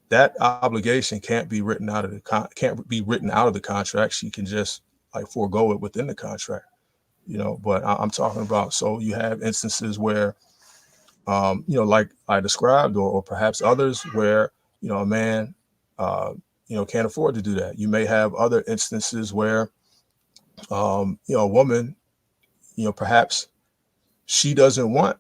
that obligation can't be written out of the contract. She can just forego it within the contract, But I'm talking about, so you have instances where, like I described, or perhaps others where a man can't afford to do that. You may have other instances where a woman, perhaps she doesn't want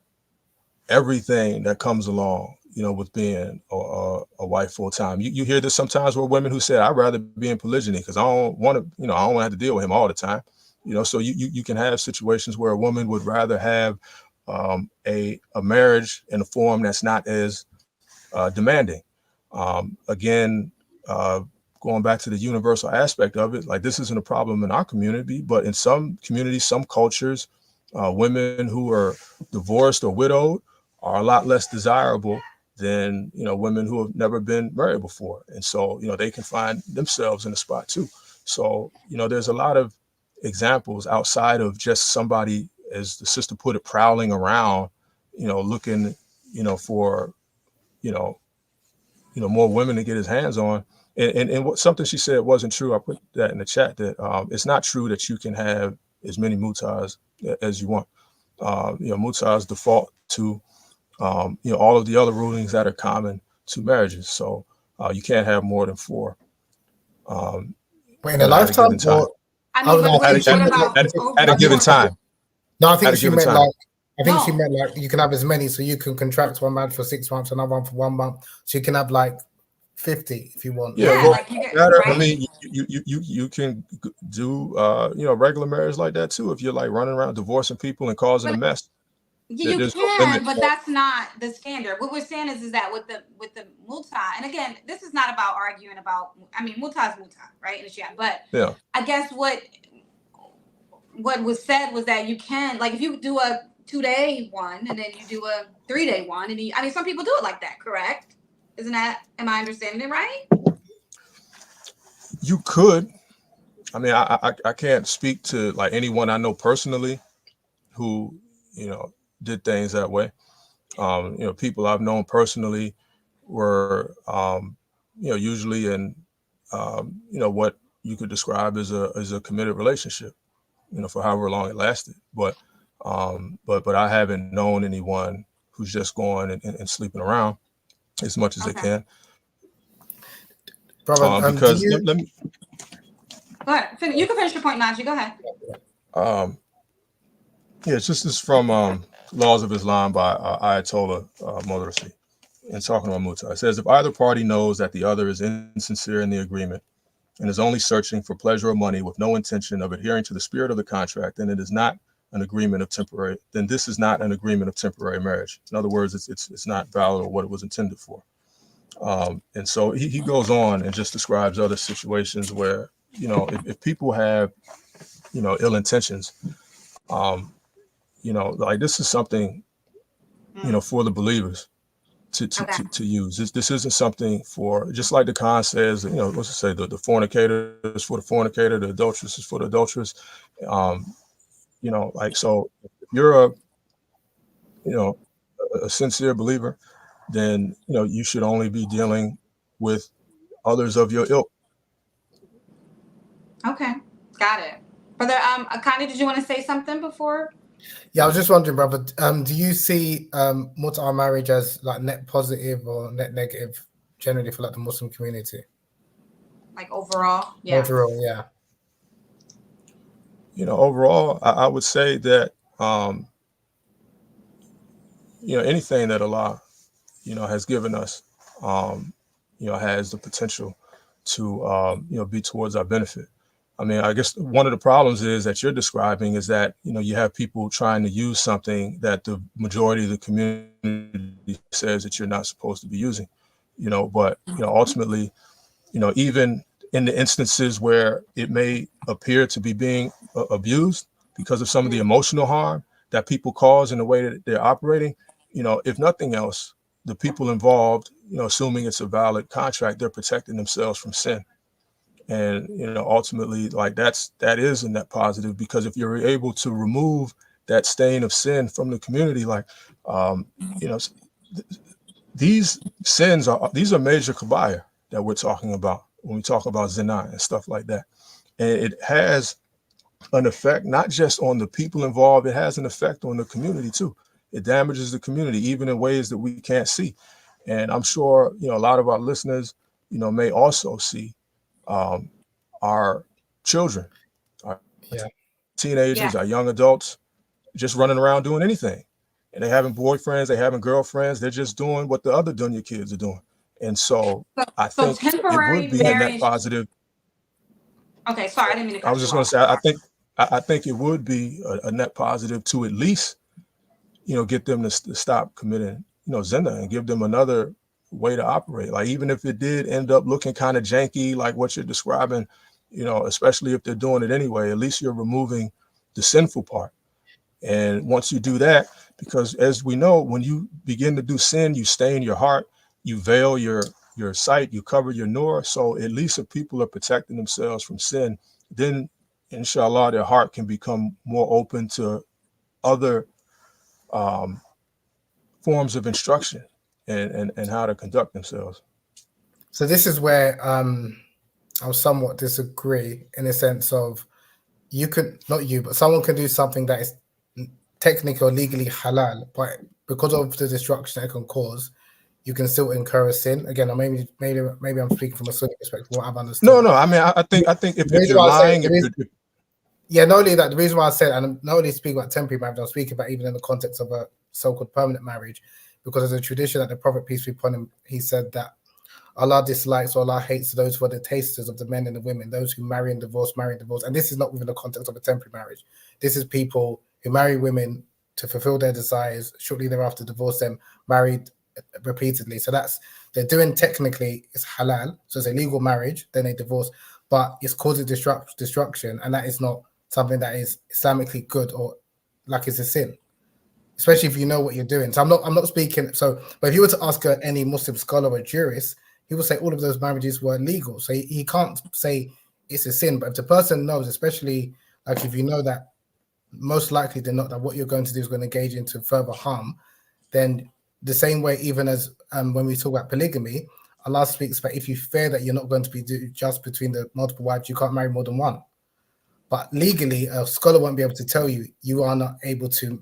everything that comes along, with being a wife full time. You hear this sometimes with women who say, I'd rather be in polygyny because I don't want to, I don't want to have to deal with him all the time. So you can have situations where a woman would rather have a marriage in a form that's not as demanding. Again, going back to the universal aspect of it, like, this isn't a problem in our community, but in some communities, some cultures, women who are divorced or widowed are a lot less desirable than women who have never been married before, and so they can find themselves in a spot too. So there's a lot of examples outside of just somebody, as the sister put it, prowling around, looking for more women to get his hands on. And what something she said wasn't true. I put that in the chat, that it's not true that you can have as many mutahs as you want. Mutahs default to all of the other rulings that are common to marriages. So you can't have more than 4. In a lifetime, or I mean, at a given time. No, I think she meant time. she meant you can have as many, so you can contract one man for 6 months, another one for 1 month, so you can have 50 if you want. Yeah, well, right? I mean, you can do regular marriage like that too, if you're running around divorcing people and causing a mess. You can, but that's not the standard. What we're saying is that with the mutah, and again, this is not about arguing about. I mean, mutah is mutah, right? In the Shia, but yeah, I guess what was said was that you can, if you do a 2-day one, and then you do a 3-day one, and I mean, some people do it like that, correct? Am I understanding it right? You could. I mean, I can't speak to like anyone I know personally who, did things that way. People I've known personally were, usually in, what you could describe as a committed relationship, for however long it lasted. But I haven't known anyone who's just going and sleeping around as much as they can. Brother, Because let me. Go ahead. You can finish your point, Naji. Go ahead. It's just from Laws of Islam by Ayatollah Modersi. And talking about mutah, it says, if either party knows that the other is insincere in the agreement and is only searching for pleasure or money with no intention of adhering to the spirit of the contract, then it is not an agreement of temporary. Then this is not an agreement of temporary marriage. In other words, it's not valid or what it was intended for. And so he goes on and just describes other situations where, if people have, ill intentions, like this is something, for the believers to use. This isn't something for, just like the Quran says, what's it say? The fornicator is for the fornicator, the adulteress is for the adulteress. Like, so if you're a sincere believer, then, you should only be dealing with others of your ilk. Okay, got it. Brother Akani, did you want to say something before? Yeah, I was just wondering, brother, do you see mut'ah marriage as like net positive or net negative generally for like the Muslim community? Like overall? Yeah. Overall, yeah. Overall, I would say that, anything that Allah, has given us, has the potential to, be towards our benefit. I mean, I guess one of the problems is that you're describing is that, you have people trying to use something that the majority of the community says that you're not supposed to be using, but, ultimately, even in the instances where it may appear to be being abused because of some of the emotional harm that people cause in the way that they're operating, if nothing else, the people involved, assuming it's a valid contract, they're protecting themselves from sin. And, ultimately, like that is a net positive, because if you're able to remove that stain of sin from the community, like, these are major kabair that we're talking about when we talk about zina and stuff like that. And it has an effect, not just on the people involved, it has an effect on the community too. It damages the community, even in ways that we can't see. And I'm sure, a lot of our listeners, may also see our children, our teenagers, our young adults, just running around doing anything. And they having boyfriends, they having girlfriends, they're just doing what the other dunya kids are doing. And so I think it would be a net positive. Okay, sorry, I didn't mean to cut you off. I was just going to say, I think it would be a net positive to at least, get them to stop committing, zina, and give them another way to operate. Like, even if it did end up looking kind of janky, like what you're describing, especially if they're doing it anyway, at least you're removing the sinful part. And once you do that, because as we know, when you begin to do sin, you stain your heart, you veil your sight, you cover your nur. So at least if people are protecting themselves from sin, then inshallah, their heart can become more open to other forms of instruction and how to conduct themselves. So this is where I'll somewhat disagree, in a sense of someone can do something that is technically or legally halal, but because of the destruction that it can cause, you can still incur a sin. Again, maybe I'm speaking from a Sunni perspective, what I've understood. No, I mean, I think if you're lying, not only that, the reason why I said, and I'm not only speaking about temporary marriage, I'm speaking about even in the context of a so-called permanent marriage, because there's a tradition that the Prophet, peace be upon him, he said that Allah dislikes or Allah hates those who are the tasters of the men and the women, those who marry and divorce. And this is not within the context of a temporary marriage. This is people who marry women to fulfill their desires, shortly thereafter divorce them, married repeatedly. So they're doing, technically, it's halal. So it's a legal marriage, then they divorce, but it's causing destruction. And that is not something that is Islamically good, or like it's a sin. especially if you know what you're doing. So I'm not speaking. So, but if you were to ask any Muslim scholar or jurist, he will say all of those marriages were legal. So he can't say it's a sin. But if the person knows, especially like if you know that most likely than not that what you're going to do is going to engage into further harm, then the same way, even as when we talk about polygamy, Allah speaks about if you fear that you're not going to be just between the multiple wives, you can't marry more than one. But legally, a scholar won't be able to tell you you are not able to,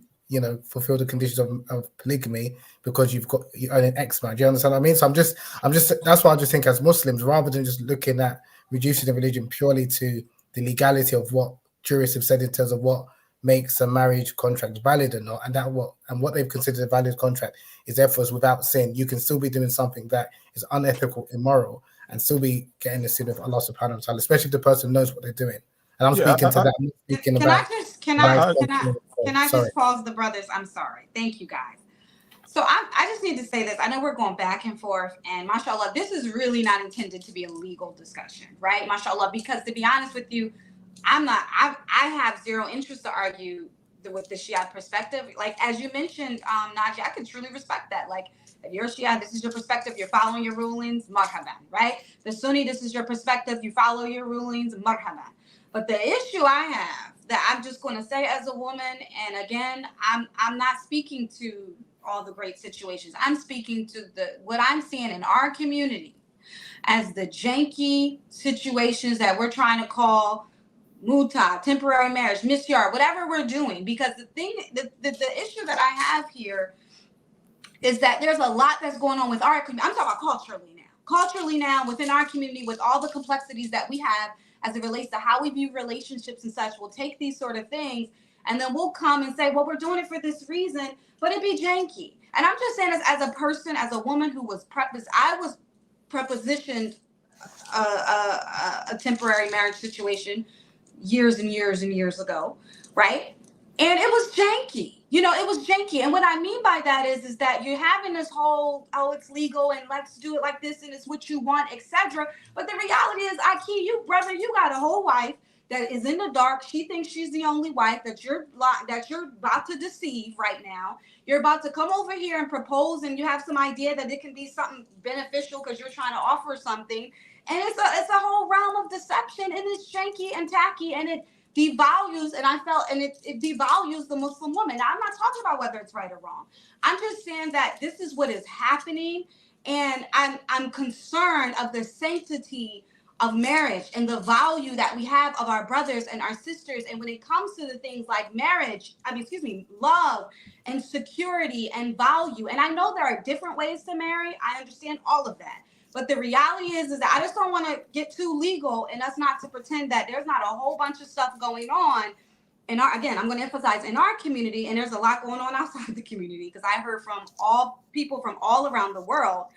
fulfill the conditions of polygamy because you own an X amount. Do you understand what I mean? So I'm just that's why I just think as Muslims, rather than just looking at reducing the religion purely to the legality of what jurists have said in terms of what makes a marriage contract valid or not, and what they've considered a valid contract is therefore without sin, you can still be doing something that is unethical, immoral, and still be getting the sin of Allah subhanahu wa ta'ala, especially if the person knows what they're doing. And I'm speaking to that. I'm speaking about. Can I just pause the brothers? I'm sorry. Thank you guys. So I just need to say this. I know we're going back and forth, and mashallah, this is really not intended to be a legal discussion, right? Mashallah, because to be honest with you, I have zero interest to argue with the Shia perspective. Like, as you mentioned, Naji, I can truly respect that. Like, if you're Shia, this is your perspective, you're following your rulings, marhaban, right? The Sunni, this is your perspective, you follow your rulings, marhaban. But the issue I have that I'm just going to say as a woman, and again, I'm not speaking to all the great situations. I'm speaking to what I'm seeing in our community as the janky situations that we're trying to call mutah, temporary marriage, misyar, whatever we're doing. Because the issue that I have here is that there's a lot that's going on with our community. I'm talking about culturally now within our community, with all the complexities that we have as it relates to how we view relationships and such. We'll take these sort of things and then we'll come and say, well, we're doing it for this reason, but it'd be janky. And I'm just saying this as a person, as a woman who was I was prepositioned a temporary marriage situation years and years and years ago, right? And it was janky. It was janky. And what I mean by that is that you're having this whole, oh, it's legal and let's do it like this and it's what you want, etc. But the reality is, you got a whole wife that is in the dark. She thinks she's the only wife that you're about to deceive right now. You're about to come over here and propose, and you have some idea that it can be something beneficial because you're trying to offer something. And it's a whole realm of deception, and it's janky and tacky, and it devalues, it devalues the Muslim woman. Now, I'm not talking about whether it's right or wrong. I'm just saying that this is what is happening, and I'm concerned of the sanctity of marriage and the value that we have of our brothers and our sisters. And when it comes to the things like love and security and value, and I know there are different ways to marry. I understand all of that. But the reality is that I just don't want to get too legal, and that's not to pretend that there's not a whole bunch of stuff going on. And again, I'm going to emphasize in our community, and there's a lot going on outside the community, because I heard from all people from all around the world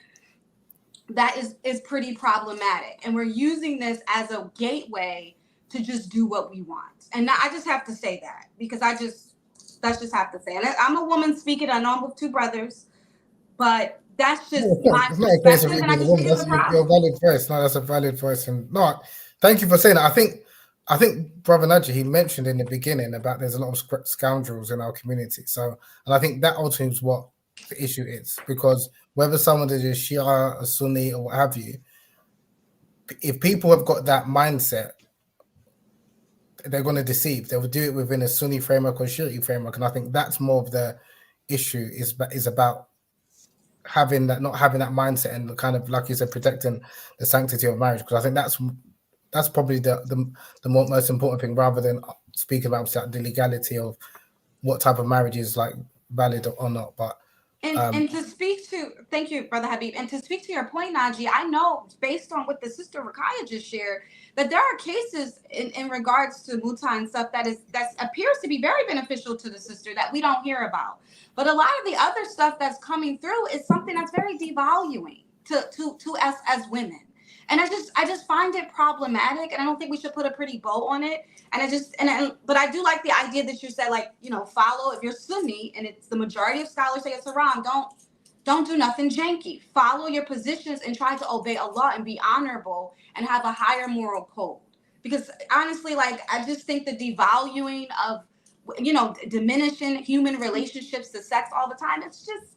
that is pretty problematic. And we're using this as a gateway to just do what we want. And I just have to say that, because that's just have to say. And I'm a woman speaking, I know I'm with two brothers, but that's just my perspective, and I just think it's a problem. Your valid voice. No, that's a valid voice. And no, thank you for saying that. I think Brother Naji, he mentioned in the beginning about there's a lot of scoundrels in our community. So, and I think that ultimately is what the issue is, because whether someone is a Shia, a Sunni, or what have you, if people have got that mindset, they're going to deceive. They will do it within a Sunni framework or Shia framework. And I think that's more of the issue is about not having that mindset, and kind of, like you said, protecting the sanctity of marriage. Because I think that's probably the most important thing, rather than speaking about the legality of what type of marriage is like valid or not. But and to speak to, thank you, Brother Habib, and to speak to your point, Naji, I know based on what the sister Ruqayya just shared, that there are cases in regards to mutah and stuff that appears to be very beneficial to the sister that we don't hear about. But a lot of the other stuff that's coming through is something that's very devaluing to us as women. And I just find it problematic, and I don't think we should put a pretty bow on it. But I do like the idea that you said, like, follow, if you're Sunni and it's the majority of scholars say it's haram, don't do nothing janky. Follow your positions and try to obey Allah and be honorable and have a higher moral code. Because honestly, like, I just think the devaluing diminishing human relationships to sex all the time. It's just,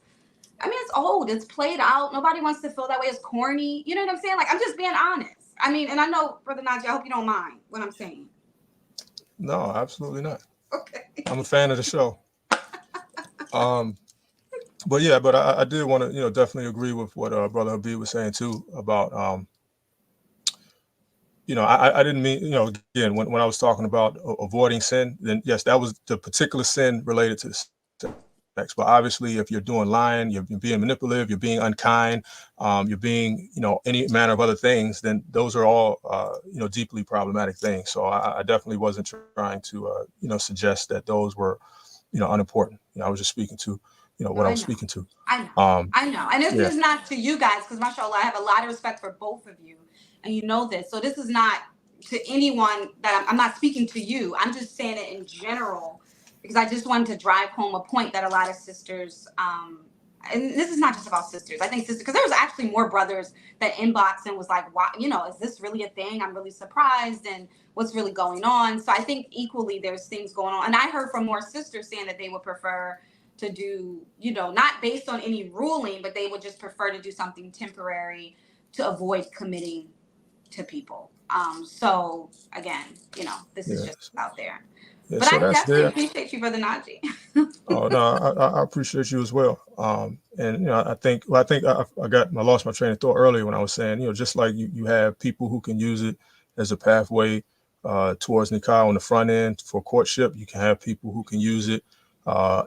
I mean, it's old. It's played out. Nobody wants to feel that way. It's corny. You know what I'm saying? Like, I'm just being honest. I mean, and I know, Brother Naji, I hope you don't mind what I'm saying. No, absolutely not. Okay. I'm a fan of the show. But yeah, but I did want to, definitely agree with what Brother Habib was saying too about, I didn't mean, again, when I was talking about avoiding sin, then yes, that was the particular sin related to sex. But obviously, if you're doing lying, you're being manipulative, you're being unkind, you're being, any manner of other things, then those are all, deeply problematic things. So I definitely wasn't trying to, suggest that those were, unimportant. I was just speaking to, what I was speaking to. I know. And this Yeah. is not to you guys, because mashallah, I have a lot of respect for both of you. And you know this. So this is not to anyone that I'm not speaking to you. I'm just saying it in general, because I just wanted to drive home a point that a lot of sisters, and this is not just about sisters. I think sisters, because there was actually more brothers that inboxed and was like, "Wow, is this really a thing? I'm really surprised, and what's really going on?" So I think equally there's things going on. And I heard from more sisters saying that they would prefer to do, not based on any ruling, but they would just prefer to do something temporary to avoid committing to people. So again, this is just out there. Yeah, But so I that's definitely there. appreciate you, Brother Naji. Oh no, I appreciate you as well. And I think I lost my train of thought earlier when I was saying, just like you have people who can use it as a pathway towards nikah on the front end for courtship. You can have people who can use it,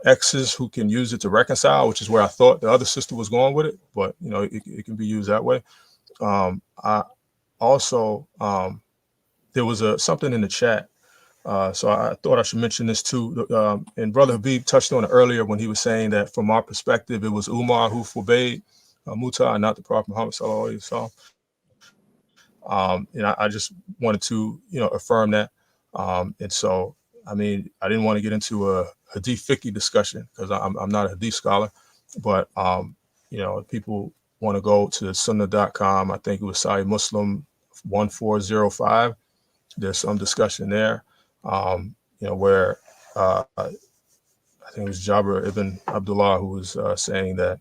exes who can use it to reconcile, which is where I thought the other sister was going with it. But it can be used that way. I also there was something in the chat. So I thought I should mention this too. And Brother Habib touched on it earlier when he was saying that from our perspective, it was Umar who forbade mutah and not the Prophet Muhammad sallallahu alaihi wasallam. I just wanted to, affirm that. And so, I mean, I didn't want to get into a hadith fiqh discussion because I'm not a hadith scholar, but, people want to go to sunnah.com. I think it was Shia Muslim 1405. There's some discussion there. Where I think it was Jabir ibn Abdullah who was saying that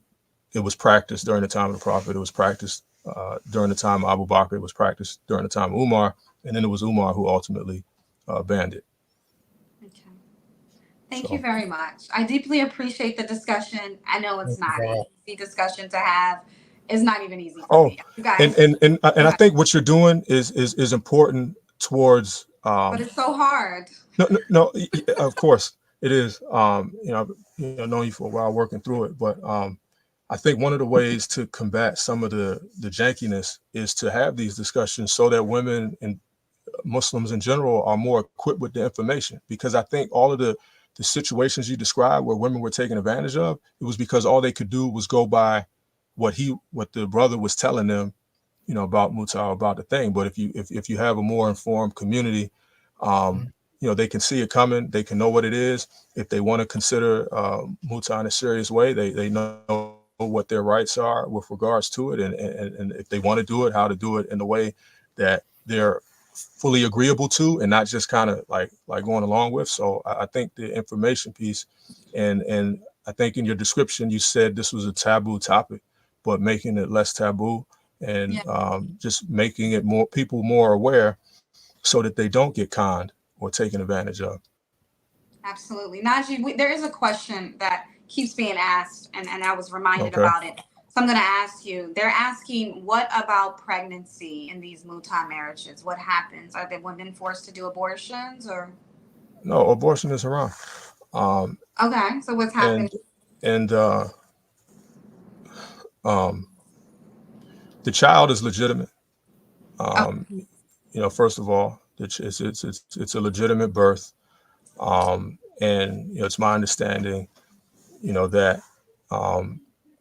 it was practiced during the time of the Prophet, it was practiced during the time of Abu Bakr, it was practiced during the time of Umar, and then it was Umar who ultimately banned it. Okay. Thank you very much. I deeply appreciate the discussion. I know it's not an easy discussion to have. It's not even easy for me. You guys, and I think what you're doing is important towards. But it's so hard. No, of course it is. I've known you for a while working through it, but I think one of the ways to combat some of the jankiness is to have these discussions so that women and Muslims in general are more equipped with the information. Because I think all of the situations you described where women were taken advantage of, it was because all they could do was go by what the brother was telling them, about mutah, about the thing. But if you have a more informed community, they can see it coming. They can know what it is. If they want to consider mutah in a serious way, they know what their rights are with regards to it, and if they want to do it, how to do it in a way that they're fully agreeable to, and not just kind of like going along with. So I think the information piece, and I think in your description you said this was a taboo topic, but making it less taboo and just making it people more aware so that they don't get conned or taken advantage of. Absolutely. Naji, there is a question that keeps being asked, and I was reminded about it. So I'm going to ask you. They're asking, what about pregnancy in these mutah marriages? What happens? Are the women forced to do abortions, or? No, abortion is haram. Okay, so what's happening? And the child is legitimate. First of all, it's a legitimate birth. And it's my understanding, that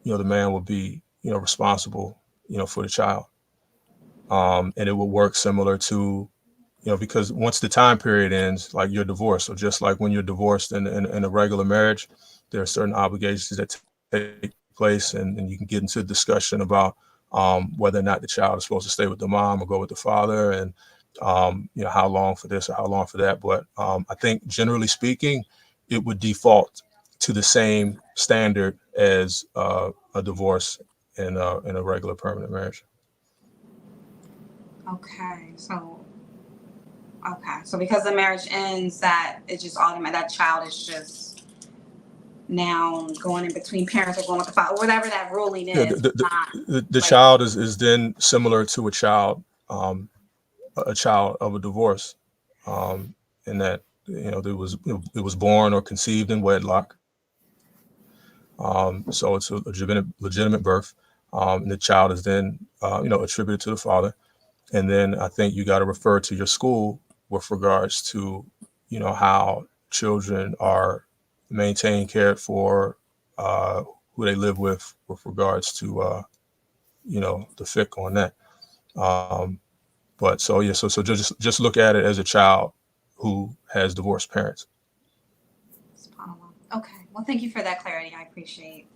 the man will be, responsible, for the child. And it will work similar to, because once the time period ends, like you're divorced. So just like when you're divorced in a regular marriage, there are certain obligations that take place, and you can get into discussion about whether or not the child is supposed to stay with the mom or go with the father, and how long for this or how long for that. But I think generally speaking, it would default to the same standard as a divorce in a regular permanent marriage. Okay, so because the marriage ends, that it's just automatic. That child is just now going in between parents or going with the father, whatever that ruling Yeah, is. the child is then similar to a child of a divorce, in that it was born or conceived in wedlock. So it's a legitimate birth, and the child is then attributed to the father. And then I think you got to refer to your school with regards to how children are maintained, cared for, who they live with regards to the fiqh on that. But so just look at it as a child who has divorced parents. Okay, well, thank you for that clarity. I appreciate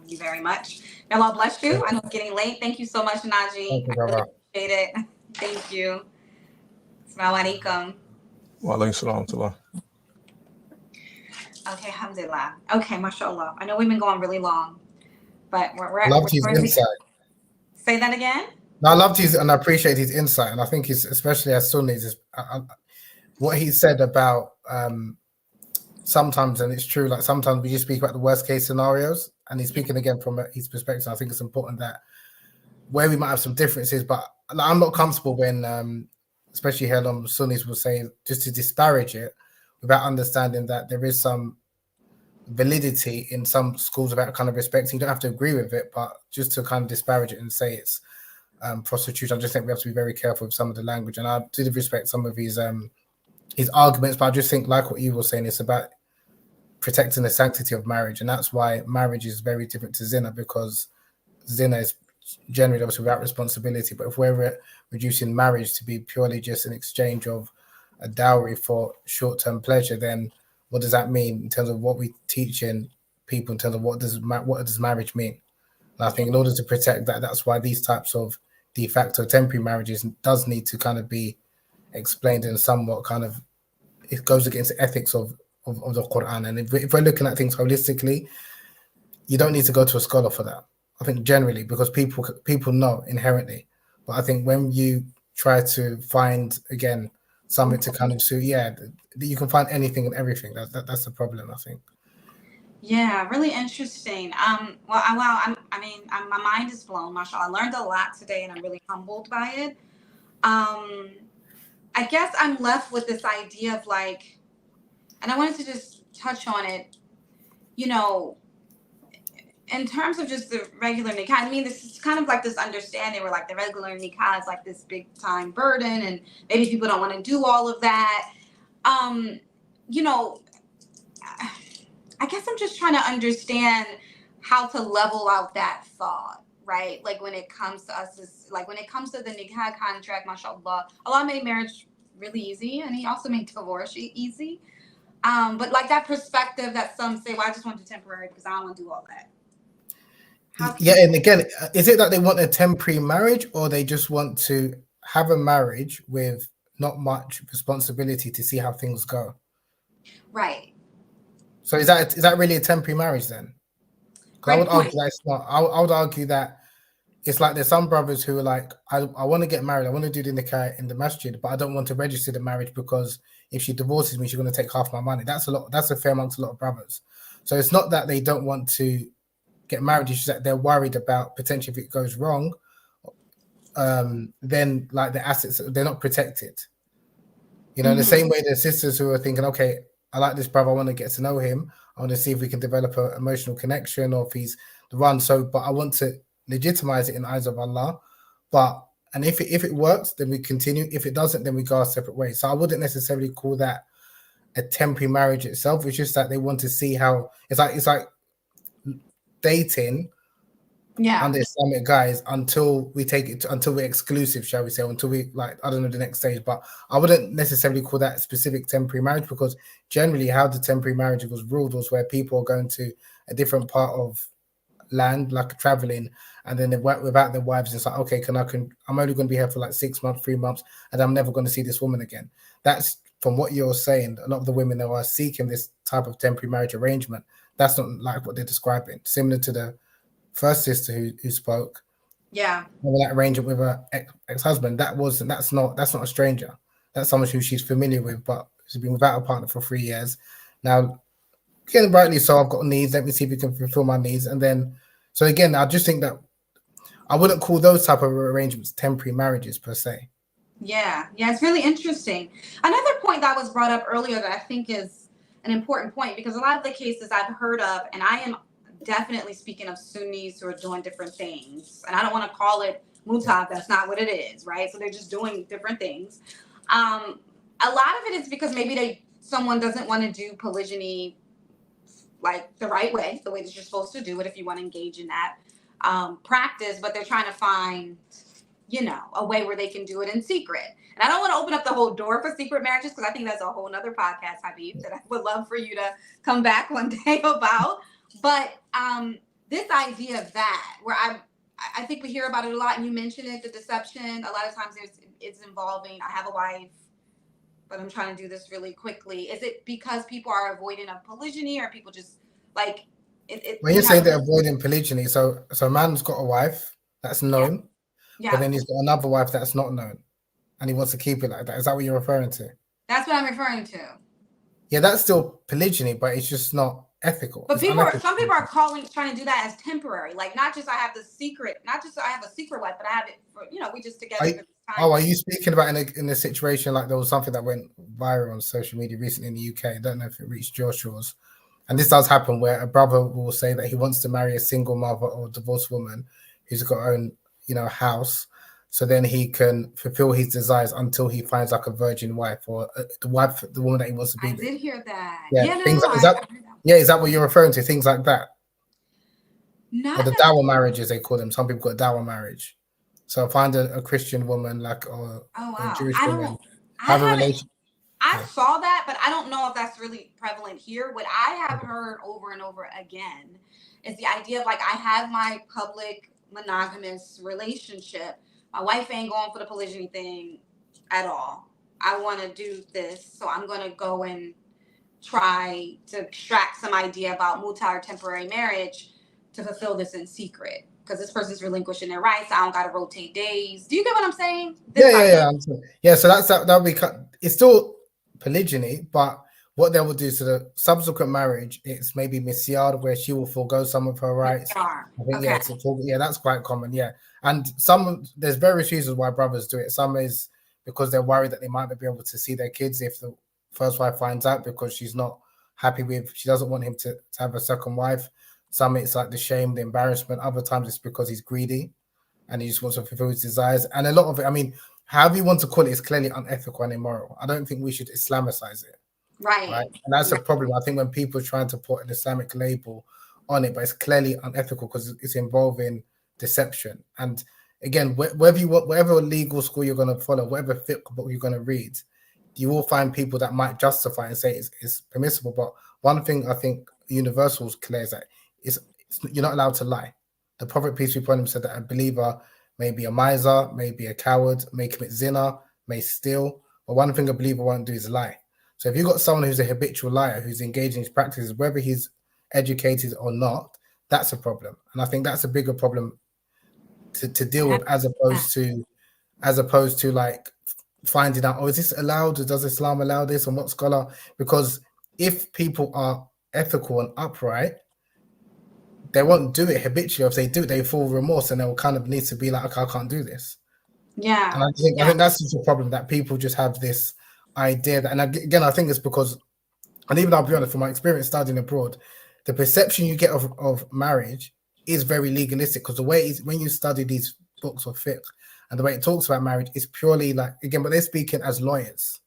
you very much. May Allah bless you. I know it's getting late. Thank you so much, Naji. Thank you, I really brother. appreciate it. Thank you. Assalamu alaikum. Wa alaikum salam wa rahmatullah. Okay, alhamdulillah. Okay, mashallah. I know we've been going really long, but we're Loved his insight. Say that again? No, I loved his, and I appreciate his insight. And I think he's, especially as Sunnis, what he said about sometimes, and it's true, like sometimes we just speak about the worst case scenarios, and he's speaking again from his perspective. I think it's important that where we might have some differences, but I'm not comfortable when, especially here on Sunnis will say, just to disparage it without understanding that there is some validity in some schools about kind of respecting. You don't have to agree with it, but just to kind of disparage it and say it's prostitution. I just think we have to be very careful with some of the language, and I did respect some of his arguments, but I just think, like what you were saying, it's about protecting the sanctity of marriage, and that's why marriage is very different to zina, because zina is generally obviously without responsibility. But if we're reducing marriage to be purely just an exchange of a dowry for short-term pleasure, then what does that mean in terms of what we teach in people in terms of what does marriage mean? And I think in order to protect that, that's why these types of de facto temporary marriages does need to kind of be explained in somewhat kind of, it goes against the ethics of the Quran. And if we're looking at things holistically, you don't need to go to a scholar for that. I think generally, because people know inherently. But I think when you try to find, again, something to kind of suit, you can find anything and everything. That's the problem, I think. Yeah, really interesting. My mind is blown, mashallah. I learned a lot today, and I'm really humbled by it. I guess I'm left with this idea of like, and I wanted to just touch on it, in terms of just the regular nikah. I mean, this is kind of like this understanding where like the regular nikah is like this big time burden, and maybe people don't want to do all of that. I guess I'm just trying to understand how to level out that thought, right? Like when it comes to us, when it comes to the nikah contract, mashallah, Allah made marriage really easy, and He also made divorce easy. But like that perspective that some say, well, I just want the temporary because I don't want to do all that. And again, is it that they want a temporary marriage, or they just want to have a marriage with not much responsibility to see how things go? Right. So is that really a temporary marriage then? Because I would argue that it's not. I would argue that it's like there's some brothers who are like, I want to get married, I want to do the nikah in the masjid, but I don't want to register the marriage because if she divorces me, she's going to take half my money. That's a fair amongst a lot of brothers. So it's not that they don't want to get married, it's just that they're worried about potentially if it goes wrong, then like the assets, they're not protected. In the same way, there's sisters who are thinking, okay, I like this brother, I want to get to know him, I want to see if we can develop an emotional connection or if he's the one. But I want to legitimize it in the eyes of Allah. And if it works, then we continue. If it doesn't, then we go our separate ways. So I wouldn't necessarily call that a temporary marriage itself. It's just that they want to see how it's like dating under Islamic guise until we take it until we're exclusive, shall we say, until we I don't know the next stage. But I wouldn't necessarily call that specific temporary marriage, because generally how the temporary marriage was ruled was where people are going to a different part of land, like traveling, and then they work without their wives. It's like, okay, I'm only going to be here for like 6 months, 3 months, and I'm never going to see this woman again. That's from what you're saying, a lot of the women that are seeking this type of temporary marriage arrangement, that's not like what they're describing. Similar to the first sister who spoke. Yeah. That arrangement with her ex-husband, that's not a stranger. That's someone who she's familiar with, but she's been without a partner for 3 years. Now, again, rightly so, I've got needs. Let me see if we can fulfill my needs. And then, so again, I just think that I wouldn't call those type of arrangements temporary marriages per se. Yeah, it's really interesting. Another point that was brought up earlier that I think is an important point, because a lot of the cases I've heard of, and I am definitely speaking of Sunnis who are doing different things, and I don't want to call it mut'ah, that's not what it is, right? So they're just doing different things. A lot of it is because maybe someone doesn't want to do polygyny like the right way, the way that you're supposed to do it if you want to engage in that practice, but they're trying to find, a way where they can do it in secret. And I don't want to open up the whole door for secret marriages, because I think that's a whole nother podcast, Habib, that I would love for you to come back one day about. But this idea of that, where I think we hear about it a lot, and you mentioned it, the deception, a lot of times it's involving, I have a wife, but I'm trying to do this really quickly. Is it because people are avoiding of polygyny, or people just like it? When you say they're avoiding polygyny, so a man's got a wife that's known, but then he's got another wife that's not known, and he wants to keep it like that. Is that what you're referring to? That's what I'm referring to. Yeah, that's still polygyny, but it's just not ethical. But some people are trying to do that as temporary, like not just I have a secret wife, but I have it for, we just together. Are you speaking about in a situation like there was something that went viral on social media recently in the UK? I don't know if it reached your shores. And this does happen, where a brother will say that he wants to marry a single mother or divorced woman who's got her own, house, so then he can fulfill his desires until he finds like a virgin wife, or the woman that he wants to be with. I did hear that. Is that what you're referring to? Things like that? No. Or the dower marriages, they call them. Some people got a dower marriage. So find a Christian woman, or a Jewish woman, have a relationship. I saw that, but I don't know if that's really prevalent here. What I have heard over and over again is the idea of like, I have my public monogamous relationship. My wife ain't going for the polygyny thing at all. I want to do this, so I'm going to go and try to extract some idea about mut'ah or temporary marriage to fulfill this in secret, because this person's relinquishing their rights. I don't got to rotate days. Do you get what I'm saying? Yeah. So that'll be it's still polygyny, but what they will do to the subsequent marriage, it's maybe misyar, where she will forego some of her rights. I think, that's quite common. Yeah, and there's various reasons why brothers do it. Some is because they're worried that they might not be able to see their kids if the first wife finds out, because she's not happy she doesn't want him to have a second wife. Some it's like the shame, the embarrassment. Other times it's because he's greedy and he just wants to fulfill his desires. And a lot of it, I mean, however you want to call it, is clearly unethical and immoral. I don't think we should Islamicize it. Right. And that's a problem. I think when people are trying to put an Islamic label on it, but it's clearly unethical because it's involving deception. And again, whatever legal school you're going to follow, whatever fiqh book you're going to read, you will find people that might justify and say it's permissible. But one thing I think universal is clear is that you're not allowed to lie. The Prophet, peace be upon him, said that a believer may be a miser, may be a coward, may commit zina, may steal. But one thing a believer won't do is lie. So if you've got someone who's a habitual liar, who's engaging in his practices, whether he's educated or not, that's a problem. And I think that's a bigger problem to deal with, as opposed to like finding out, is this allowed? Does Islam allow this? And what scholar? Because if people are ethical and upright, they won't do it habitually. If they do it, they feel remorse and they'll kind of need to be like, okay, I can't do this. Yeah. And I think that's just a problem, that people just have this idea that, and again, I think it's because, and even I'll be honest, from my experience studying abroad, the perception you get of marriage is very legalistic, because the way it is, when you study these books of fiqh and the way it talks about marriage is purely like, again, but they're speaking as lawyers.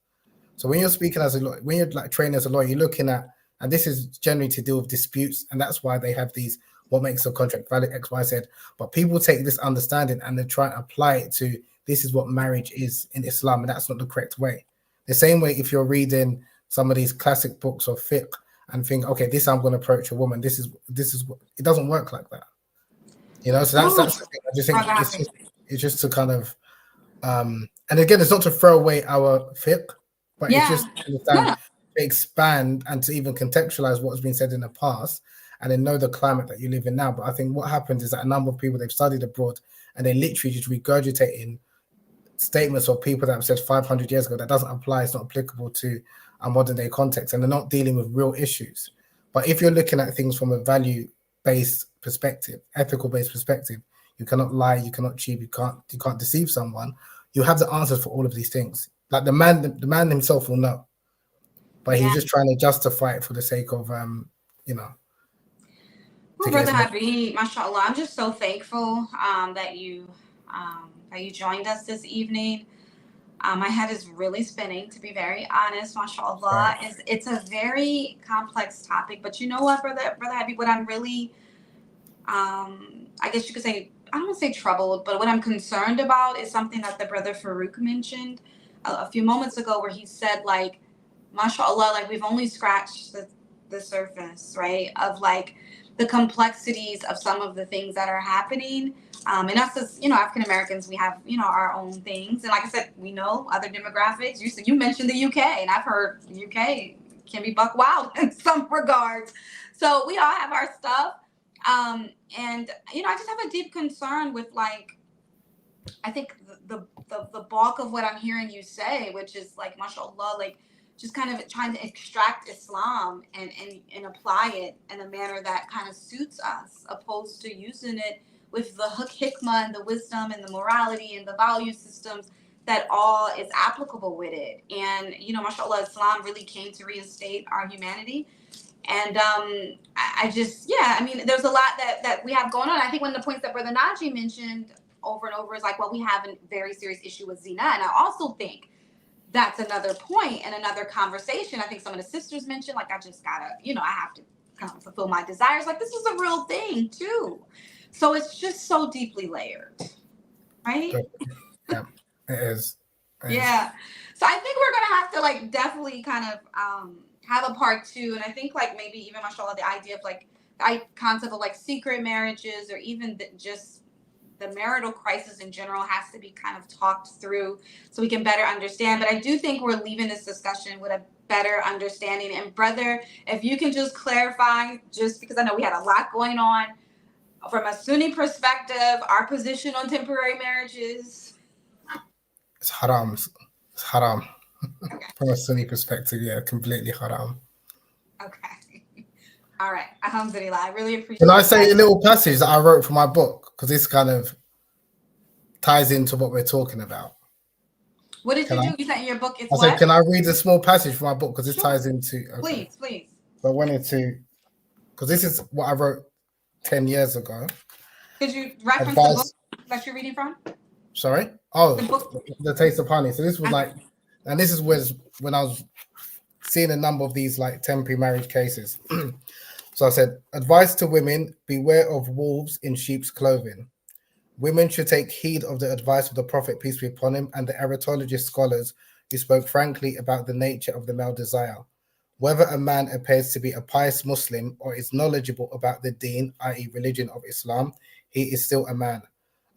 So when you're speaking as a lawyer, when you're like trained as a lawyer, you're looking at, and this is generally to deal with disputes, and that's why they have these, what makes a contract valid, X, Y, Z. But people take this understanding and they try and apply it to, this is what marriage is in Islam, and that's not the correct way. The same way, if you're reading some of these classic books of fiqh and think, okay, this I'm going to approach a woman. This is what, it doesn't work like that. So that's the thing. I just think it's just to kind of, and again, it's not to throw away our fiqh, But it's just to understand, to expand and to even contextualize what's been said in the past and then know the climate that you live in now. But I think what happens is that a number of people, they've studied abroad and they literally just regurgitating statements of people that have said 500 years ago that doesn't apply, it's not applicable to a modern day context, and they're not dealing with real issues. But if you're looking at things from a value-based perspective, ethical-based perspective, you cannot lie, you cannot cheat, you can't deceive someone. You have the answers for all of these things. Like the man himself will know, but he's just trying to justify it for the sake of you know. Well, Brother Habib, mashallah, I'm just so thankful that you joined us this evening. My head is really spinning, to be very honest, mashallah. Right. It's a very complex topic, but you know what, Brother Habib, what I'm really, I guess you could say, I don't want to say troubled, but what I'm concerned about is something that the Brother Farouk mentioned a few moments ago, where he said, like, mashallah, like we've only scratched the surface, right, of like the complexities of some of the things that are happening. And us as, African Americans, we have, our own things. And like I said, we know other demographics. You mentioned the UK, and I've heard the UK can be buck wild in some regards. So we all have our stuff. And, I just have a deep concern with, like, I think the bulk of what I'm hearing you say, which is like, mashallah, like just kind of trying to extract Islam and apply it in a manner that kind of suits us, opposed to using it with the hikmah and the wisdom and the morality and the value systems that all is applicable with it. And, mashallah, Islam really came to reinstate our humanity. And I just, there's a lot that we have going on. I think one of the points that Brother Naji mentioned over and over is like, well, we have a very serious issue with zina. And I also think that's another point and another conversation. I think some of the sisters mentioned, like, I just gotta, I have to kind of fulfill my desires. Like, this is a real thing too. So it's just so deeply layered, right? Yeah, it is. Yeah. So I think we're gonna have to, like, definitely kind of have a part 2. And I think, like, maybe even, mashallah, the idea of, like, the concept of, like, secret marriages, or even just the marital crisis in general, has to be kind of talked through so we can better understand. But I do think we're leaving this discussion with a better understanding. And brother, if you can just clarify, just because I know we had a lot going on, from a Sunni perspective, our position on temporary marriages. It's haram. It's haram. Okay. From a Sunni perspective, yeah, completely haram. Okay. All right. Alhamdulillah. I really appreciate Can I say a little passage that I wrote for my book? Because this kind of ties into what we're talking about. What did you do? You said in your book, it's I said, can I read a small passage from my book? Because this ties into... Okay. Please. So I wanted to... Because this is what I wrote 10 years ago. Could you reference the book that you're reading from? Sorry? Oh, the Taste of Honey. So this was like... And this is when I was seeing a number of these, like, temporary marriage cases. So I said, advice to women, beware of wolves in sheep's clothing. Women should take heed of the advice of the Prophet, peace be upon him, and the eritologist scholars who spoke frankly about the nature of the male desire. Whether a man appears to be a pious Muslim or is knowledgeable about the deen, i.e. religion of Islam, he is still a man.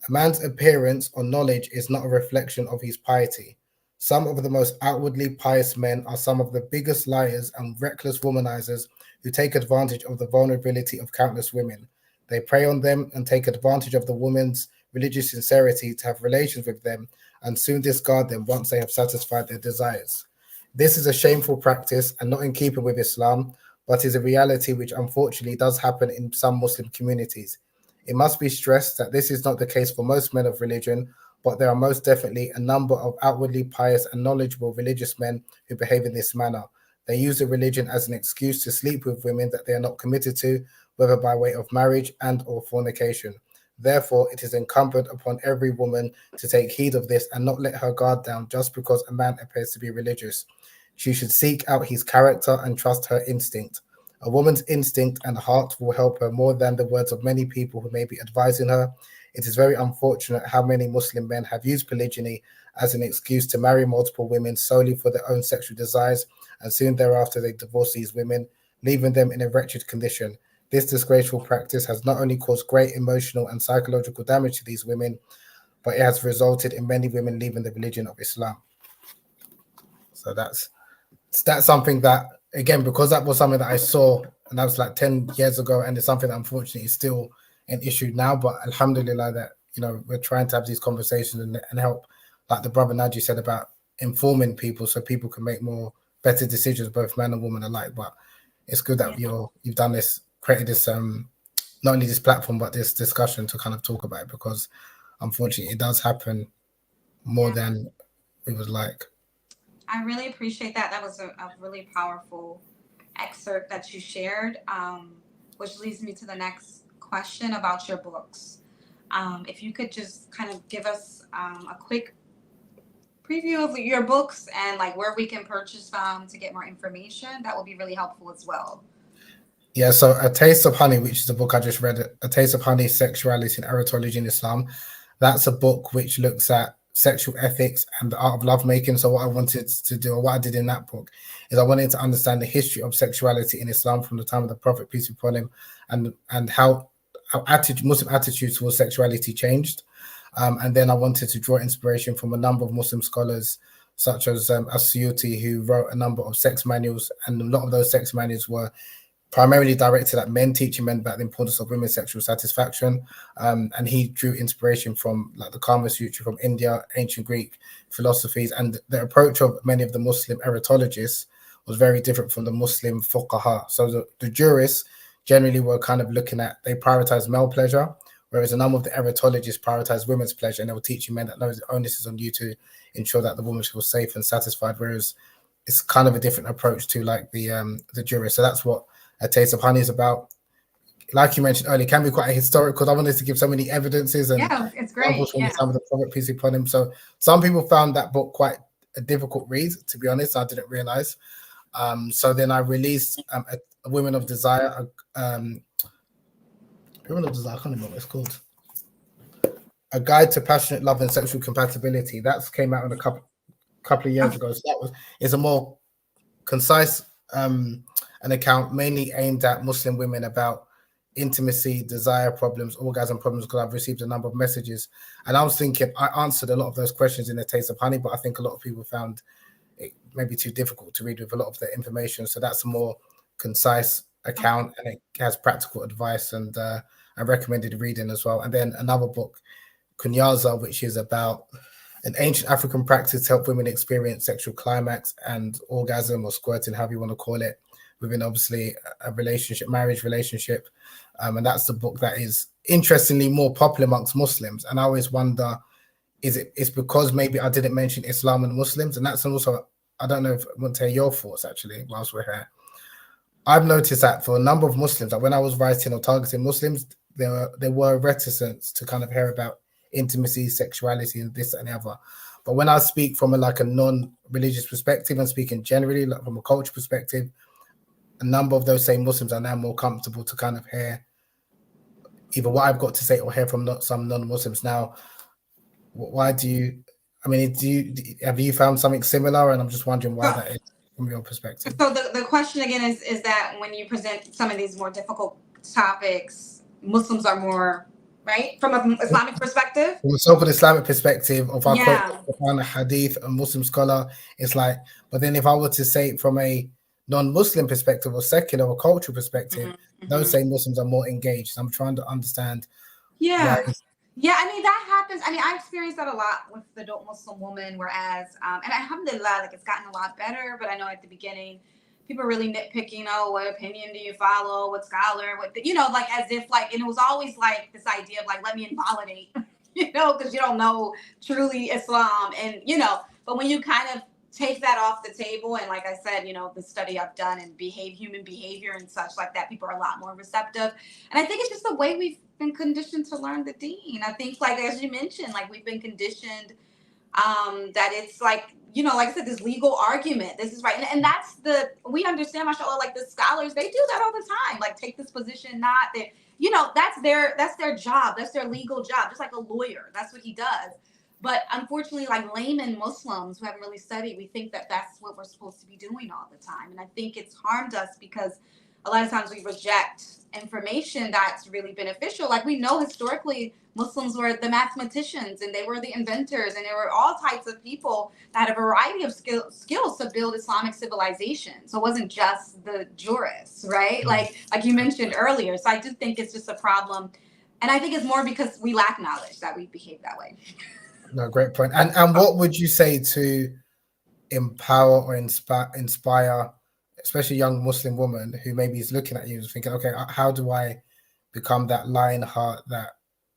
A man's appearance or knowledge is not a reflection of his piety. Some of the most outwardly pious men are some of the biggest liars and reckless womanizers who take advantage of the vulnerability of countless women. They prey on them and take advantage of the woman's religious sincerity to have relations with them and soon discard them once they have satisfied their desires. This is a shameful practice and not in keeping with Islam, but is a reality which unfortunately does happen in some Muslim communities. It must be stressed that this is not the case for most men of religion, but there are most definitely a number of outwardly pious and knowledgeable religious men who behave in this manner. They use the religion as an excuse to sleep with women that they are not committed to, whether by way of marriage and or fornication. Therefore, it is incumbent upon every woman to take heed of this and not let her guard down just because a man appears to be religious. She should seek out his character and trust her instinct. A woman's instinct and heart will help her more than the words of many people who may be advising her. It is very unfortunate how many Muslim men have used polygyny as an excuse to marry multiple women solely for their own sexual desires, and soon thereafter they divorce these women, leaving them in a wretched condition. This disgraceful practice has not only caused great emotional and psychological damage to these women, but it has resulted in many women leaving the religion of Islam. So that's something that, again, because that was something that I saw, and that was like 10 years ago, and it's something that unfortunately is still an issue now. But alhamdulillah that, you know, we're trying to have these conversations and help, like the brother Naji said, about informing people so people can make better decisions, both man and woman alike. But it's good that you've done this, created this not only this platform but this discussion to kind of talk about it, because unfortunately it does happen more than we would like. I really appreciate that. That was a really powerful excerpt that you shared, which leads me to the next question about your books. If you could just kind of give us a quick preview of your books and like where we can purchase them to get more information, that would be really helpful as well. Yeah, so A Taste of Honey, which is the book I just read, A Taste of Honey, Sexuality and Erotomology in Islam. That's a book which looks at sexual ethics and the art of lovemaking. So what I wanted to do, or what I did in that book, is I wanted to understand the history of sexuality in Islam from the time of the Prophet, peace be upon him, and how Muslim attitudes towards sexuality changed. And then I wanted to draw inspiration from a number of Muslim scholars, such as As-Suyuti, who wrote a number of sex manuals, and a lot of those sex manuals were primarily directed at men, teaching men about the importance of women's sexual satisfaction. And he drew inspiration from like the Kama Sutra from India, ancient Greek philosophies, and the approach of many of the Muslim erotologists was very different from the Muslim fuqaha. So the jurists generally were kind of looking at, they prioritize male pleasure, whereas a number of the erotologists prioritize women's pleasure, and they were teaching men that no, the onus is on you to ensure that the woman feels safe and satisfied, whereas it's kind of a different approach to like the jurist. So that's what A Taste of Honey is about. Like you mentioned earlier, it can be quite a historical. I wanted to give so many evidences and it's great. From some of the Prophet, peace be upon him. So some people found that book quite a difficult read, to be honest. I didn't realize. So then I released a Women of Desire. Women of Desire, I can't remember what it's called. A Guide to Passionate Love and Sexual Compatibility. That came out in a couple of years ago. So it's a more concise an account mainly aimed at Muslim women about intimacy, desire problems, orgasm problems, because I've received a number of messages. And I was thinking, I answered a lot of those questions in A Taste of Honey, but I think a lot of people found it maybe too difficult to read with a lot of the information. So that's a more concise account, and it has practical advice and recommended reading as well. And then another book, Kunyaza, which is about an ancient African practice to help women experience sexual climax and orgasm, or squirting, however you want to call it, within obviously a relationship, marriage relationship. And that's the book that is interestingly more popular amongst Muslims. And I always wonder, it's because maybe I didn't mention Islam and Muslims? And that's also, I don't know if I want to hear your thoughts actually whilst we're here. I've noticed that for a number of Muslims, like when I was writing or targeting Muslims, there were reticence to kind of hear about intimacy, sexuality, and this and the other. But when I speak from a non-religious perspective and speaking generally, like from a culture perspective, a number of those same Muslims are now more comfortable to kind of hear either what I've got to say or hear from some non-Muslims. Now, why do you, I mean, have you found something similar? And I'm just wondering why that is from your perspective. So the question again is that when you present some of these more difficult topics, Muslims are more, right? From an Islamic perspective? From a so-called Islamic perspective, of our Quran, a hadith, a Muslim scholar, it's like, but then if I were to say it from a non-Muslim perspective or secular or cultural perspective, those same Muslims are more engaged. I'm trying to understand. Yeah, I mean, that happens. I mean, I experienced that a lot with the adult Muslim woman, whereas, and alhamdulillah, like it's gotten a lot better, but I know at the beginning, people are really nitpicking, oh, what opinion do you follow? What scholar? What, like as if like, and it was always like this idea of like, let me invalidate, because you don't know truly Islam. And, but when you kind of take that off the table, and like I said, the study I've done and human behavior and such like that, people are a lot more receptive. And I think it's just the way we've been conditioned to learn the deen. I think, like as you mentioned, like we've been conditioned that it's like, like I said, this legal argument, this is right. And that's we understand, mashallah, like the scholars, they do that all the time, like take this position, not that, that's their job. That's their legal job. Just like a lawyer, that's what he does. But unfortunately, like layman Muslims who haven't really studied, we think that that's what we're supposed to be doing all the time. And I think it's harmed us because a lot of times we reject information that's really beneficial. Like we know historically Muslims were the mathematicians and they were the inventors and there were all types of people that had a variety of skills to build Islamic civilization. So it wasn't just the jurists, right? Like you mentioned earlier. So I do think it's just a problem. And I think it's more because we lack knowledge that we behave that way. No, great point. And what would you say to empower or inspire, especially a young Muslim woman who maybe is looking at you and thinking, okay, how do I become that lion heart, that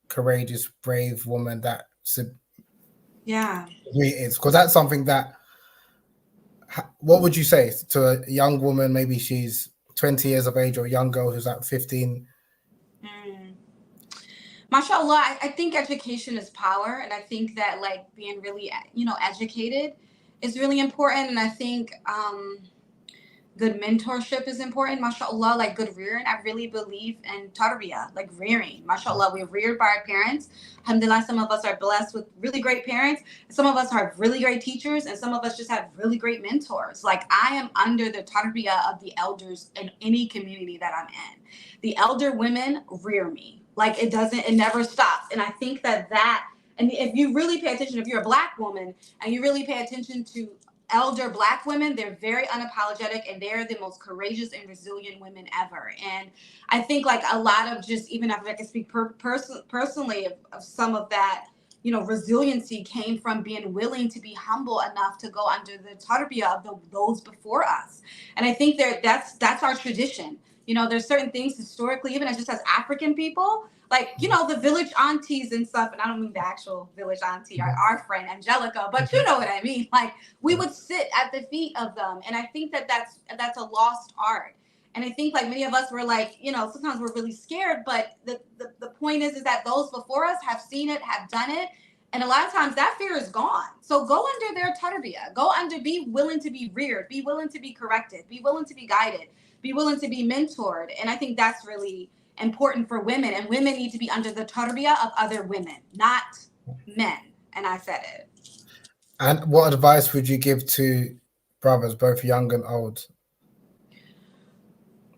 courageous, brave woman that is? Because that's something that, what would you say to a young woman, maybe she's 20 years of age, or a young girl who's like 15? MashaAllah, I think education is power. And I think that like being really, educated is really important. And I think good mentorship is important, mashallah, like good rearing. I really believe in tarbiyah, like rearing. Mashallah, we're reared by our parents. Alhamdulillah, some of us are blessed with really great parents. Some of us are really great teachers, and some of us just have really great mentors. Like I am under the tarbiyah of the elders in any community that I'm in. The elder women rear me. Like it never stops. And I think that and if you really pay attention, if you're a Black woman and you really pay attention to elder Black women, they're very unapologetic and they're the most courageous and resilient women ever. And I think like a lot of just, even if I can speak personally of some of that, resiliency came from being willing to be humble enough to go under the tarbiyah of those before us. And I think that's our tradition. There's certain things historically, even as African people, like, the village aunties and stuff, and I don't mean the actual village auntie, our friend Angelica, but you know what I mean? Like, we would sit at the feet of them, and I think that's a lost art. And I think, like, many of us were like, sometimes we're really scared, but the point is that those before us have seen it, have done it, and a lot of times that fear is gone. So go under their tarbiyah, be willing to be reared, be willing to be corrected, be willing to be guided, be willing to be mentored, and I think that's really important for women, and women need to be under the tarbiyah of other women, not men. And I said it. And what advice would you give to brothers, both young and old?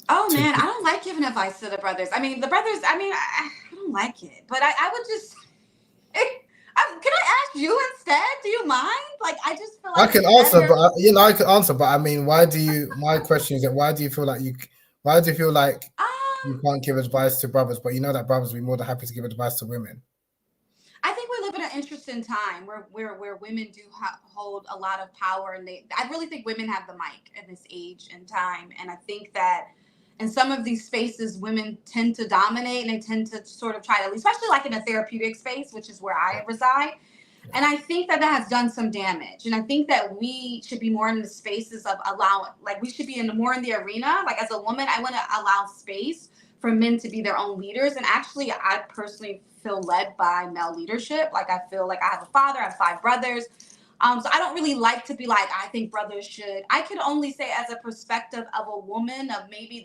Oh man, I don't like giving advice to the brothers. I don't like it, but I would just. Can I ask you instead? Do you mind? Like, I just feel like I can answer, but I can answer, but I mean, my question is that why do you feel like you can't give advice to brothers, but that brothers will be more than happy to give advice to women? I think we live in an interesting time where women do hold a lot of power, and I really think women have the mic in this age and time, and I think that in some of these spaces, women tend to dominate, and they tend to sort of try to, especially like in a therapeutic space, which is where I reside. And I think that has done some damage. And I think that we should be more in the spaces of we should be more in the arena. Like as a woman, I want to allow space for men to be their own leaders. And actually, I personally feel led by male leadership. Like I feel like I have a father, I have 5 brothers. So I don't really like to be like, I think brothers should. I can only say as a perspective of a woman of maybe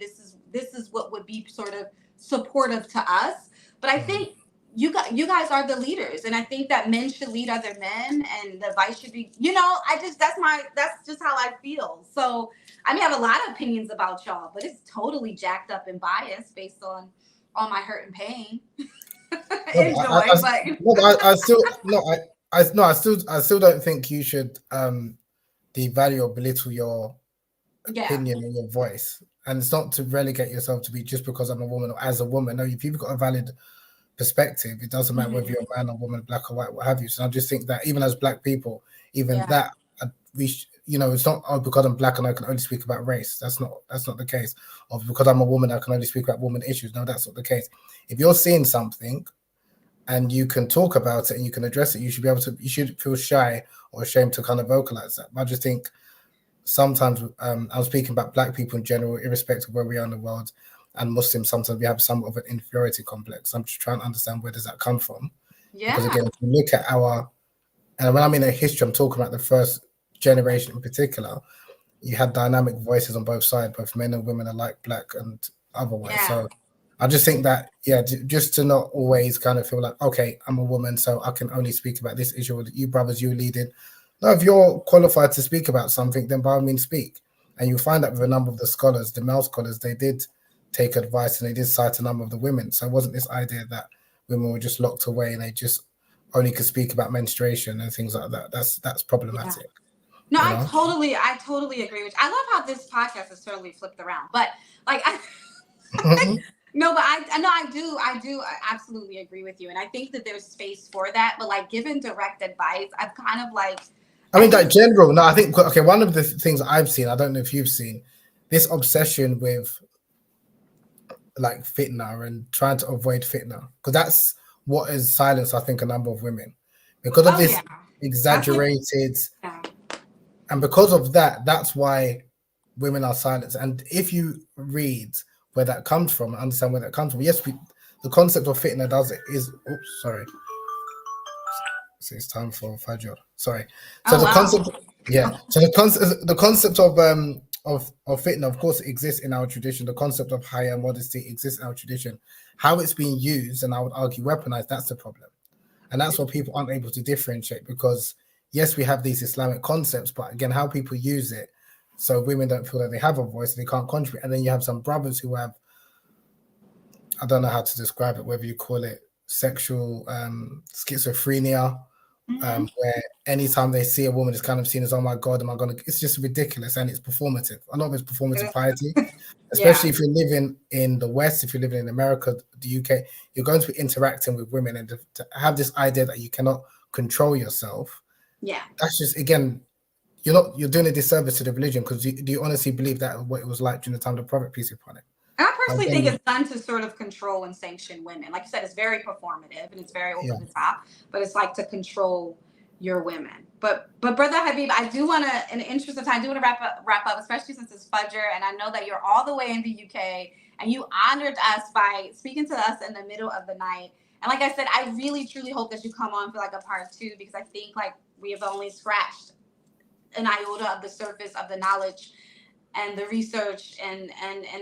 this is what would be sort of supportive to us. But I think you guys are the leaders, and I think that men should lead other men, and the advice should be, that's just how I feel. So I may have a lot of opinions about y'all, but it's totally jacked up and biased based on all my hurt and pain. I still don't think you should devalue or belittle your opinion and your voice. And it's not to relegate yourself to be just because I'm a woman or as a woman. No, if you've got a valid perspective, it doesn't matter whether you're a man or woman, black or white, what have you. So I just think that even as Black people, that it's not because I'm Black and I can only speak about race. That's not the case. Or because I'm a woman, I can only speak about woman issues. No, that's not the case. If you're seeing something and you can talk about it and you can address it, you should feel shy or ashamed to kind of vocalize that. I just think sometimes I'm speaking about Black people in general, irrespective of where we are in the world, and Muslims, sometimes we have somewhat of an inferiority complex. I'm just trying to understand where does that come from. Yeah. Because again, if you look at and when I mean a history, I'm talking about the first generation in particular, you had dynamic voices on both sides, both men and women alike, Black and otherwise. Yeah. So I just think that, just to not always kind of feel like, okay, I'm a woman, so I can only speak about this issue, or you brothers, you leading. No, if you're qualified to speak about something, then by all means speak. And you find that with a number of the scholars, the male scholars, they did take advice and they did cite a number of the women. So it wasn't this idea that women were just locked away and they just only could speak about menstruation and things like that. That's problematic. No, I totally agree with you. I love how this podcast is totally flipped around. But like no, but I do absolutely agree with you. And I think that there's space for that. But like giving direct advice, I've kind of like I mean, like general. No, I think okay. One of the things I've seen, I don't know if you've seen, this obsession with like fitna and trying to avoid fitna, because that's what has silenced, I think, a number of women because of this exaggerated, and because of that, that's why women are silenced. And if you read where that comes from, understand where that comes from, yes, the concept of fitna So it's time for Fajr. Sorry. So the concept of fitna, of course, exists in our tradition. The concept of haya, modesty, exists in our tradition. How it's being used, and I would argue weaponized, that's the problem. And that's what people aren't able to differentiate, because yes, we have these Islamic concepts, but again, how people use it, so women don't feel that they have a voice, they can't contribute. And then you have some brothers who have, I don't know how to describe it, whether you call it sexual schizophrenia, where anytime they see a woman, it's kind of seen as, oh my God, it's just ridiculous, and it's performative. A lot of it's performative piety, especially if you're living in the West, if you're living in America, the UK, you're going to be interacting with women, and to have this idea that you cannot control yourself, that's just, again, you're doing a disservice to the religion, because do you honestly believe that what it was like during the time of the Prophet, peace be upon him? I personally think it's done to sort of control and sanction women. Like you said, it's very performative and it's very over the top, but it's like to control your women. But Brother Habib, I do want to, in the interest of time, I do want to wrap up, especially since it's Fajr, and I know that you're all the way in the UK, and you honored us by speaking to us in the middle of the night. And like I said, I really, truly hope that you come on for like a part 2, because I think like we have only scratched an iota of the surface of the knowledge and the research and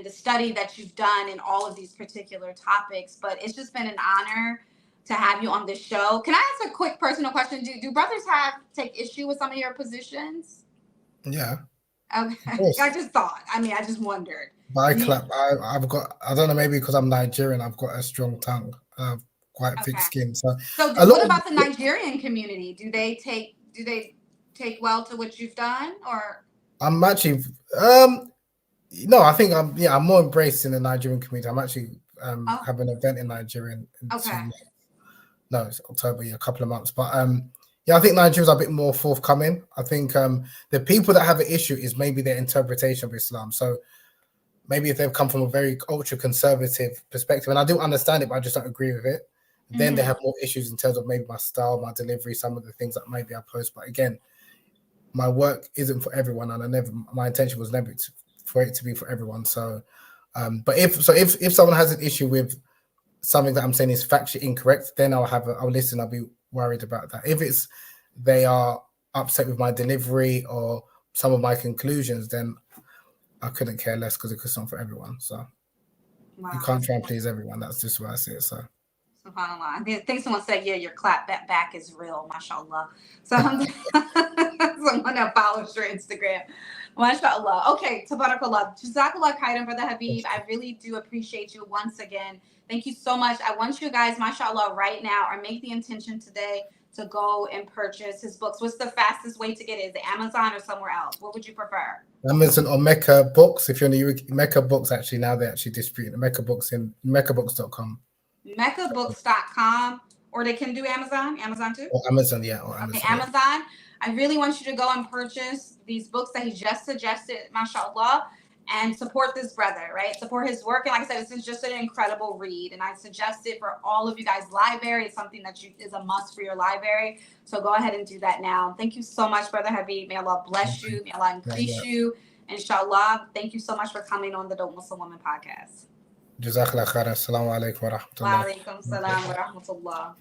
the study that you've done in all of these particular topics. But it's just been an honor to have you on this show. Can I ask a quick personal question? Do brothers take issue with some of your positions? Yeah. Okay. I just thought. I mean, I just wondered. I've got, I don't know, maybe because I'm Nigerian, I've got a strong tongue, quite thick skin. So what about the Nigerian community? Do they take well to what you've done, or? I'm actually, no, I think I'm more embraced in the Nigerian community. I'm actually have an event in Nigeria in 2 months. No, it's October, a couple of months. But I think Nigerians are a bit more forthcoming. I think the people that have an issue is maybe their interpretation of Islam. So maybe if they've come from a very ultra conservative perspective, and I do understand it, but I just don't agree with it, then they have more issues in terms of maybe my style, my delivery, some of the things that maybe I post. But again, my work isn't for everyone, and my intention was never for it to be for everyone. So, but if someone has an issue with something that I'm saying is factually incorrect, then I'll listen. I'll be worried about that. If they are upset with my delivery or some of my conclusions, then I couldn't care less, because it's not for everyone. So you can't try and please everyone. That's just what I see it. So. SubhanAllah. I think someone said, yeah, your clap back is real, mashallah. So someone that follows your Instagram. Mashallah. Okay, tabarakallah. Jazakallah khairan, Brother Habib. I really do appreciate you once again. Thank you so much. I want you guys, mashallah, right now, or make the intention today to go and purchase his books. What's the fastest way to get it? Is it Amazon or somewhere else? What would you prefer? Amazon or Mecca Books. If you're in the UK, Mecca Books, actually, now they actually distribute the Mecca Books in meccabooks.com. meccabooks.com, or they can do Amazon too? Or Amazon, yeah. Or Amazon. Okay, Amazon. I really want you to go and purchase these books that he just suggested, mashallah, and support this brother, right? Support his work. And like I said, this is just an incredible read. And I suggest it for all of you guys' library. It's something that is a must for your library. So go ahead and do that now. Thank you so much, Brother Habib. May Allah bless you. May Allah increase you. Inshallah. Thank you so much for coming on the Dope Muslim Woman podcast. Jazakallah khairan. Assalamu alaikum wa rahmatullah. Wa alaikum salam wa rahmatullah.